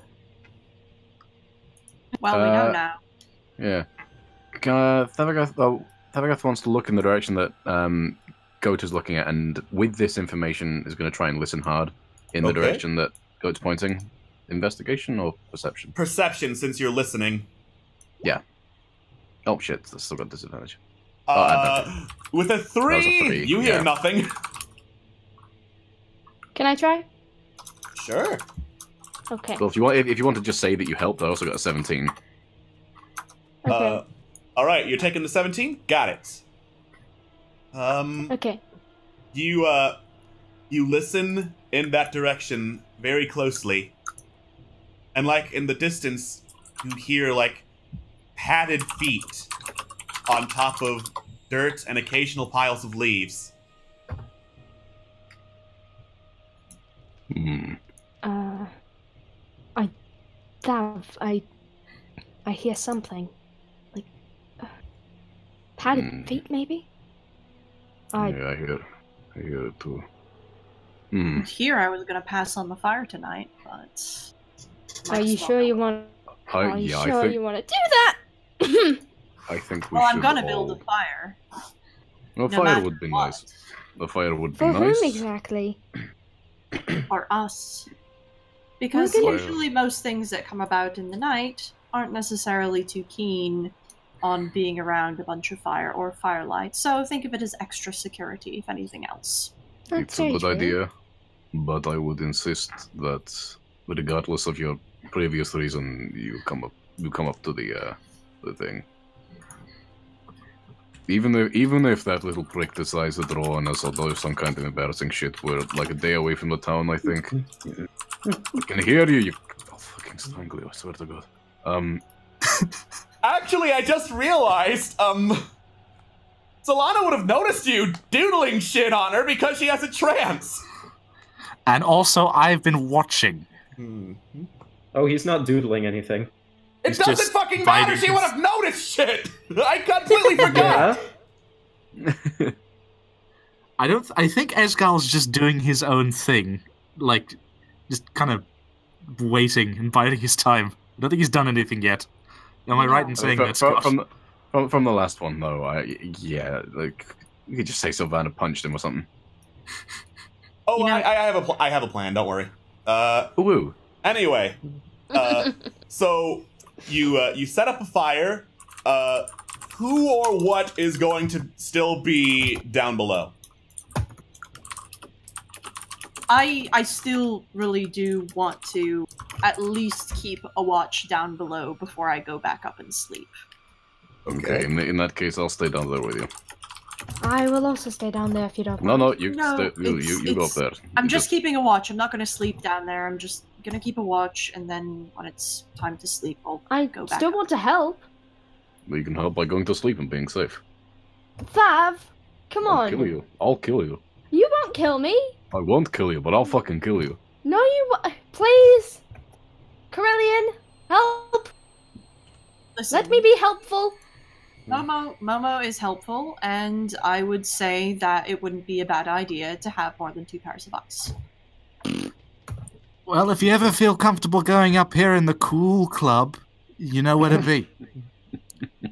Well, we know now. Yeah. Thavagath wants to look in the direction that Goat is looking at, and with this information is going to try and listen hard in the direction that Goat's pointing. Investigation or perception? Perception, since you're listening. Yeah. Oh shit, that's still got disadvantage. With a 3, you hear nothing. Can I try? Sure. Okay. Well, if you want to just say that you helped, I also got a 17. Okay. All right, you're taking the 17. Got it. Okay. You listen in that direction very closely, and like in the distance, you hear like padded feet on top of dirt and occasional piles of leaves. I hear something. Like, padded feet, maybe? Yeah, I hear it too. Here I was going to pass on the fire tonight, but... Are you sure you want... you want to do that? I think we well, should I'm going to build a fire. Well, fire would be nice. The fire would be For nice. whom exactly? For us. Because usually most things that come about in the night aren't necessarily too keen on being around a bunch of fire or firelight, so think of it as extra security, if anything else. It's a good idea, but I would insist that, regardless of your previous reason, you come up to the thing. Even if that little prick decides to draw on us or do some kind of embarrassing shit, we're like a day away from the town, I think. I can hear you. I'll fucking strangle you, I swear to God. Actually, I just realized, Solana would have noticed you doodling shit on her because she has a trance. And also, I've been watching. Oh, he's not doodling anything. It doesn't fucking matter. She would have noticed shit. I completely forgot. I think Esgal's just doing his own thing, like just kind of waiting and biding his time. I don't think he's done anything yet. Am I right in saying that, Scott? From the last one, though, yeah, like you could just say Sylvana punched him or something. Oh, I have a plan. Don't worry. Woo. Anyway, so you set up a fire. Who or what is going to still be down below? I still really do want to at least keep a watch down below before I go back up and sleep. Okay, in that case, I'll stay down there with you. I will also stay down there if you don't. No, you go up there. I'm just keeping a watch. I'm not going to sleep down there. I'm just going to keep a watch, and then when it's time to sleep, I'll go back. I still want to help. You can help by going to sleep and being safe. Thav, come on. I'll kill you. You won't kill me. I won't kill you, but I'll fucking kill you. No, you please. Corellian, help. Listen, let me be helpful. Momo is helpful, and I would say that it wouldn't be a bad idea to have more than 2 pairs of eyes. Well, if you ever feel comfortable going up here in the cool club, you know where to be.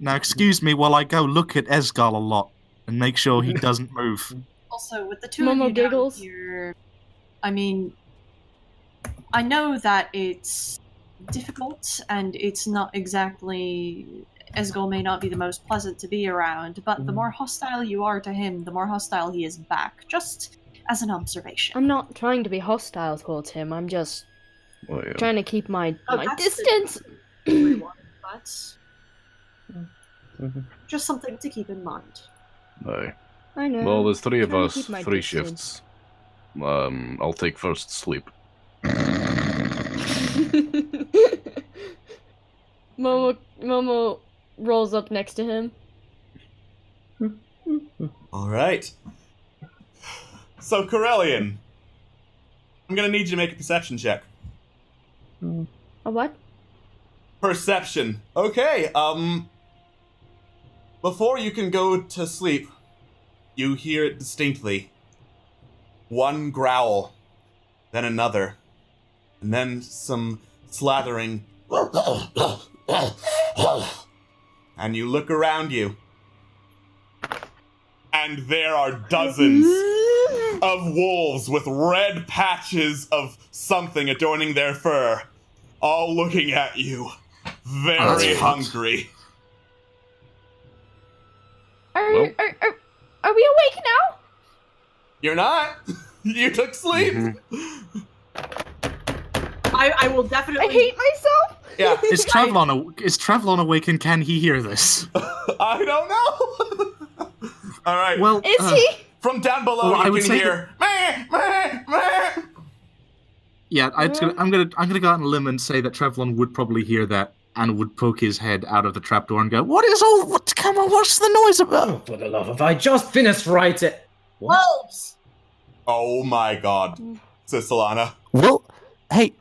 Now, excuse me while I go look at Esgal a lot. and make sure he doesn't move. Also, with the two Momo of you down giggles. here, I mean, I know that it's difficult and it's not exactly. Esgol may not be the most pleasant to be around, but the more hostile you are to him, the more hostile he is back. Just as an observation. I'm not trying to be hostile towards him. I'm just trying to keep my distance. Everyone, but just something to keep in mind. No. I know. Well, there's three of Trying to us, keep my 3 distance. shifts. I'll take first sleep. Momo rolls up next to him. All right. So, Corellian, I'm gonna need you to make a perception check. A what? Perception. Okay, before you can go to sleep, you hear it distinctly. One growl, then another, and then some slathering. And you look around you, and there are dozens of wolves with red patches of something adorning their fur, all looking at you, very hungry. Are we awake now? You're not. You took sleep. I will definitely. I hate myself. Yeah. Is Trevlon awake and can he hear this? I don't know. All right. Well, is he? From down below, you can hear. Yeah, I'm gonna go out on a limb and say that Trevlon would probably hear that and would poke his head out of the trapdoor and go, what's the noise about? Oh, for the love of I just finished writing. Wolves! Oh my god, says Solana. Well, hey,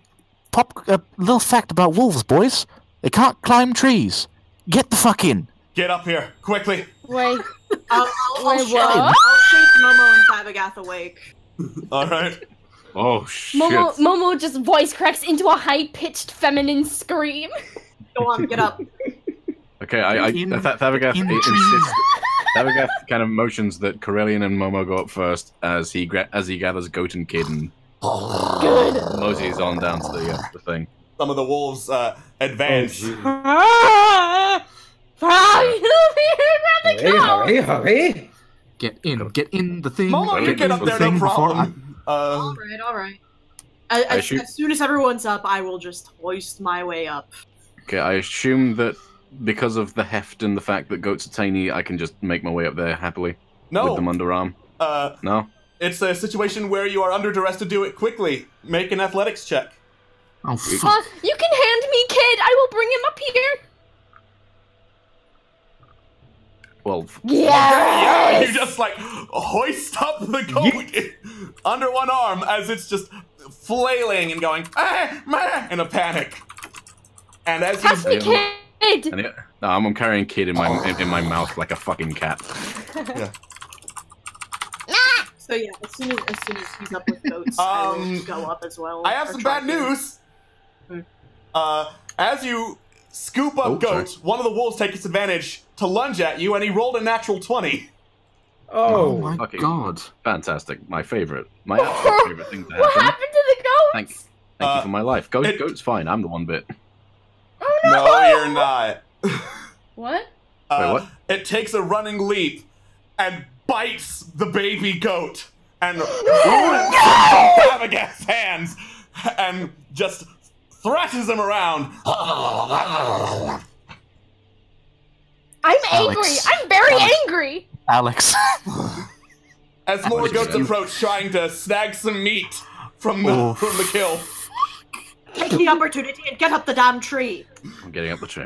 pop a little fact about wolves, boys. They can't climb trees. Get the fuck in. Get up here, quickly. Wait. I'll shake Momo and Fabagath awake. All right. Oh shit. Momo just voice cracks into a high-pitched feminine scream. Go on, get up. Okay, Thavagath insists. Thavagath kind of motions that Corellian and Momo go up first as he gathers Goat and Kid and moseys on down to the thing. Some of the wolves advance. Hurry! Get in the thing. Momo, you get up there, no problem. All right. As soon as everyone's up, I will just hoist my way up. Okay, I assume that because of the heft and the fact that goats are tiny, I can just make my way up there happily. No. With them underarm. No? It's a situation where you are under duress to do it quickly. Make an athletics check. Oh, fuck. You can hand me Kid. I will bring him up here. Well, yeah, you just like hoist up the goat under one arm as it's just flailing and going in a panic. And as Pass me Kid. No, I'm carrying Kid in my mouth like a fucking cat. Yeah. So yeah, as soon as he's up with goats, I will go up as well. I have some bad news. As you scoop up Goat, one of the wolves takes advantage to lunge at you, and he rolled a natural 20. Oh my god. Fantastic. My favorite. My absolute favorite thing to happen. What happened to the goats? Thank you for my life. Goat's fine. I'm the one bit. Oh no! No, you're not. What? Wait, what? It takes a running leap and bites the baby goat and Fabagath's hands and just thrashes him around. I'm angry. I'm very angry. Alex. As more goats approach, trying to snag some meat from the kill. Take the opportunity and get up the damn tree. I'm getting up the tree.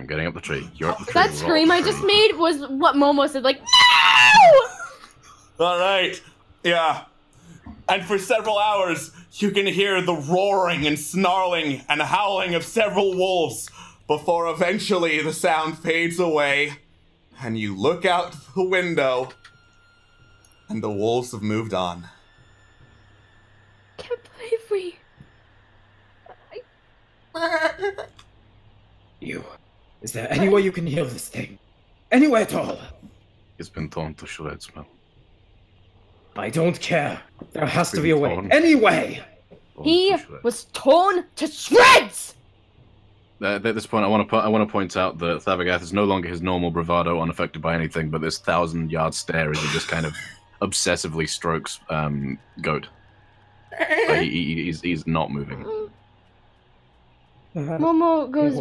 You're up the tree. That scream I just made was what Momo said, like, no! All right. Yeah. And for several hours, you can hear the roaring and snarling and howling of several wolves before eventually the sound fades away and you look out the window and the wolves have moved on. Can't believe we... You. Is there any way you can heal this thing? Any way at all? It's been torn to shreds, Mel. I don't care. There has to be Been a way. torn. Anyway! He was torn to shreds! At this point, I want to point out that Thavagath is no longer his normal bravado, unaffected by anything, but this 1,000-yard stare as he just kind of obsessively strokes Goat. Like, he's not moving. Momo goes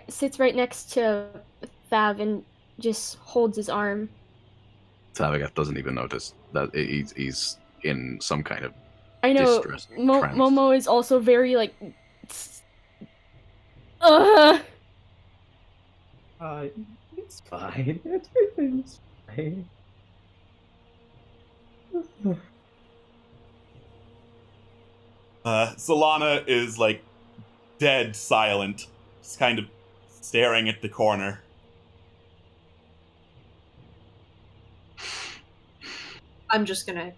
sits right next to Thav and just holds his arm. Thavagath doesn't even notice that he's in some kind of I know. distress. Momo is also very like. It's fine. Everything's fine. Solana is like dead silent, just kind of staring at the corner. I'm just gonna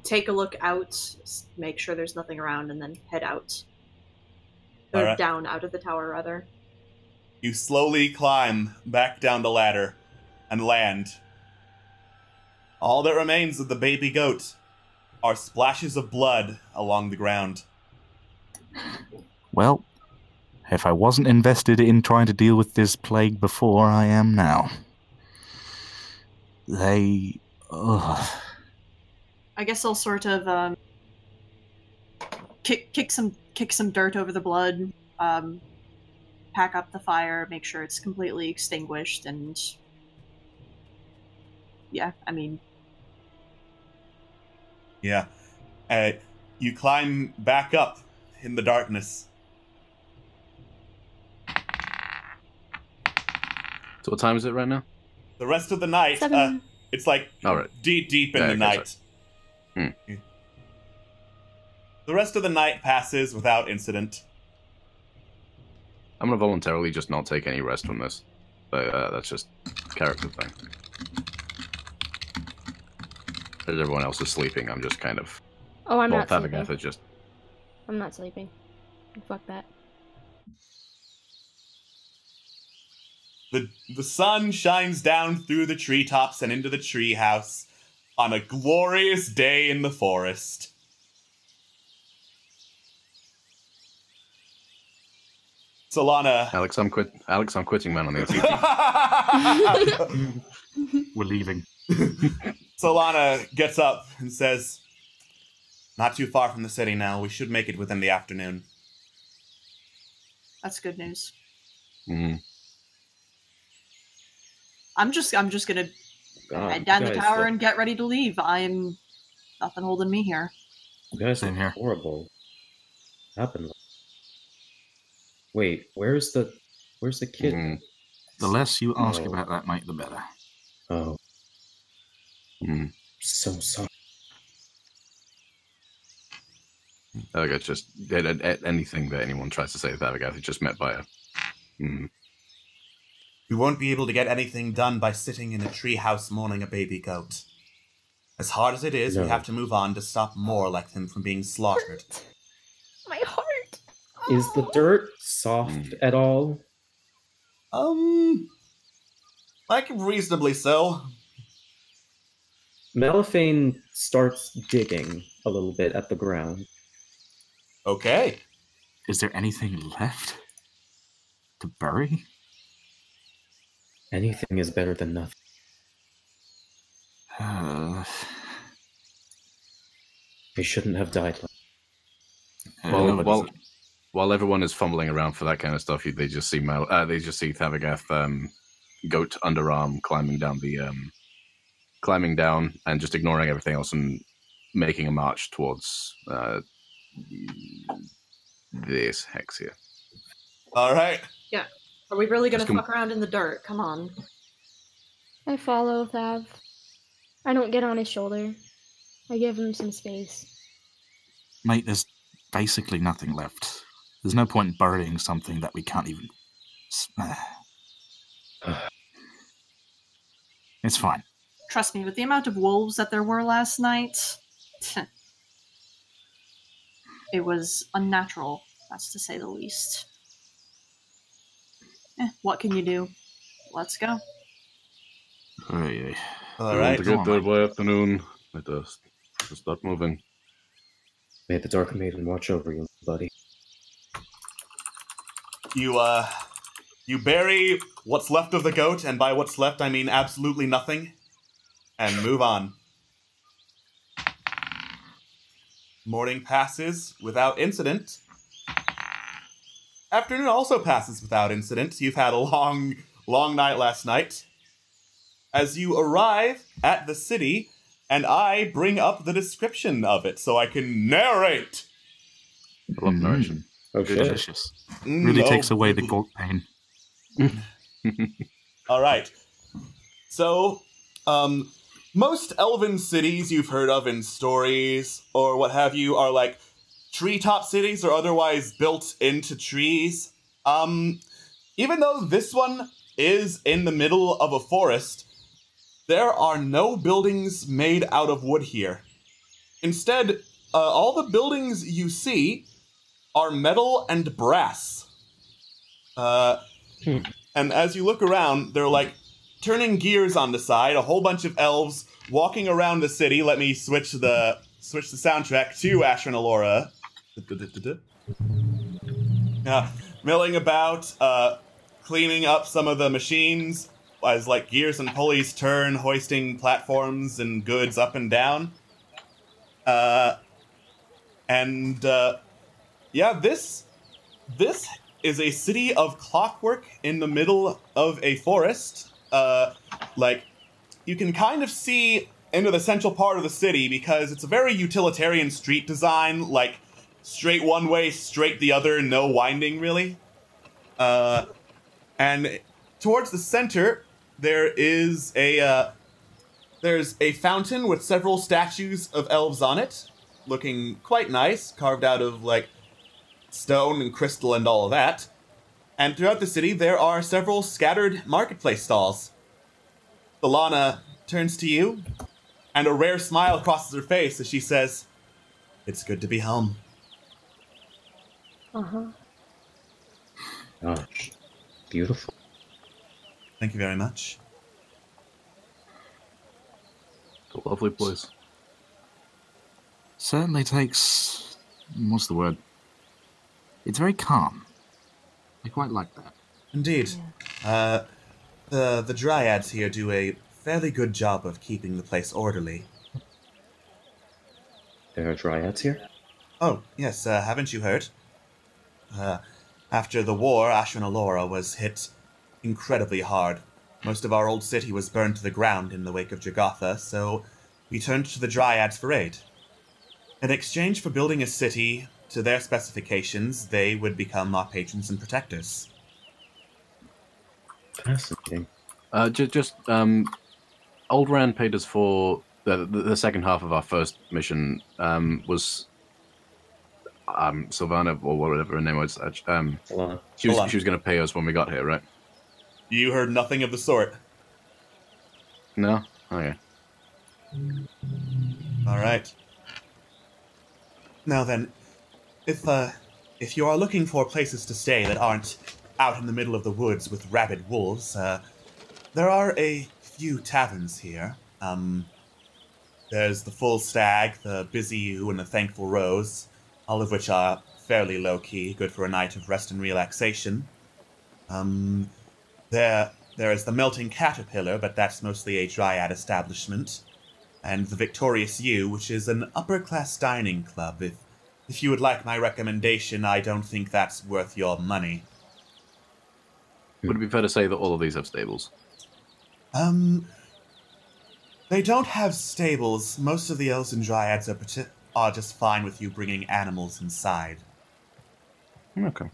take a look out, make sure there's nothing around, and then head out. Or Alright. down out of the tower, rather. You slowly climb back down the ladder and land. All that remains of the baby goat are splashes of blood along the ground. Well, if I wasn't invested in trying to deal with this plague before, I am now. They... Ugh. I guess I'll sort of kick some dirt over the blood, pack up the fire, make sure it's completely extinguished, and yeah, I mean, Yeah. You climb back up in the darkness. So what time is it right now? The rest of the night, 7. it's like deep in the night. The rest of the night passes without incident. I'm gonna voluntarily just not take any rest from this. But that's just a character thing. As everyone else is sleeping, I'm just kind of... Oh, I'm not sleeping. Thavagath is just... I'm not sleeping. Fuck that. The sun shines down through the treetops and into the treehouse on a glorious day in the forest. Solana... Alex, I'm quitting Man on the OTT. We're leaving. Solana gets up and says, "Not too far from the city now. We should make it within the afternoon." that's good news. Mm. I'm just gonna head down the tower and get ready to leave. I'm nothing holding me here. You guys are here. horrible. What happened? Wait, where's the kid? Mm. The less you ask about that, mate, the better. Oh. Mm. So sorry. Thavagath just... anything that anyone tries to say to Thavagath is just met by a... Mm. We won't be able to get anything done by sitting in a treehouse mourning a baby goat. As hard as it is, we have to move on to stop more like them from being slaughtered. My heart. Is the dirt soft at all? Like reasonably so. Malifane starts digging a little bit at the ground. Okay. Is there anything left to bury? Anything is better than nothing. They shouldn't have died. While everyone is fumbling around for that kind of stuff, they just see Thavagath, goat underarm climbing down and just ignoring everything else and making a march towards this hex here. All right. Yeah. Are we really gonna Just fuck around in the dirt? Come on. I follow Thav. I don't get on his shoulder. I give him some space. Mate, there's basically nothing left. There's no point in burying something that we can't even... It's fine. Trust me, with the amount of wolves that there were last night, it was unnatural, that's to say the least. What can you do? Let's go. Hey. All We right. want to get there by afternoon. Let us start moving. May the Dark Maiden watch over you, buddy. You bury what's left of the goat, and by what's left I mean absolutely nothing, and move on. Morning passes without incident. Afternoon also passes without incident. You've had a long night last night. As you arrive at the city, and I bring up the description of it so I can narrate. I love narration. Oh, shit. Delicious. Really takes away the goat pain. All right. So, most elven cities you've heard of in stories or what have you are like treetop cities or otherwise built into trees. Even though this one is in the middle of a forest, there are no buildings made out of wood here. Instead, all the buildings you see are metal and brass. And as you look around, they're like turning gears on the side, a whole bunch of elves walking around the city. Let me switch the soundtrack to Asher and Alora. Milling about, cleaning up some of the machines as like gears and pulleys turn, hoisting platforms and goods up and down. This is a city of clockwork in the middle of a forest. Like, you can kind of see into the central part of the city because it's a very utilitarian street design, like straight one way, straight the other, no winding really. And towards the center, there is there's a fountain with several statues of elves on it, looking quite nice, carved out of like stone and crystal and all of that. And throughout the city, there are several scattered marketplace stalls. Alana turns to you, and a rare smile crosses her face as she says, "It's good to be home." Gosh, beautiful. Thank you very much. It's a lovely place. Certainly takes... what's the word? It's very calm. I quite like that. Indeed. The dryads here do a fairly good job of keeping the place orderly. There are dryads here? Oh, yes, haven't you heard? After the war, Asher and Alora was hit incredibly hard. Most of our old city was burned to the ground in the wake of Jagotha, so we turned to the dryads for aid. In exchange for building a city to their specifications, they would become our patrons and protectors. Fascinating. Old Rand paid us for the second half of our first mission. Was Sylvana or whatever her name was. She was going to pay us when we got here, right? You heard nothing of the sort. No. Okay. All right. Now then, if you are looking for places to stay that aren't out in the middle of the woods with rabid wolves, there are a few taverns here. There's the Full Stag, the Busy Ewe, and the Thankful Rose, all of which are fairly low-key, good for a night of rest and relaxation. There is the Melting Caterpillar, but that's mostly a dryad establishment. And the Victorious Ewe, which is an upper-class dining club. If you would like my recommendation, I don't think that's worth your money. Would it be fair to say that all of these have stables? They don't have stables. Most of the elves and dryads are just fine with you bringing animals inside. Okay.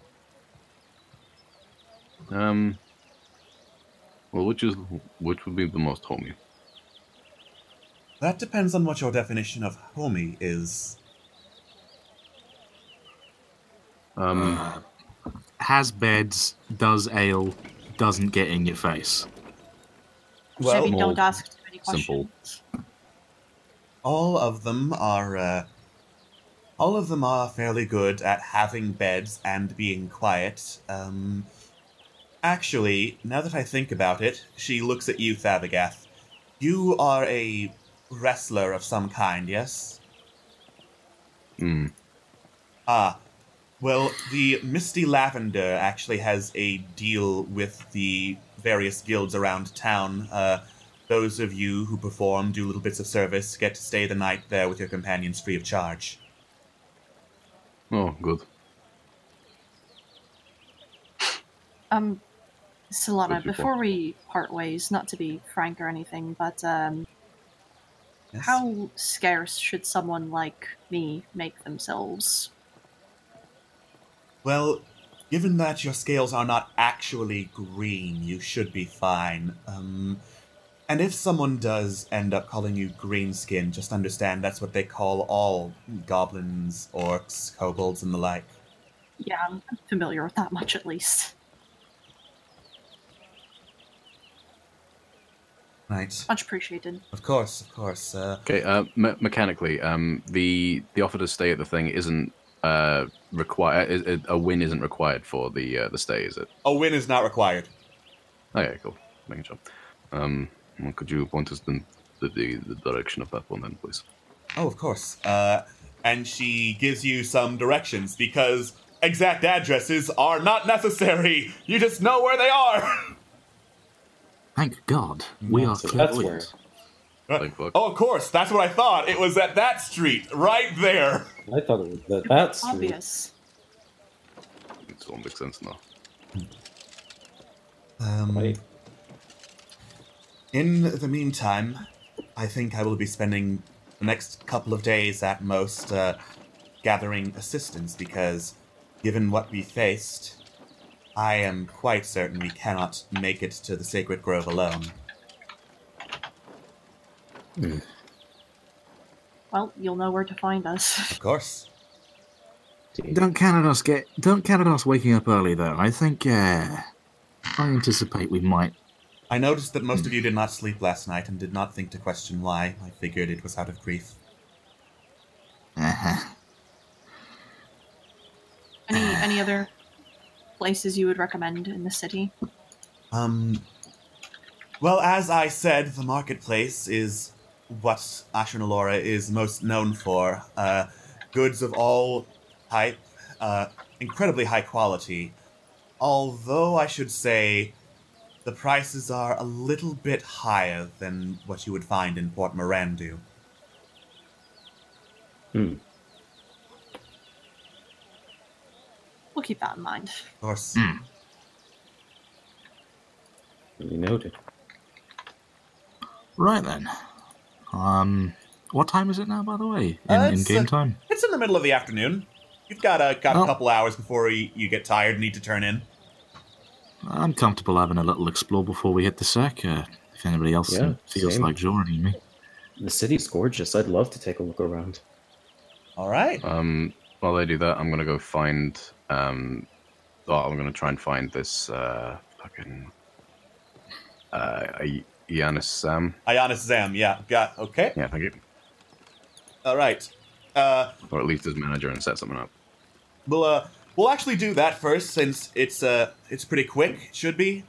Well, which would be the most homey? That depends on what your definition of homey is. Has beds, does ale, doesn't get in your face. Well, maybe don't ask too many questions. Simple. All of them are fairly good at having beds and being quiet. Actually, now that I think about it, she looks at you, Thavagath. You are a wrestler of some kind, yes? Hmm. Ah, well, the Misty Lavender actually has a deal with the various guilds around town. Those of you who perform, do little bits of service, get to stay the night there with your companions free of charge. Oh, good. Solana, Good people. before we part ways, not to be frank or anything, but Yes? how scarce should someone like me make themselves? Well, given that your scales are not actually green, you should be fine. And if someone does end up calling you greenskin, just understand that's what they call all goblins, orcs, kobolds, and the like. Yeah, I'm familiar with that much at least. Right. Much appreciated. Of course, of course. Okay, mechanically, the offer to stay at the thing isn't required. A win isn't required for the stay, is it? A win is not required. Okay, cool. Making sure. Well, could you point us in the direction of that one then, please? Oh, of course. And she gives you some directions, because exact addresses are not necessary. You just know where they are. Thank God. We are So that's where. clairvoyant. Oh, of course. That's what I thought. It was at that street, right there. I thought it was that street. Obvious. it all makes sense now. Right. In the meantime, I think I will be spending the next couple of days at most gathering assistance, because given what we faced, I am quite certain we cannot make it to the Sacred Grove alone. Well, you'll know where to find us. Of course. Don't count on us waking up early, though. I think, I anticipate we might. I noticed that most of you did not sleep last night and did not think to question why. I figured it was out of grief. Uh-huh. Any other places you would recommend in the city? Well, as I said, the marketplace is what Ashnalora is most known for. Goods of all type, incredibly high quality. Although I should say the prices are a little bit higher than what you would find in Port Mirandu. Hmm. We'll keep that in mind. Of course. You noted. Right then. What time is it now, by the way? In game time? It's in the middle of the afternoon. You've got a couple hours before you get tired and need to turn in. I'm comfortable having a little explore before we hit the sack. If anybody else feels same. like joining me. The city's gorgeous. I'd love to take a look around. All right. While I do that, I'm gonna go find. I'm gonna try and find this fucking Ionis Sam. Ionis Zam, yeah. Okay. Yeah, thank you. All right. Or at least his manager, and set something up. We'll actually do that first, since it's pretty quick. It should be.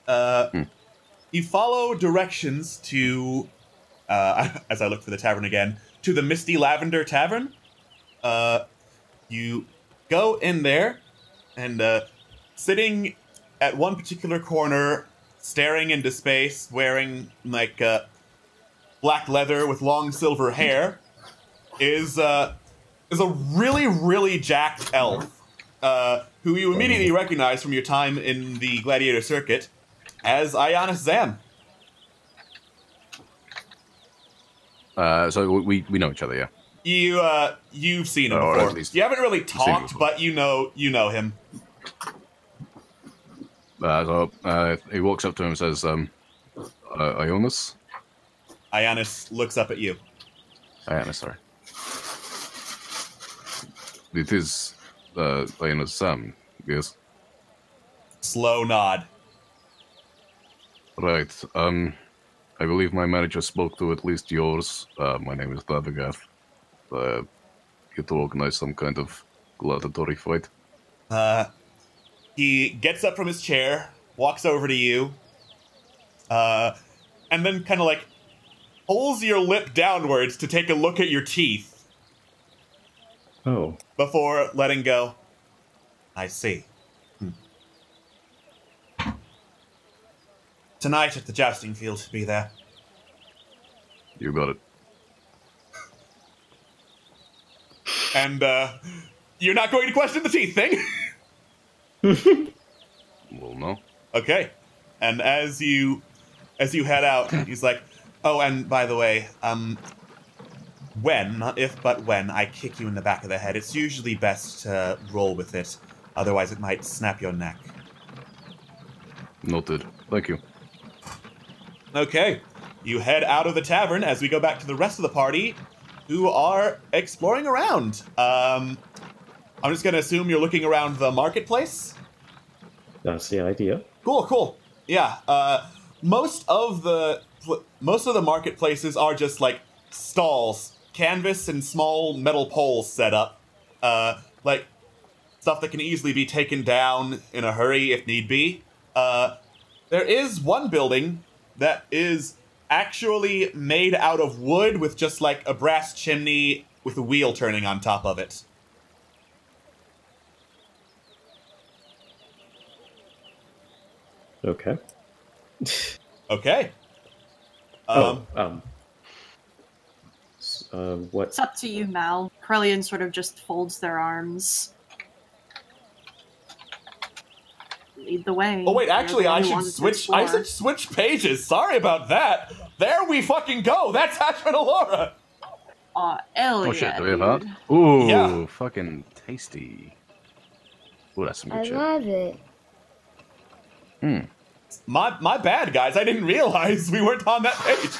You follow directions to, as I look for the tavern again, to the Misty Lavender Tavern. You go in there, and sitting at one particular corner, staring into space, wearing like black leather with long silver hair, is a really, really jacked elf. Who you immediately recognize from your time in the Gladiator circuit as Ionis Zam. So we know each other, yeah. You've seen him Or before. at least You haven't really seen him talked, before. but you know him. He walks up to him and says, Ionis? Ionis looks up at you. Ionis, sorry. It is Ionis Sam, yes? Slow nod. Right. I believe my manager spoke to at least yours. My name is Davagath. Here to organize some kind of gladiatorial fight. He gets up from his chair, walks over to you, and then kind of like pulls your lip downwards to take a look at your teeth. Oh. Before letting go. I see. Tonight at the jousting field, be there. You got it. And, you're not going to question the teeth thing? Well, no. Okay. And as you head out, he's like, oh, and by the way, when, not if, but when I kick you in the back of the head, it's usually best to roll with it. Otherwise, it might snap your neck. Noted. Thank you. Okay. You head out of the tavern as we go back to the rest of the party, who are exploring around. I'm just going to assume you're looking around the marketplace. That's the idea. Cool, cool. Yeah. Most of the marketplaces are just like stalls, canvas and small metal poles set up, like stuff that can easily be taken down in a hurry if need be. There is one building that is actually made out of wood with just like a brass chimney with a wheel turning on top of it. Okay. Okay. What? It's up to you, Mal. Corellian sort of just folds their arms. Lead the way. Oh wait, actually, I should switch. I should switch pages. Sorry about that. There we fucking go. That's Ashman Alora. Elliot. Oh shit, do we have that? Ooh, yeah. Fucking tasty. Ooh, that's some good shit. I love it. My bad, guys. I didn't realize we weren't on that page.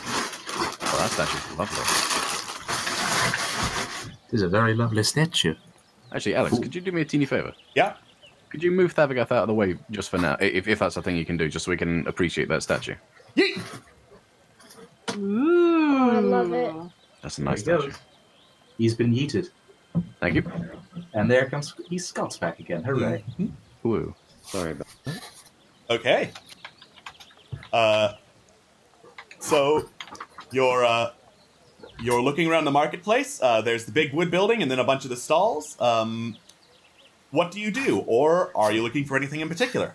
Oh, that's actually lovely. This is a very lovely statue. Actually, Alex, could you do me a teeny favor? Yeah. Could you move Thavagath out of the way just for now, if that's a thing you can do, just so we can appreciate that statue? Yeet! Ooh, I love it. That's a nice There he statue. goes. He's been yeeted. Thank you. And there comes Scott's back again. Hooray. Woo. Sorry about that. Okay. So you're looking around the marketplace. There's the big wood building and then a bunch of the stalls. What do you do, or are you looking for anything in particular?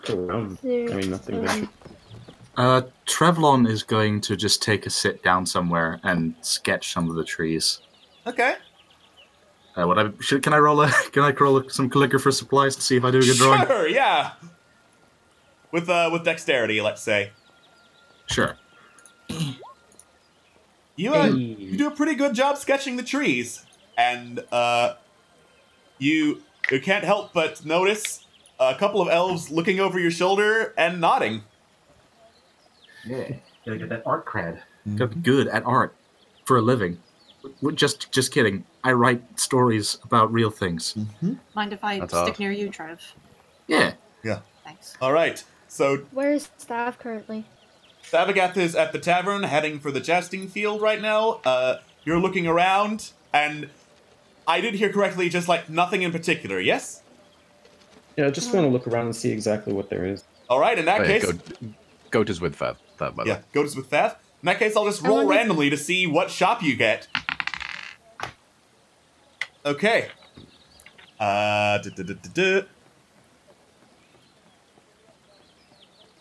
Around. I mean, nothing big. Trevlon is going to just take a sit down somewhere and sketch some of the trees. Okay. Can I roll some calligrapher supplies to see if I do a good drawing? Sure, yeah. With dexterity, let's say. Sure. You do a pretty good job sketching the trees, and you can't help but notice a couple of elves looking over your shoulder and nodding. Yeah, gotta get that art cred. Gotta be good at art for a living. Just kidding. I write stories about real things. Mind if I stick near you, Trev? Yeah. Yeah. Thanks. All right. So Where is Stav currently? Thavagath is at the tavern, heading for the jousting field right now. You're looking around, and I did hear correctly, just like nothing in particular, yes? Yeah, I just want to look around and see exactly what there is. All right, in that case... Goat is with Thav, by the way. Goat is with Thav. In that case, I'll just roll randomly to see what shop you get. Okay.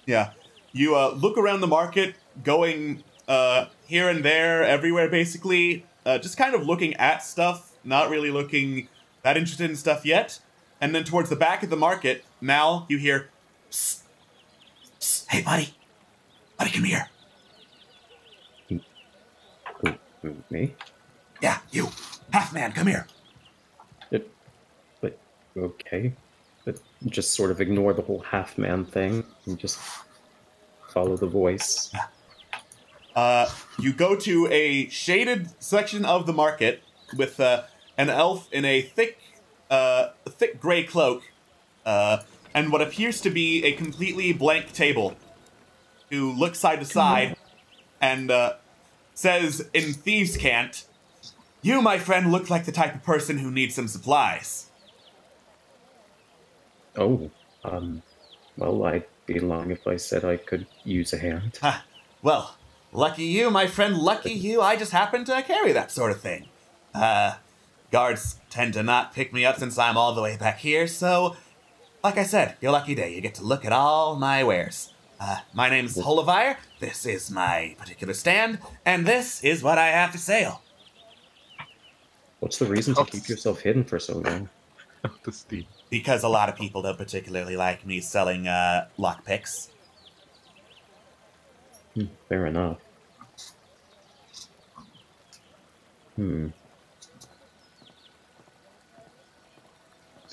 Yeah. You look around the market, going here and there, everywhere, basically. Just kind of looking at stuff, not really looking that interested in stuff yet. And then towards the back of the market, Mal, you hear, psst, psst, hey, buddy. Buddy, come here. Me? Yeah, you. Half man, come here. Okay. But just sort of ignore the whole half-man thing and just follow the voice. You go to a shaded section of the market with an elf in a thick gray cloak and what appears to be a completely blank table, who looks side to side and says in thieves' cant, "You, my friend, look like the type of person who needs some supplies." Oh, well, I'd be lying if I said I could use a hand. Well, lucky you, my friend, lucky you. I just happen to carry that sort of thing. Guards tend to not pick me up since I'm all the way back here, so, like I said, your lucky day. You get to look at all my wares. My name's Holivire, this is my particular stand, and this is what I have to sale. What's the reason to keep yourself hidden for so long? Because a lot of people don't particularly like me selling lockpicks. Fair enough.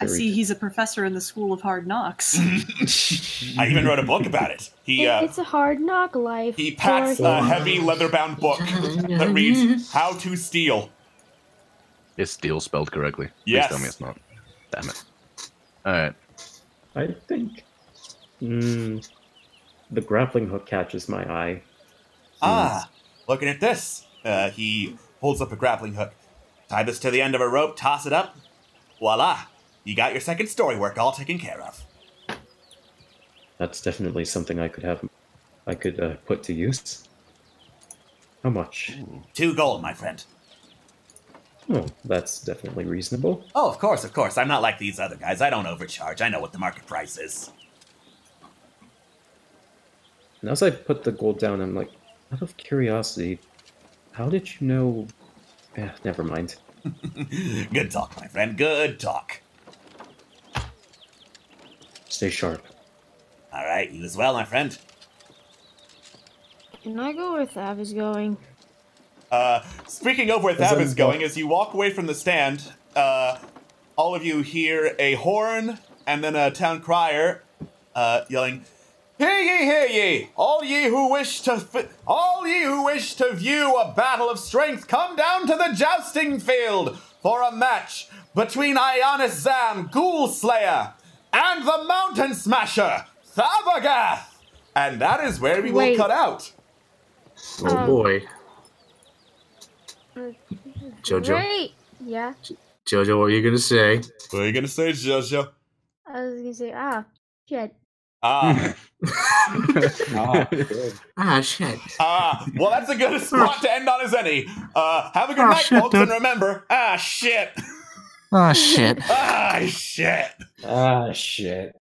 I see he's a professor in the School of Hard Knocks. I even wrote a book about it. It's a hard knock life. He packs a heavy leather-bound book that reads How to Steal. Is steal spelled correctly? Yes. Please tell me it's not. Damn it. Alright. I think the grappling hook catches my eye. Looking at this. He holds up a grappling hook. Tie this to the end of a rope, toss it up. Voila. You got your second story work all taken care of. That's definitely something I could put to use. How much? 2 gold, my friend. Oh, that's definitely reasonable. Oh, of course, of course. I'm not like these other guys. I don't overcharge. I know what the market price is. And as I put the gold down, I'm like, out of curiosity, how did you know... never mind. Good talk, my friend. Good talk. Stay sharp. All right, you as well, my friend. Can I go where Thav is going? Speaking of where Thav is going, as you walk away from the stand, all of you hear a horn and then a town crier yelling, hear ye! All ye who wish to view a battle of strength, come down to the jousting field for a match between Ionis Zam, Ghoul Slayer, and the Mountain Smasher, Thavagath! And that is where we will cut out. Oh boy. Jojo. Great. Yeah. Jojo, what are you gonna say? What are you gonna say, Jojo? I was gonna say, shit. Shit. Well, that's a good spot to end on as any. Have a good night, shit, folks, dude. and remember, shit. Shit. Shit. Shit.